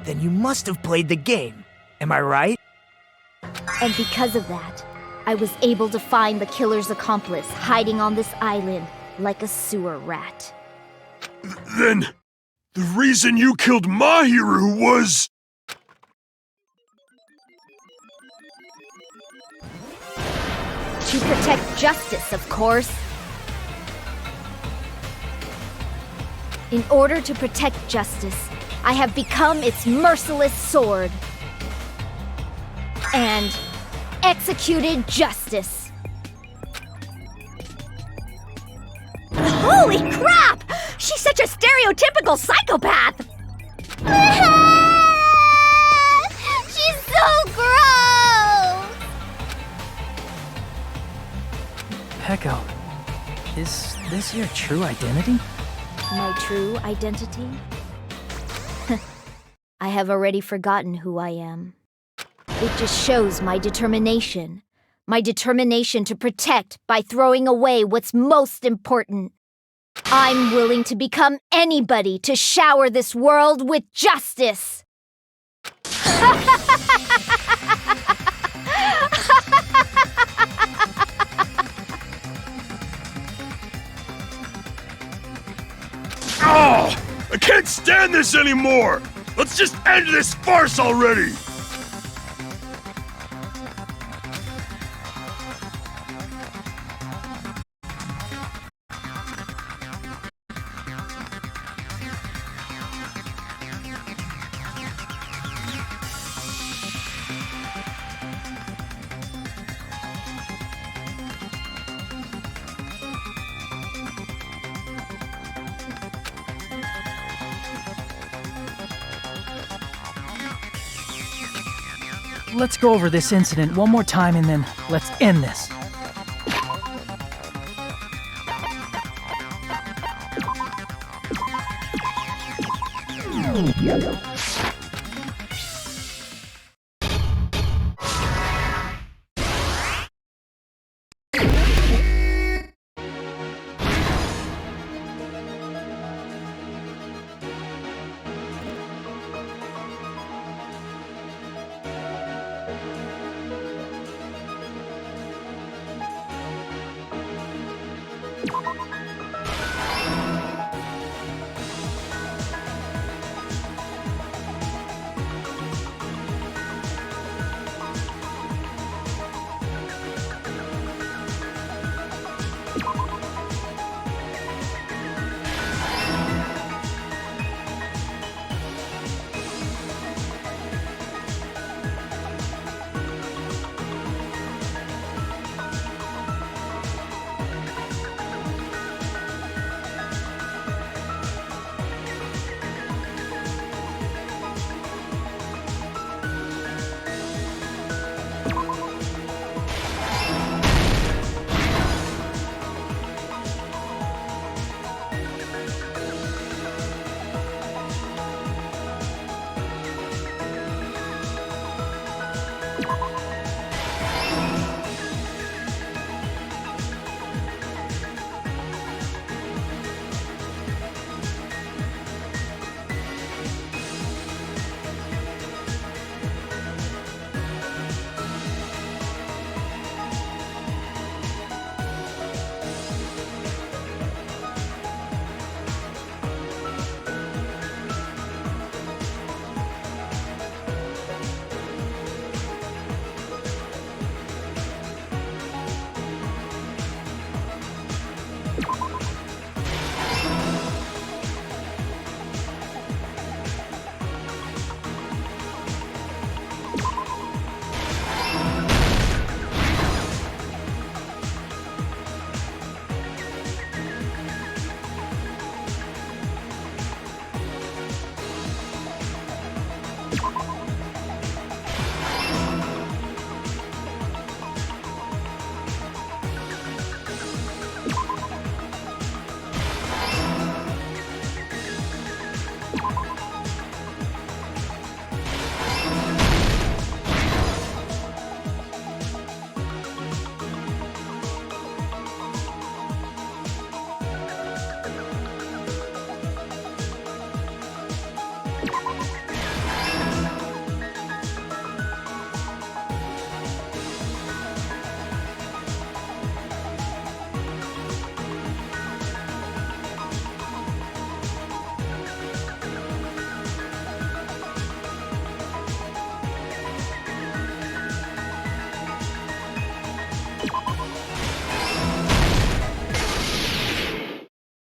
then you must have played the game. Am I right? And because of that, I was able to find the killer's accomplice hiding on this island like a sewer rat. Then, the reason you killed Mahiru was... To protect justice, of course. In order to protect justice, I have become its merciless sword. And executed justice. Holy crap! She's such a stereotypical psychopath! She's so gross! Peko, is this your true identity? My true identity? I have already forgotten who I am. It just shows my determination. My determination to protect by throwing away what's most important. I'm willing to become anybody to shower this world with justice. Oh! I can't stand this anymore! Let's just end this farce already! Let's go over this incident one more time and then let's end this.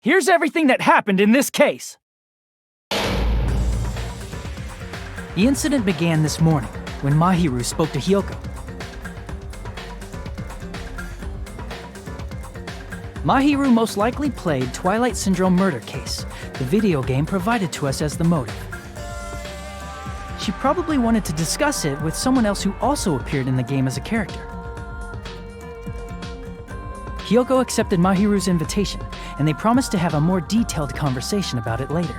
Here's everything that happened in this case. The incident began this morning when Mahiru spoke to Hyoko. Mahiru most likely played Twilight Syndrome Murder Case, the video game provided to us as the motive. She probably wanted to discuss it with someone else who also appeared in the game as a character. Hyoko accepted Mahiru's invitation, and they promised to have a more detailed conversation about it later.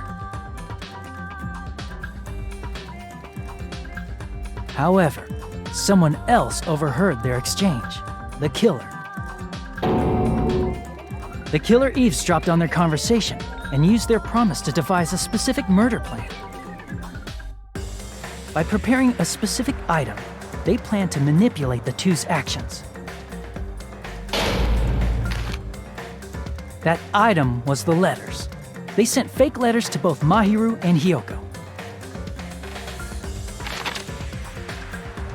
However, someone else overheard their exchange, the killer. The killer eavesdropped on their conversation and used their promise to devise a specific murder plan. By preparing a specific item, they planned to manipulate the two's actions. That item was the letters. They sent fake letters to both Mahiru and Hyoko.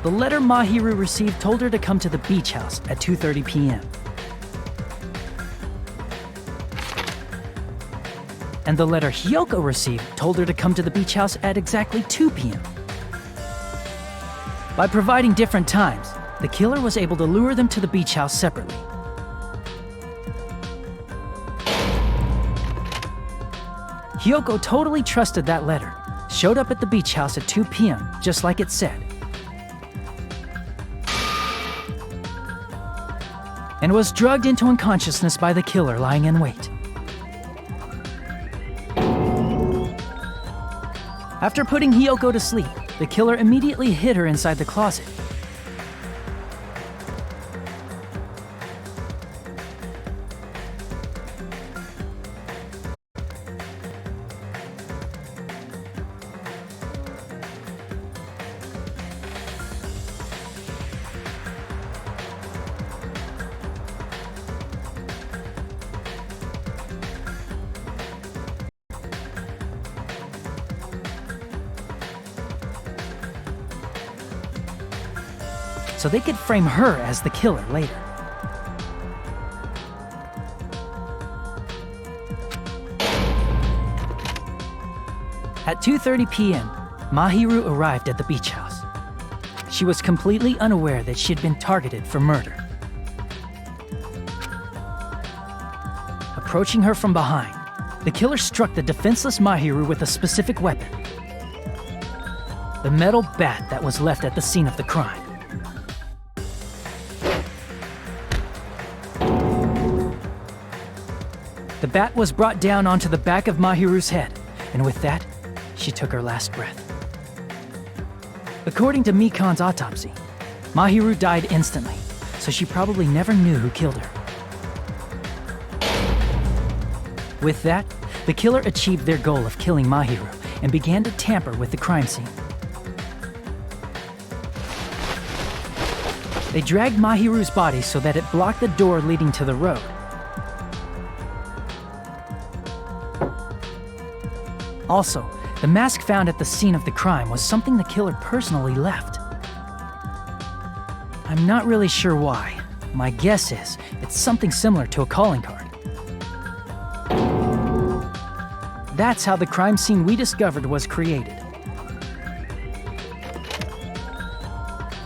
The letter Mahiru received told her to come to the beach house at 2:30 p.m. And the letter Hyoko received told her to come to the beach house at exactly 2 p.m. By providing different times, the killer was able to lure them to the beach house separately. Hyoko totally trusted that letter, showed up at the beach house at 2 p.m., just like it said, and was drugged into unconsciousness by the killer lying in wait. After putting Hyoko to sleep, the killer immediately hid her inside the closet. So they could frame her as the killer later. At 2:30 p.m., Mahiru arrived at the beach house. She was completely unaware that she had been targeted for murder. Approaching her from behind, the killer struck the defenseless Mahiru with a specific weapon: the metal bat that was left at the scene of the crime. The bat was brought down onto the back of Mahiru's head, and with that, she took her last breath. According to Mikan's autopsy, Mahiru died instantly, so she probably never knew who killed her. With that, the killer achieved their goal of killing Mahiru and began to tamper with the crime scene. They dragged Mahiru's body so that it blocked the door leading to the road. Also, the mask found at the scene of the crime was something the killer personally left. I'm not really sure why. My guess is it's something similar to a calling card. That's how the crime scene we discovered was created.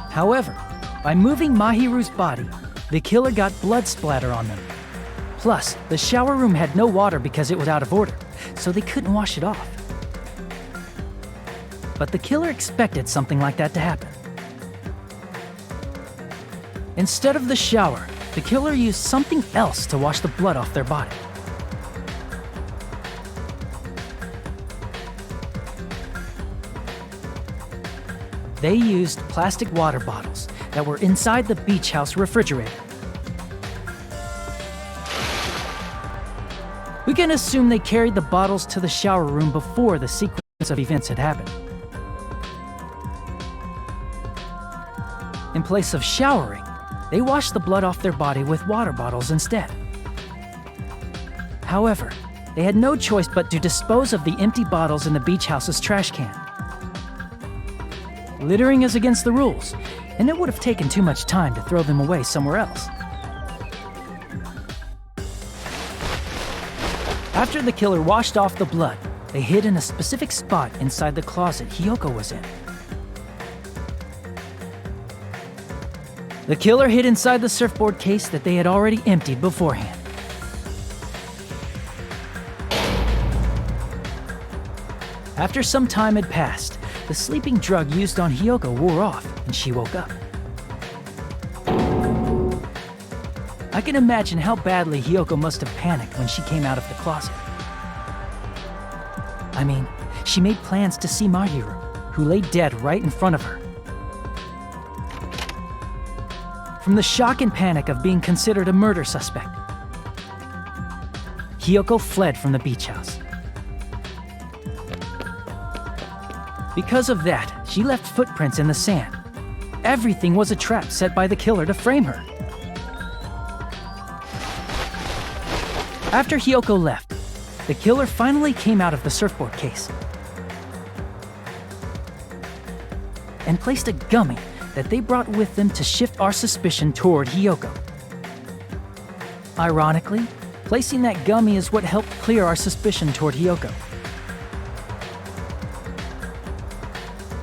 However, by moving Mahiru's body, the killer got blood splatter on them. Plus, the shower room had no water because it was out of order, so they couldn't wash it off. But the killer expected something like that to happen. Instead of the shower, the killer used something else to wash the blood off their body. They used plastic water bottles that were inside the beach house refrigerator. We can assume they carried the bottles to the shower room before the sequence of events had happened. In place of showering, they washed the blood off their body with water bottles instead. However, they had no choice but to dispose of the empty bottles in the beach house's trash can. Littering is against the rules, and it would have taken too much time to throw them away somewhere else. After the killer washed off the blood, they hid in a specific spot inside the closet Hiyoko was in. The killer hid inside the surfboard case that they had already emptied beforehand. After some time had passed, the sleeping drug used on Hiyoko wore off and she woke up. I can imagine how badly Hiyoko must have panicked when she came out of the closet. I mean, she made plans to see Mahiru, who lay dead right in front of her. From the shock and panic of being considered a murder suspect, Hiyoko fled from the beach house. Because of that, she left footprints in the sand. Everything was a trap set by the killer to frame her. After Hiyoko left, the killer finally came out of the surfboard case and placed a gummy that they brought with them to shift our suspicion toward Hiyoko. Ironically, placing that gummy is what helped clear our suspicion toward Hiyoko.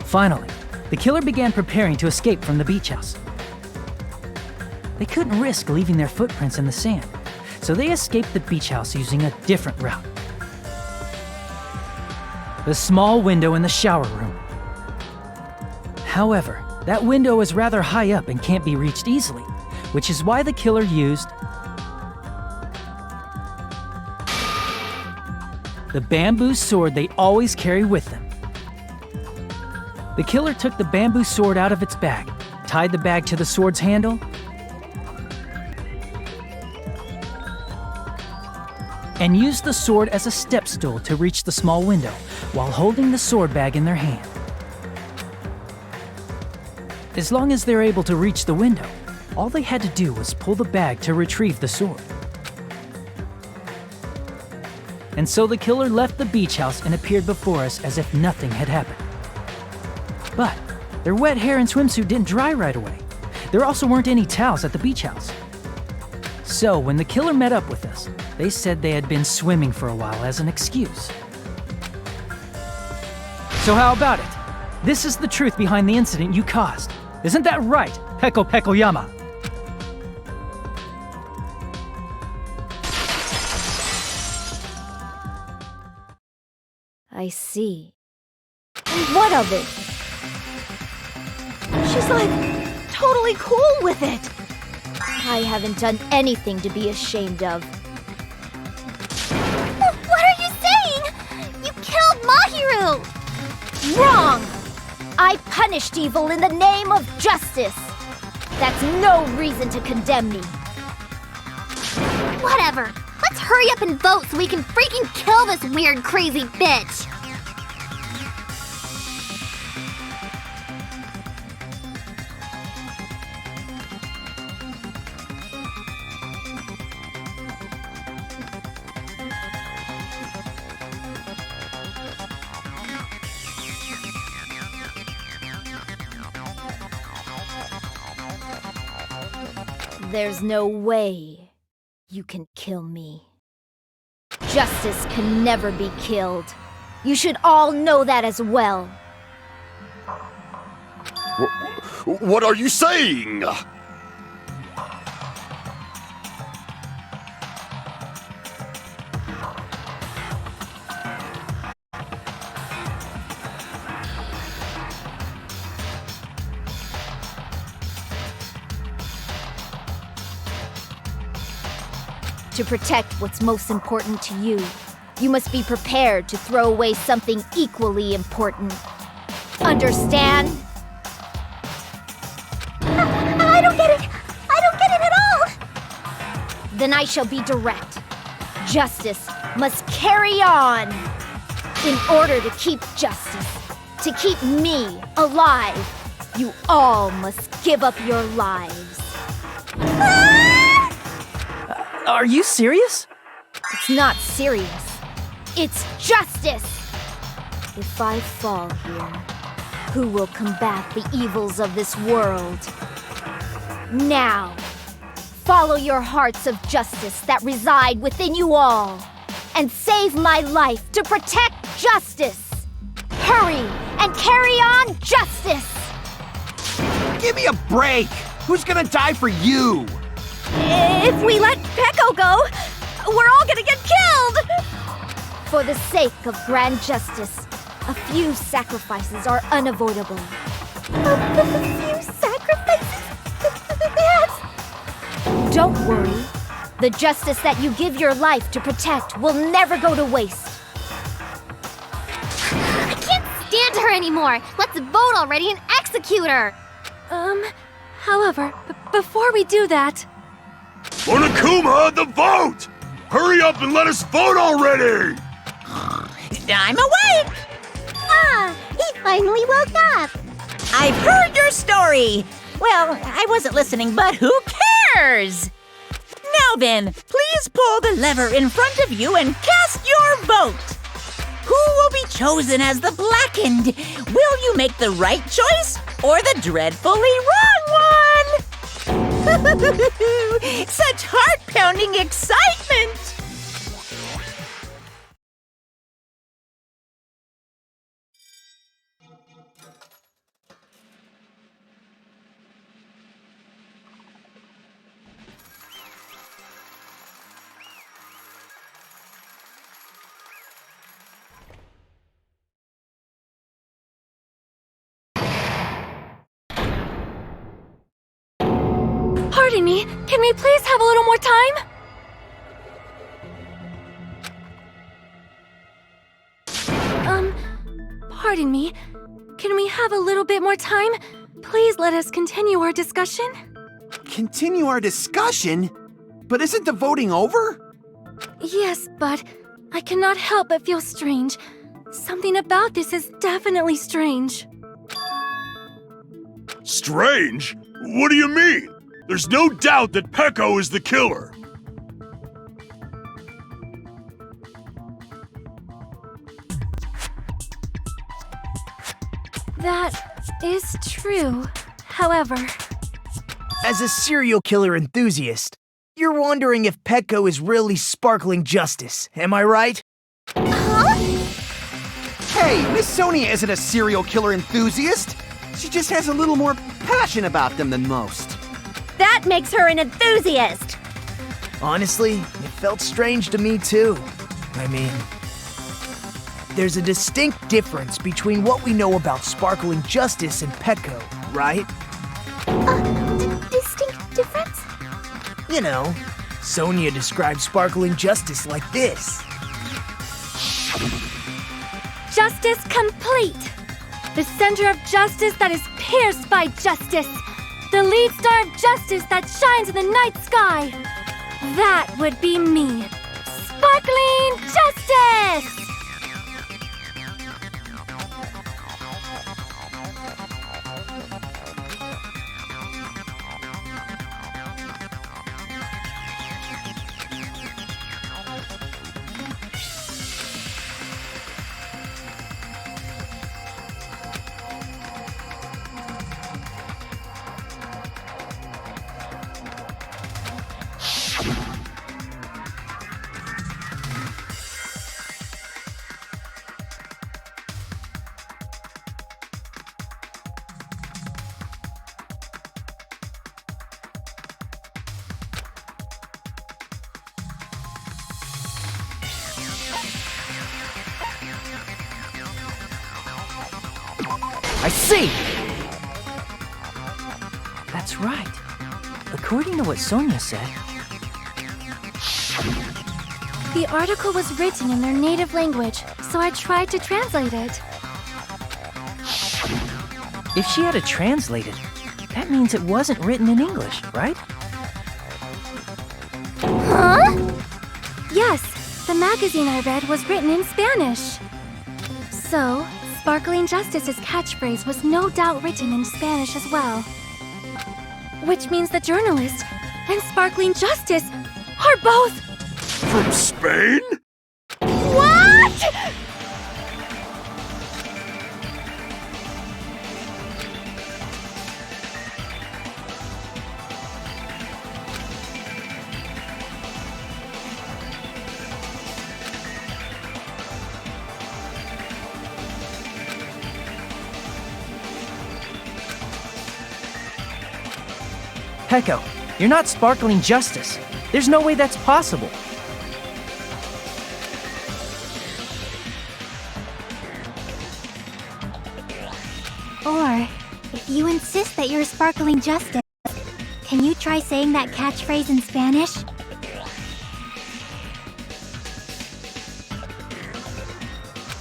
Finally, the killer began preparing to escape from the beach house. They couldn't risk leaving their footprints in the sand, so they escaped the beach house using a different route. The small window in the shower room. However, that window is rather high up and can't be reached easily, which is why the killer used the bamboo sword they always carry with them. The killer took the bamboo sword out of its bag, tied the bag to the sword's handle, and used the sword as a step stool to reach the small window while holding the sword bag in their hand. As long as they're able to reach the window, all they had to do was pull the bag to retrieve the sword. And so the killer left the beach house and appeared before us as if nothing had happened. But their wet hair and swimsuit didn't dry right away. There also weren't any towels at the beach house. So when the killer met up with us, they said they had been swimming for a while as an excuse. So how about it? This is the truth behind the incident you caused. Isn't that right, Peko Pekoyama? I see. And what of it? She's like totally cool with it. I haven't done anything to be ashamed of. What are you saying? You killed Mahiru! Wrong! I punished evil in the name of justice. That's no reason to condemn me. Whatever. Let's hurry up and vote so we can freaking kill this weird, crazy bitch. There's no way you can kill me. Justice can never be killed. You should all know that as well. What are you saying? To protect what's most important to you, you must be prepared to throw away something equally important. Understand? I don't get it! I don't get it at all! Then I shall be direct. Justice must carry on. In order to keep justice, to keep me alive, you all must give up your lives. Are you serious? It's not serious. It's justice! If I fall here, who will combat the evils of this world? Now, follow your hearts of justice that reside within you all, and save my life to protect justice. Hurry and carry on justice. Give me a break! Who's gonna die for you? If we let Peko go, we're all gonna get killed! For the sake of grand justice, a few sacrifices are unavoidable. A few sacrifices? Don't worry. The justice that you give your life to protect will never go to waste. I can't stand her anymore! Let's vote already and execute her! However, before we do that... Monokuma, the vote! Hurry up and let us vote already! I'm awake! Ah, he finally woke up. I've heard your story. Well, I wasn't listening, but who cares? Now then, please pull the lever in front of you and cast your vote. Who will be chosen as the blackened? Will you make the right choice or the dreadfully wrong one? Such heart-pounding excitement! Pardon me, can we please have a little more time? Pardon me, can we have a little bit more time? Please let us continue our discussion. Continue our discussion? But isn't the voting over? Yes, but I cannot help but feel strange. Something about this is definitely strange. Strange? What do you mean? There's no doubt that Peko is the killer. That is true. However... As a serial killer enthusiast, you're wondering if Peko is really sparkling justice, am I right? Hey, Miss Sonia isn't a serial killer enthusiast. She just has a little more passion about them than most. That makes her an enthusiast. Honestly, it felt strange to me too. I mean, there's a distinct difference between what we know about sparkling justice and Peko, right? Distinct difference? You know, Sonia describes sparkling justice like this. Justice complete! The center of justice that is pierced by justice! The lead star of justice that shines in the night sky! That would be me! Sparkling Justice! I see! That's right. According to what Sonia said, The article was written in their native language, so I tried to translate it. if she had it translated, that means it wasn't written in English, right? Huh? Yes, the magazine I read was written in Spanish. So, Sparkling Justice's catchphrase was no doubt written in Spanish as well. Which means the journalist and Sparkling Justice are both... From Spain? What?! Peko, you're not sparkling justice. There's no way that's possible. Or, if you insist that you're sparkling justice, can you try saying that catchphrase in Spanish?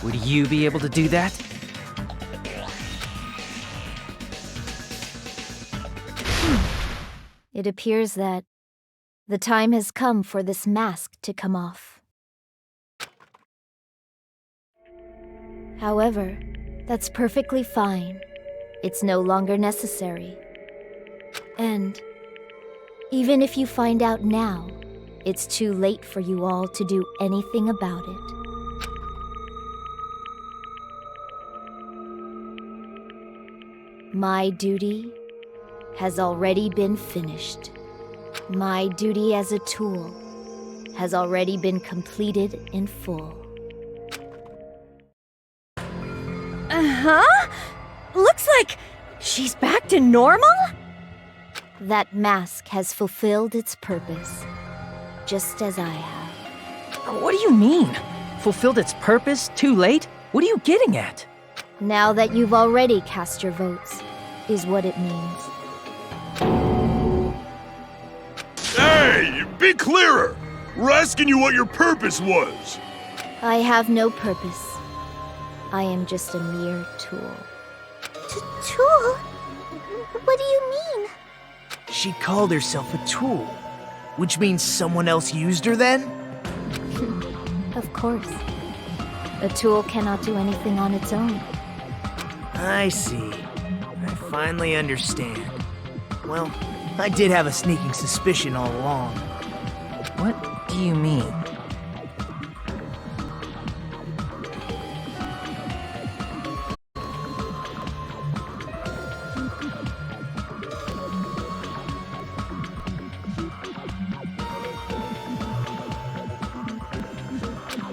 Would you be able to do that? It appears that the time has come for this mask to come off. However, that's perfectly fine. It's no longer necessary. And even if you find out now, it's too late for you all to do anything about it. My duty has already been finished. My duty as a tool has already been completed in full. Uh-huh? Looks like she's back to normal? That mask has fulfilled its purpose, just as I have. What do you mean? Fulfilled its purpose too late? What are you getting at? Now that you've already cast your votes, is what it means. Hey, be clearer! We're asking you what your purpose was. I have no purpose. I am just a mere tool. Tool? What do you mean? She called herself a tool, which means someone else used her then? Of course. A tool cannot do anything on its own. I see. I finally understand. Well, I did have a sneaking suspicion all along. What do you mean?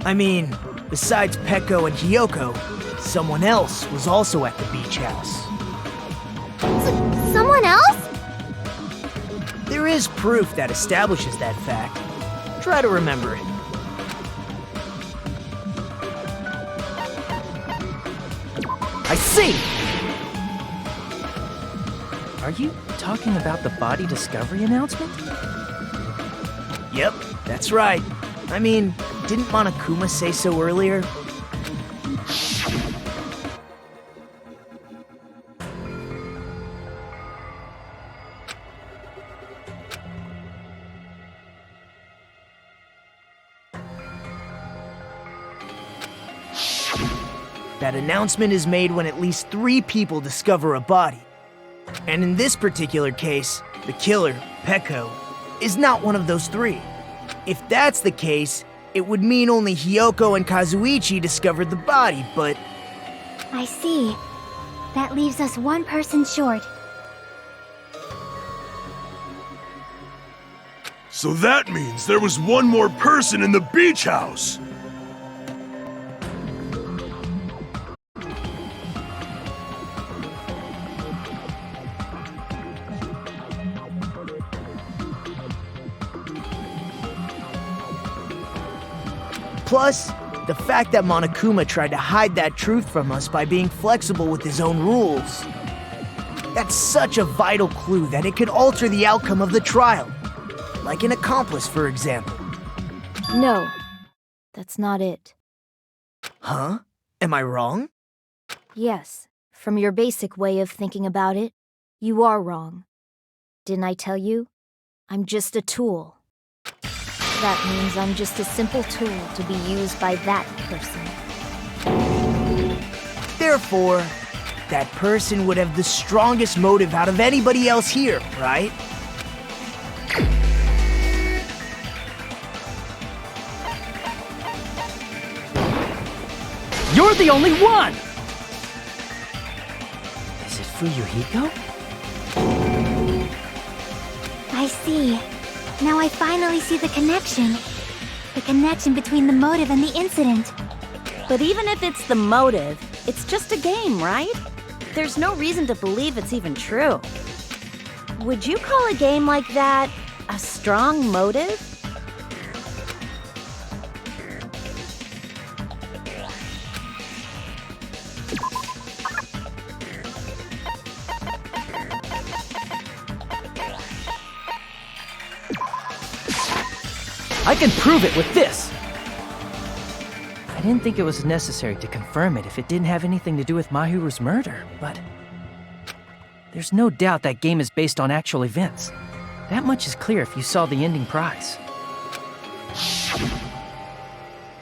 I mean, besides Peko and Hiyoko, someone else was also at the beach house. Someone else? There is proof that establishes that fact. Try to remember it. I see! Are you talking about the body discovery announcement? Yep, that's right. I mean, didn't Monokuma say so earlier? That announcement is made when at least 3 people discover a body. And in this particular case, the killer, Peko, is not one of those 3. If that's the case, it would mean only Hiyoko and Kazuichi discovered the body, but... I see. That leaves us one person short. So that means there was one more person in the beach house. Plus, the fact that Monokuma tried to hide that truth from us by being flexible with his own rules. That's such a vital clue that it could alter the outcome of the trial. Like an accomplice, for example. No, that's not it. Huh? Am I wrong? Yes, from your basic way of thinking about it, you are wrong. Didn't I tell you? I'm just a tool. That means I'm just a simple tool to be used by that person. Therefore, that person would have the strongest motive out of anybody else here, right? You're the only one! Is it Fuyuhiko? I see. Now I finally see the connection. The connection between the motive and the incident. But even if it's the motive, it's just a game, right? There's no reason to believe it's even true. Would you call a game like that a strong motive? I can prove it with this! I didn't think it was necessary to confirm it if it didn't have anything to do with Mahiru's murder, but... there's no doubt that game is based on actual events. That much is clear if you saw the ending prize.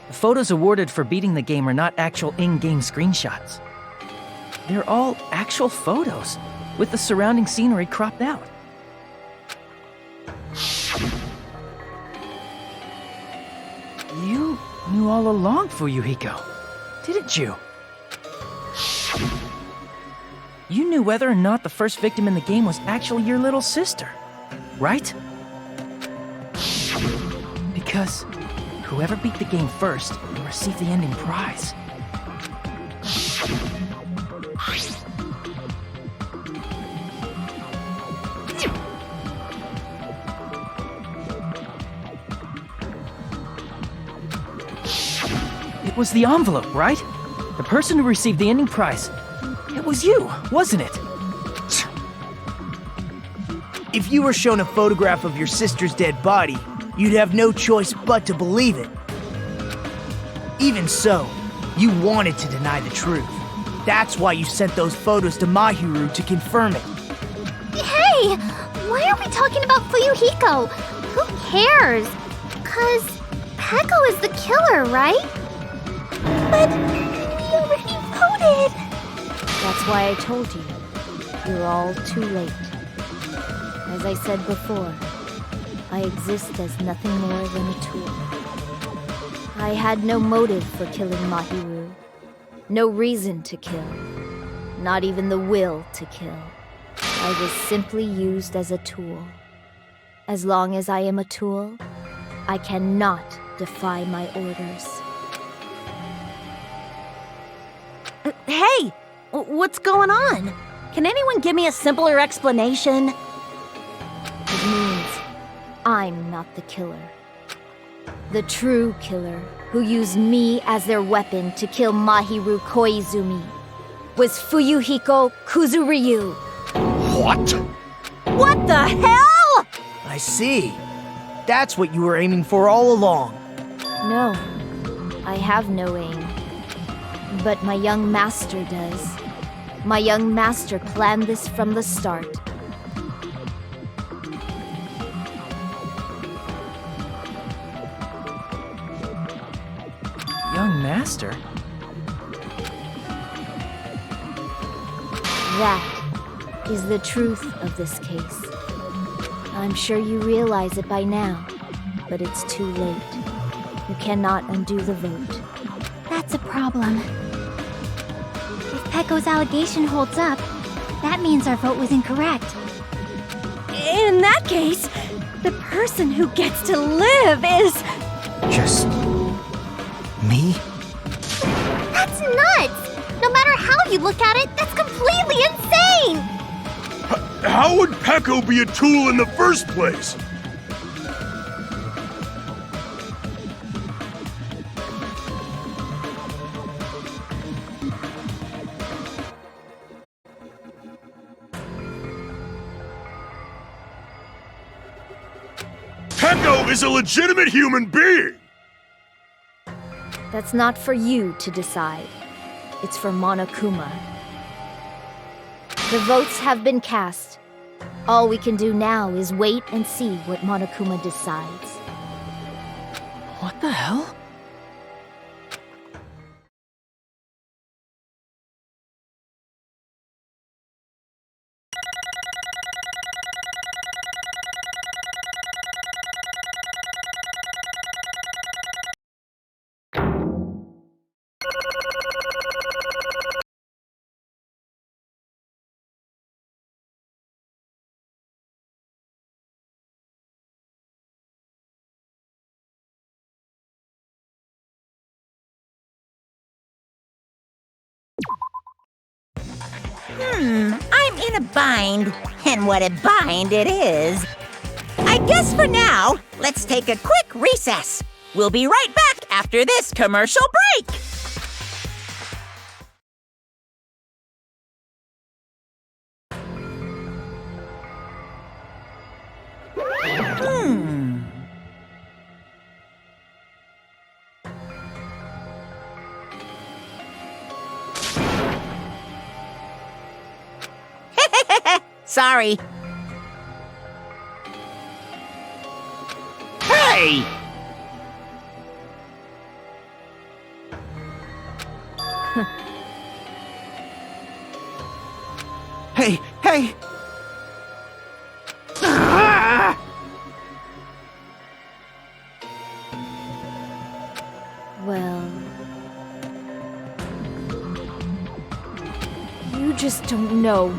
The photos awarded for beating the game are not actual in-game screenshots. They're all actual photos, with the surrounding scenery cropped out. You knew all along, Fuyuhiko, didn't you? You knew whether or not the first victim in the game was actually your little sister, right? Because whoever beat the game first will receive the ending prize. It was the envelope, right? The person who received the ending prize. It was you, wasn't it? If you were shown a photograph of your sister's dead body, you'd have no choice but to believe it. Even so, you wanted to deny the truth. That's why you sent those photos to Mahiru to confirm it. Hey! Why are we talking about Fuyuhiko? Who cares? 'Cause Peko is the killer, right? But we already voted! That's why I told you. You're all too late. As I said before, I exist as nothing more than a tool. I had no motive for killing Mahiru. No reason to kill. Not even the will to kill. I was simply used as a tool. As long as I am a tool, I cannot defy my orders. Hey! What's going on? Can anyone give me a simpler explanation? It means I'm not the killer. The true killer, who used me as their weapon to kill Mahiru Koizumi, was Fuyuhiko Kuzuryu. What? What the hell?! I see. That's what you were aiming for all along. No, I have no aim. But my young master does. My young master planned this from the start. Young master? That is the truth of this case. I'm sure you realize it by now, but it's too late. You cannot undo the vote. That's a problem. If Peko's allegation holds up, that means our vote was incorrect. In that case, the person who gets to live is... Just... me? That's nuts! No matter how you look at it, that's completely insane! How would Peko be a tool in the first place? Peko is a legitimate human being! That's not for you to decide. It's for Monokuma. The votes have been cast. All we can do now is wait and see what Monokuma decides. What the hell? I'm in a bind, and what a bind it is. I guess for now, let's take a quick recess. We'll be right back after this commercial break. Sorry. Hey! Hey, hey! Ah! Well... You just don't know.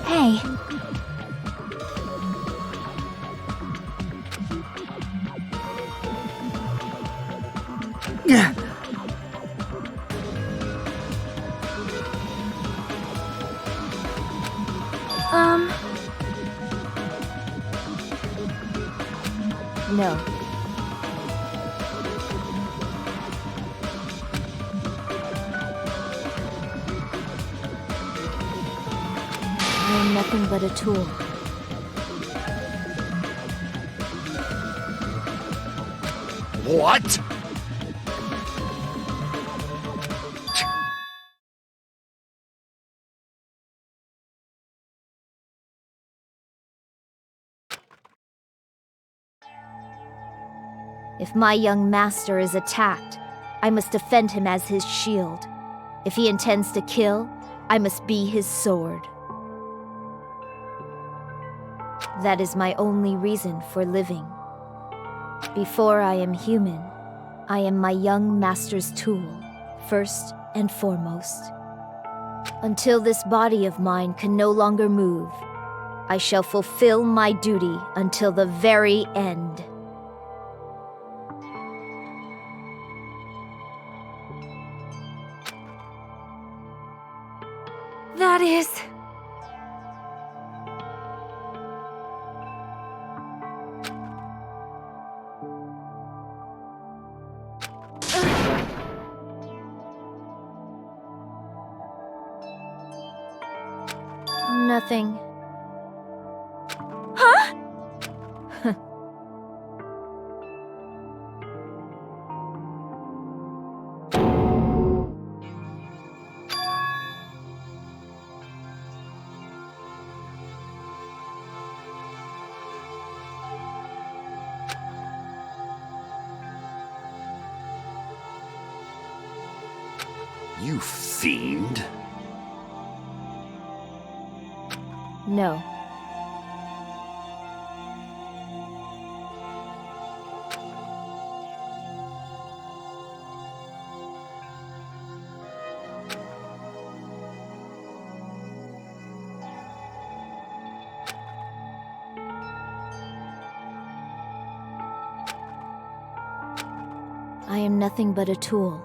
Hey. No. I am nothing but a tool. What? If my young master is attacked, I must defend him as his shield. If he intends to kill, I must be his sword. That is my only reason for living. Before I am human, I am my young master's tool, first and foremost. Until this body of mine can no longer move, I shall fulfill my duty until the very end. That is... Nothing. Huh? You fiend. No. I am nothing but a tool.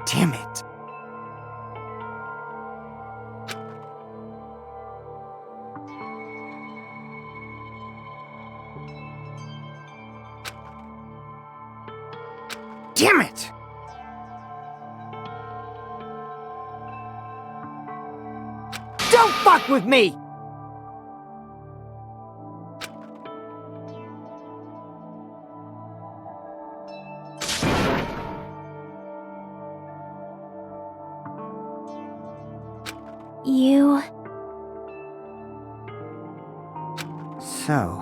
Damn it. Damn it! Don't fuck with me! You... So...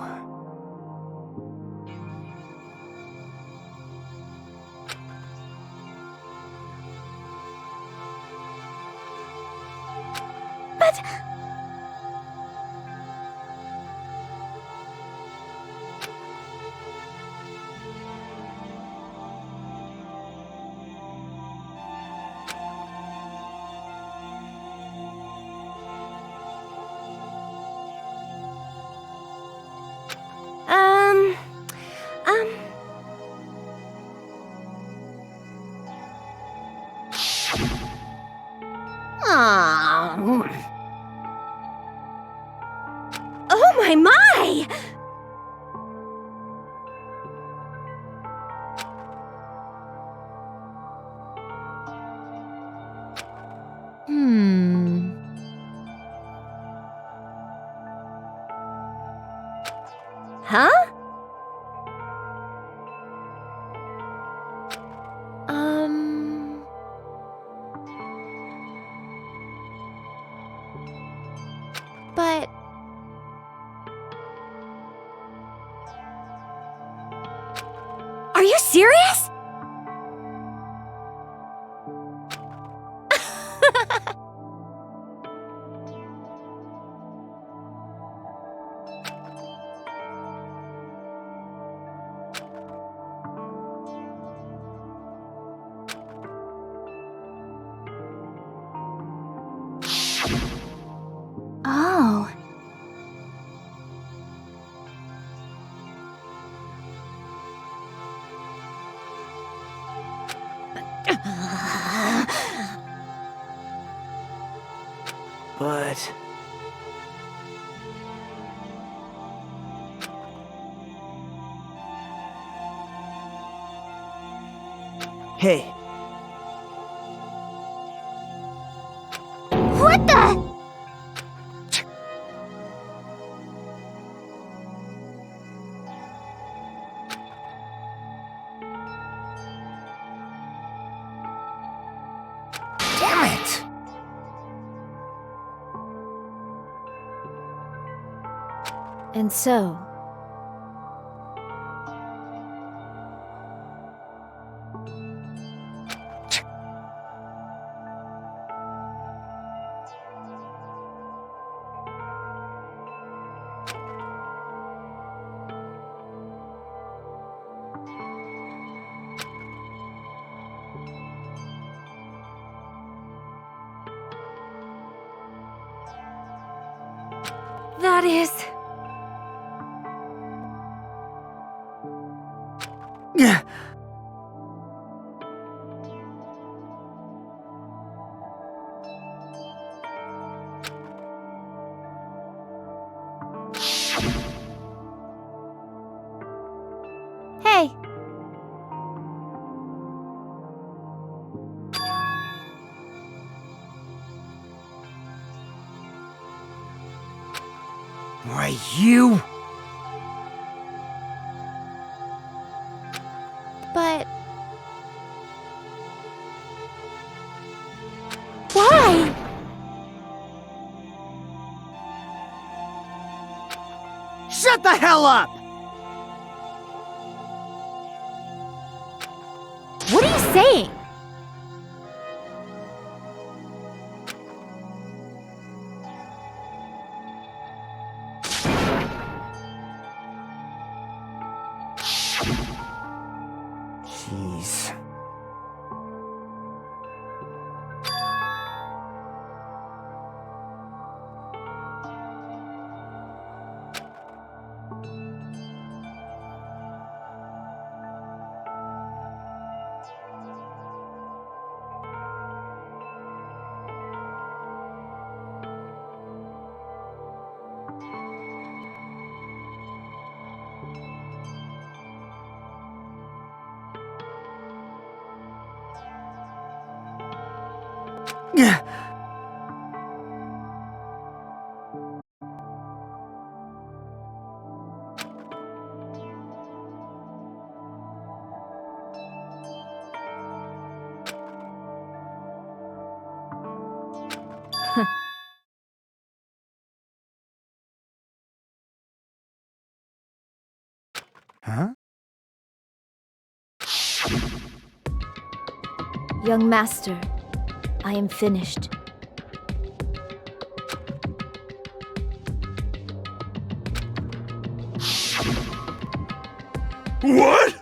Are you serious? Oh. But... Hey, What the? damn it! And so, That is... hey, Why, you? But... Why? Shut the hell up! What are you saying? Jeez. Huh? young master, I am finished. What?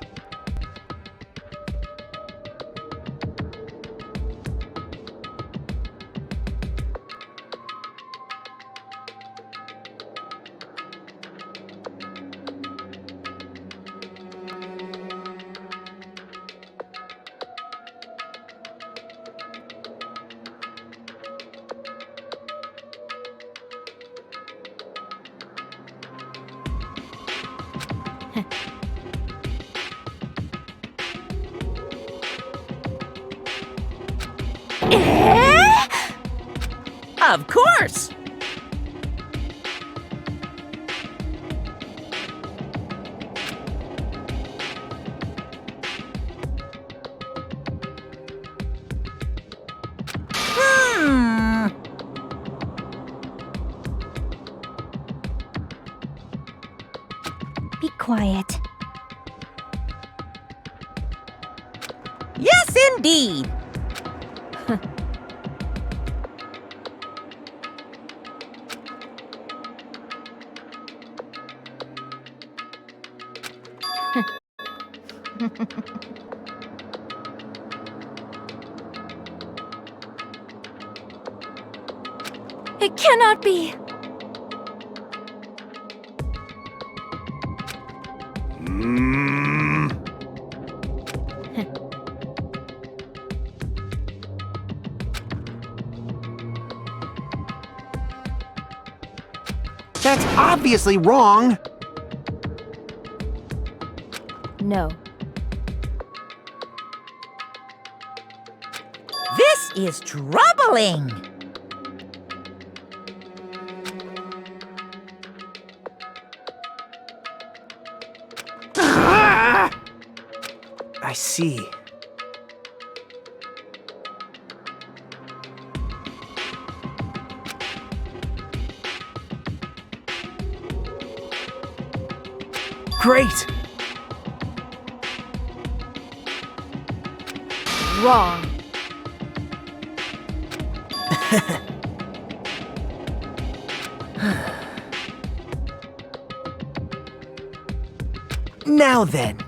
Of course! Be quiet. indeed. It cannot be. That's obviously wrong. No. This is troubling. I see. Great! Wrong. Now then.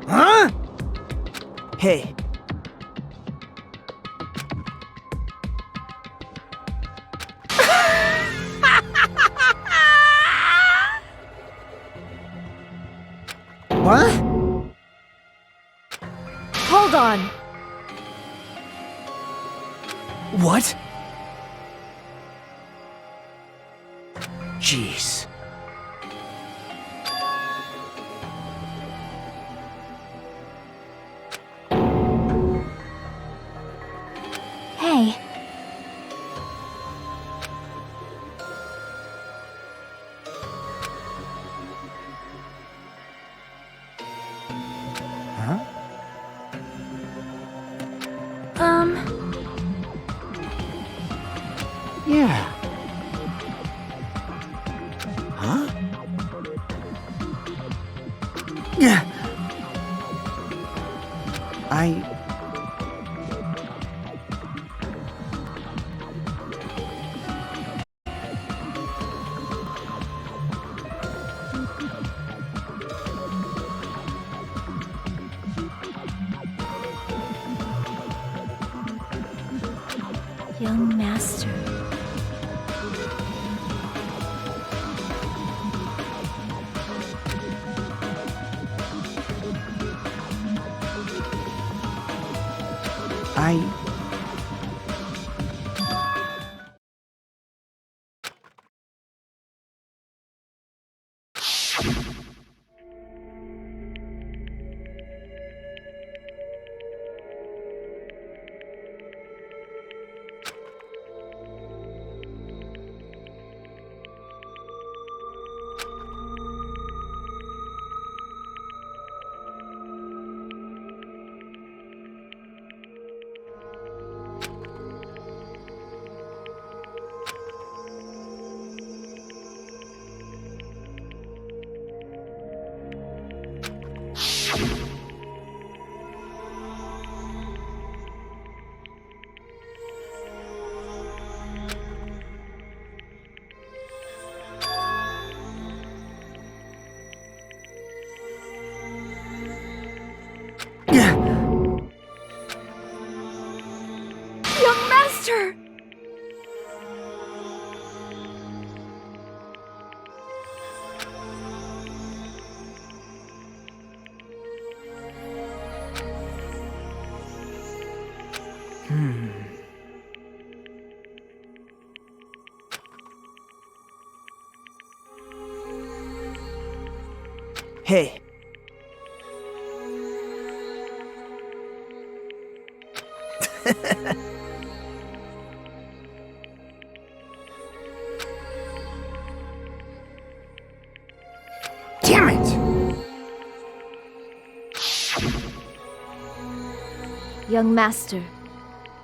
Huh? Hey. What? Hold on. What? Jeez. Hey. Yeah. Huh? Yeah. Young master. Young master! Hey. Damn it! Young master,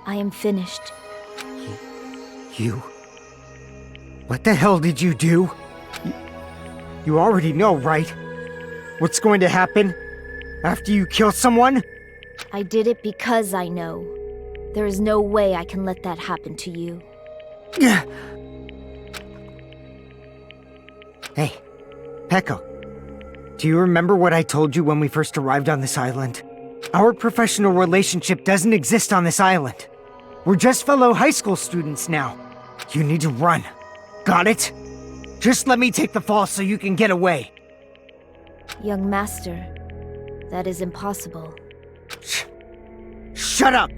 I am finished. You? What the hell did you do? You already know, right? What's going to happen? After you kill someone? I did it because I know. There is no way I can let that happen to you. Hey, Peko. Do you remember what I told you when we first arrived on this island? Our professional relationship doesn't exist on this island. We're just fellow high school students now. You need to run. Got it? Just let me take the fall so you can get away. Young master, that is impossible. Shut up!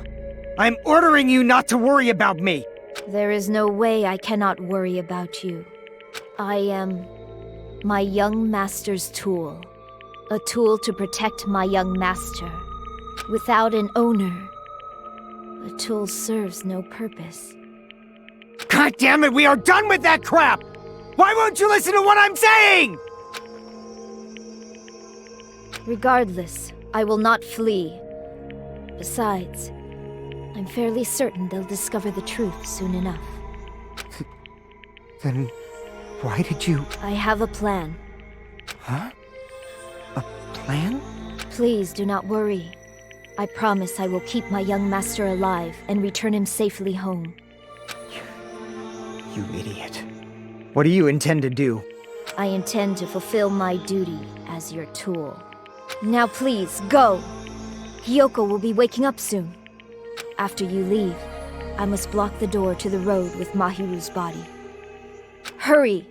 I'm ordering you not to worry about me! There is no way I cannot worry about you. I am my young master's tool. A tool to protect my young master. Without an owner, a tool serves no purpose. God damn it, we are done with that crap! Why won't you listen to what I'm saying?! Regardless, I will not flee. Besides, I'm fairly certain they'll discover the truth soon enough. Then why did you... I have a plan. Huh? A plan? Please do not worry. I promise I will keep my young master alive and return him safely home. You idiot. What do you intend to do? I intend to fulfill my duty as your tool. Now please, go! Hiyoko will be waking up soon. After you leave, I must block the door to the road with Mahiru's body. Hurry!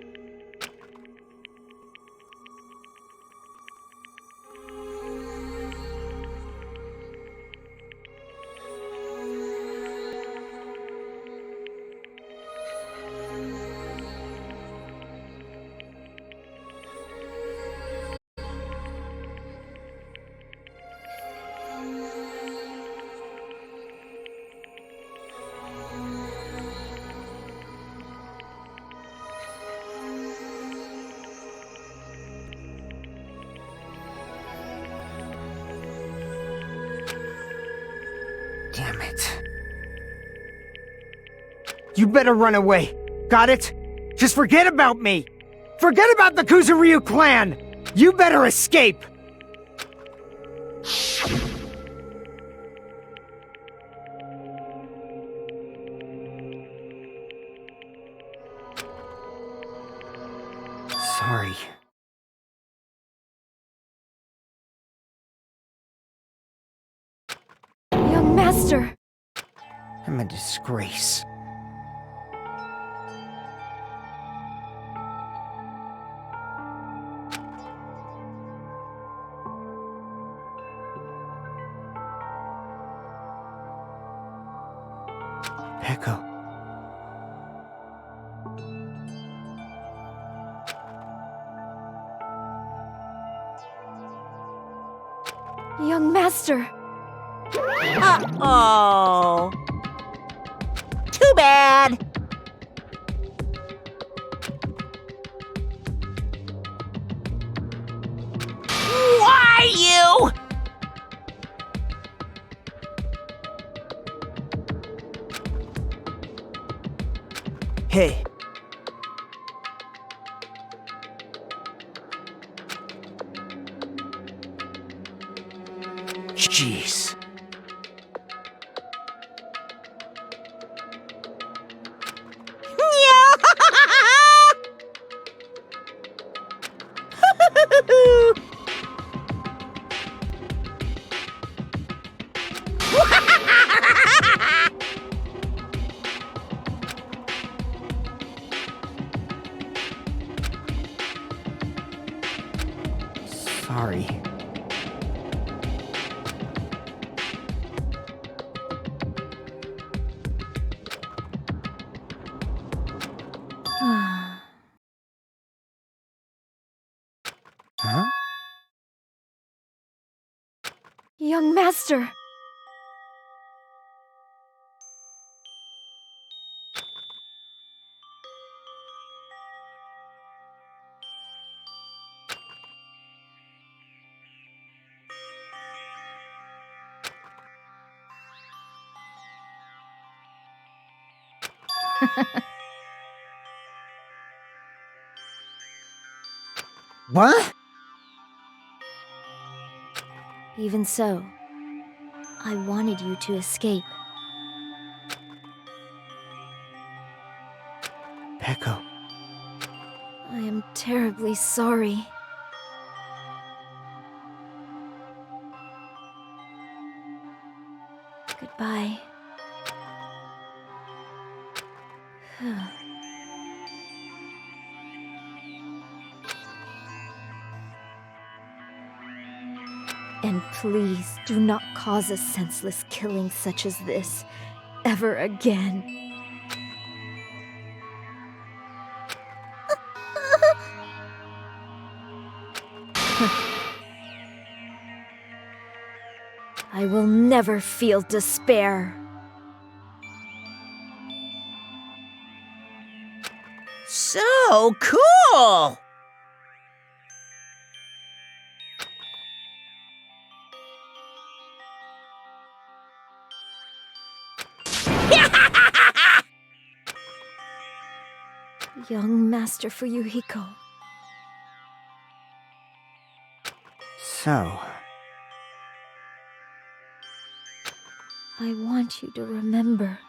Damn it. You better run away. Got it? Just forget about me. Forget about the Kuzuryu clan. You better escape. Sorry. Young master! I'm a disgrace. Peko. Young master! Uh-oh. Too bad. Why you? Hey. Jeez. Sorry. Huh? Young master! What? Even so, I wanted you to escape. Peko. I am terribly sorry. Goodbye. And please do not cause a senseless killing such as this ever again. I will never feel despair. So cool! Young Master Fuyuhiko. So, I want you to remember.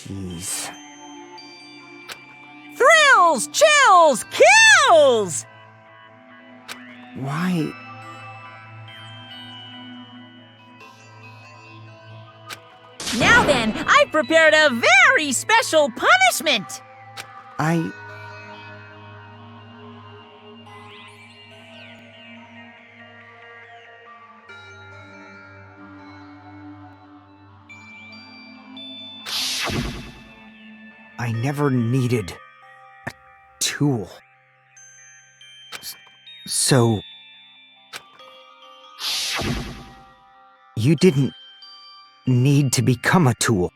jeez. Thrills, chills, kills! Why? Now then, I've prepared a very special punishment! I never needed a tool. So... you didn't need to become a tool.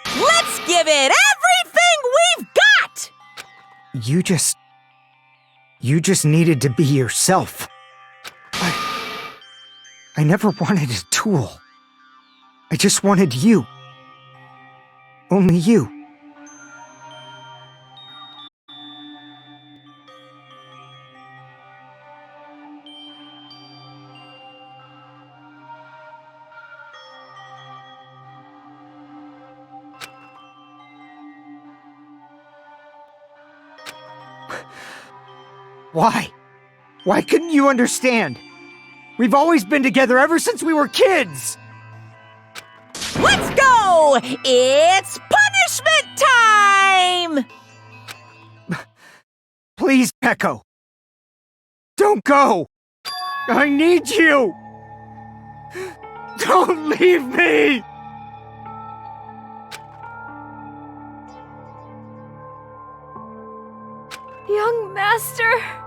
Let's give it everything we've got! You just needed to be yourself. I never wanted a tool. I just wanted you. Only you. Why? Why couldn't you understand? We've always been together ever since we were kids! Let's go! It's punishment time! Please, Peko. Don't go! I need you! Don't leave me! Young Master!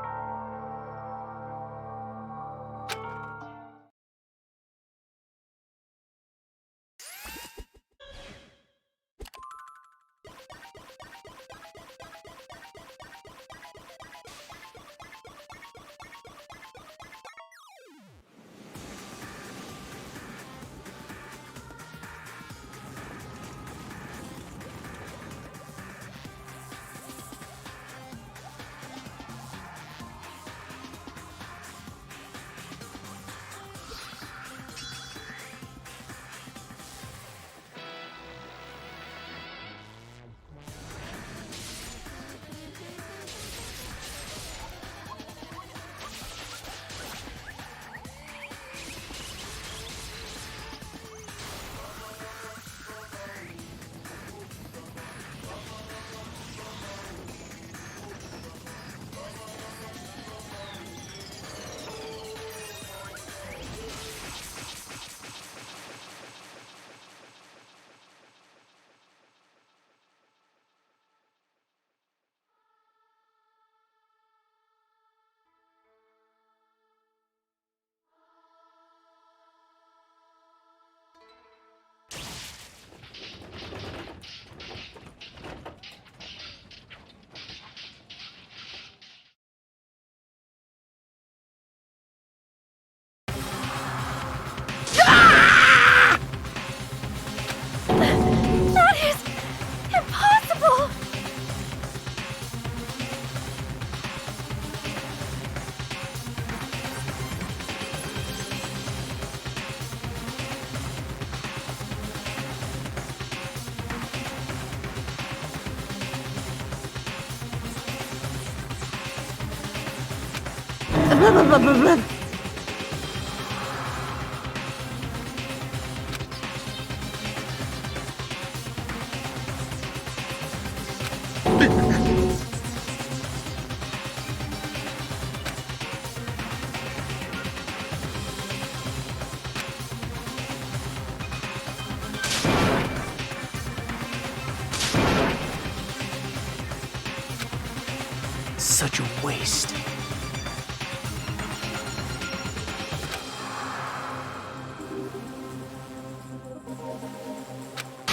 Such a waste.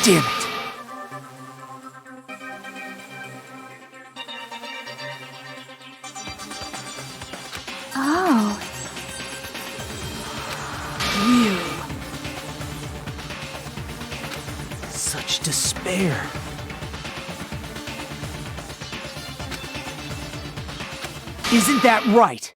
Damn it. Oh. Such despair. Isn't that right?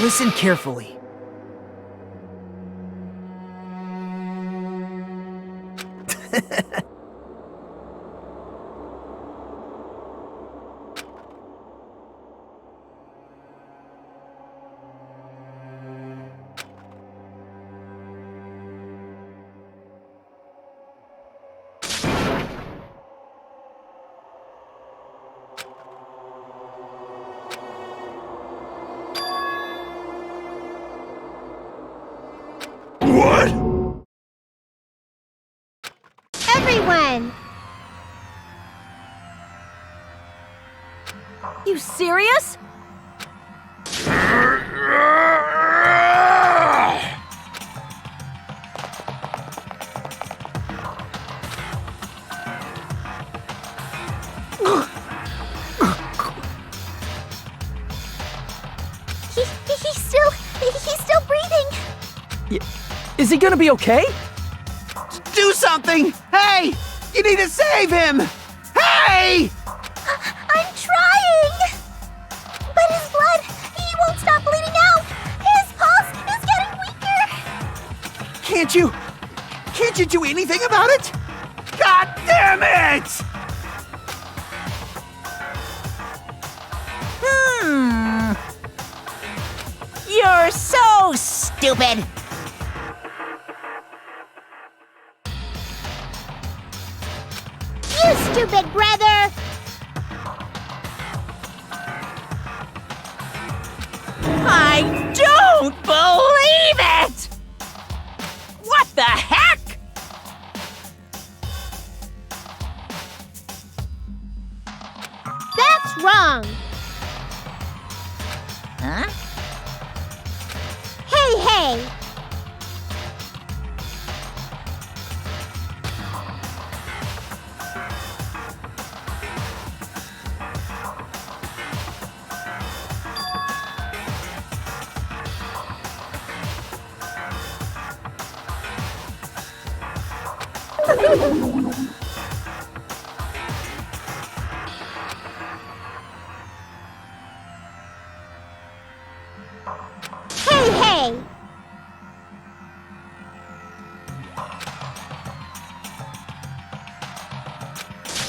Listen carefully. What? Everyone! You serious? He's still breathing. Is he gonna be okay? Do something! Hey! You need to save him! Hey! I'm trying! But his blood, he won't stop bleeding out! His pulse is getting weaker! Can't you do anything about it? God damn it! You're so stupid. You stupid brother! I don't believe it! What the heck? That's wrong! Huh? Hey! Hey!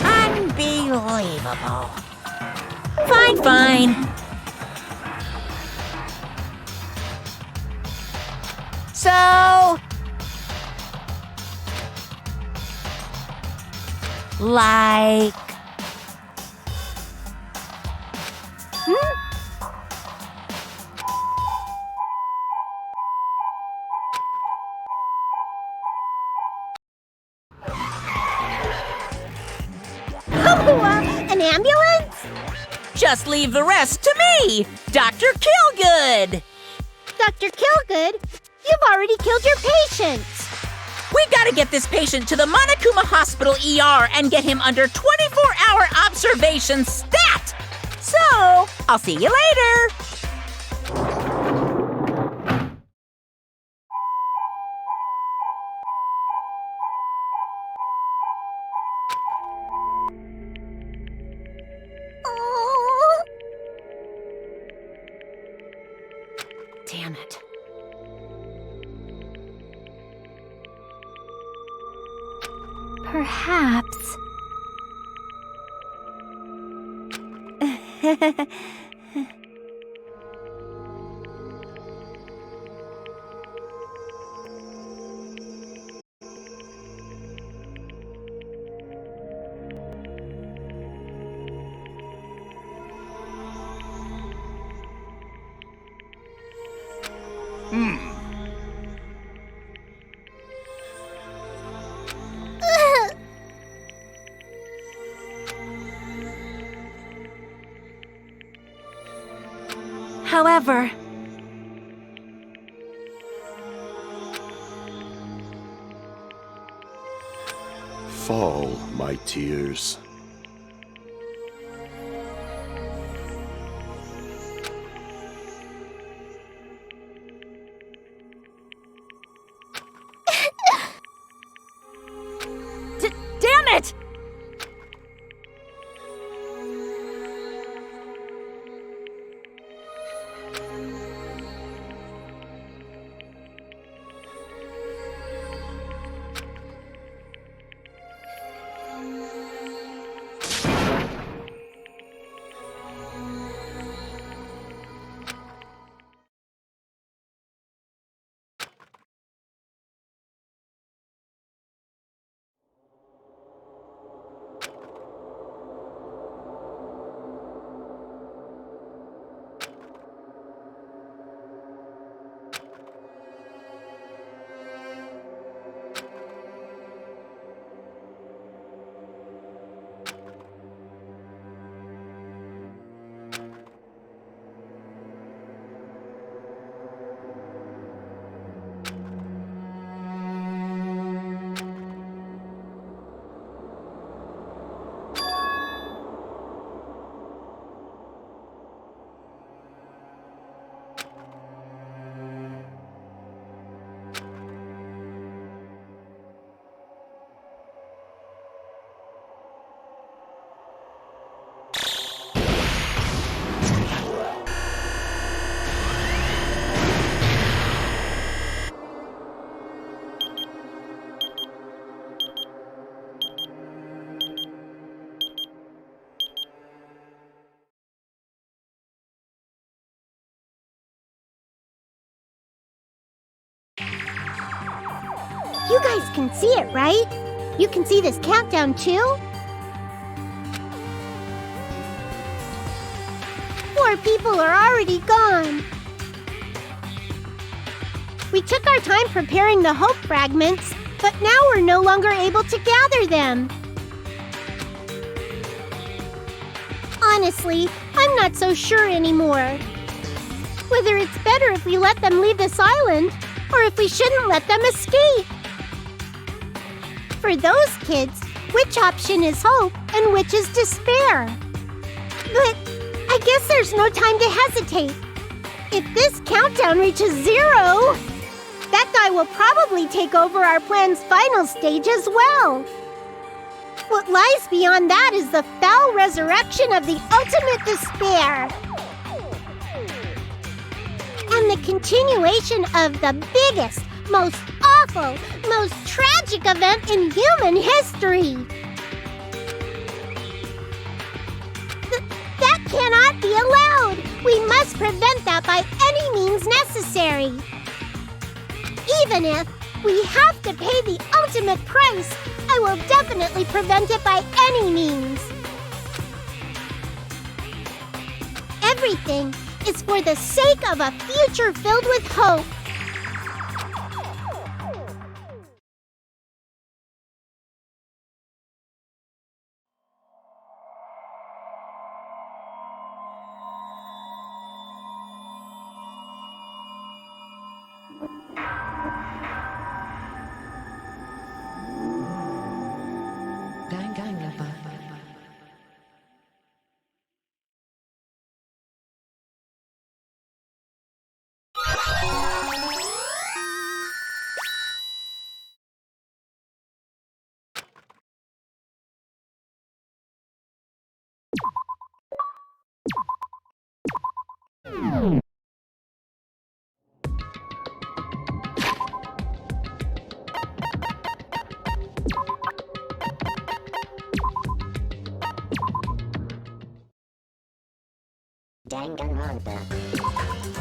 Unbelievable. Fine. So... like... An ambulance? Just leave the rest to me, Dr. Killgood. Dr. Killgood, you've already killed your patients. We gotta get this patient to the Monokuma Hospital ER and get him under 24-hour observation stat! So, I'll see you later! Damn it. Perhaps. However, Fall, my tears. Damn it! You guys can see it, right? You can see this countdown too? 4 people are already gone. We took our time preparing the hope fragments, but now we're no longer able to gather them. Honestly, I'm not so sure anymore. Whether it's better if we let them leave this island, or if we shouldn't let them escape. For those kids, which option is hope and which is despair? But I guess there's no time to hesitate. If this countdown reaches 0, that guy will probably take over our plan's final stage as well. What lies beyond that is the foul resurrection of the ultimate despair. And the continuation of the biggest, most awful, most tragic event in human history. That cannot be allowed. We must prevent that by any means necessary. Even if we have to pay the ultimate price, I will definitely prevent it by any means. Everything is for the sake of a future filled with hope. Danganronpa. Danganronpa.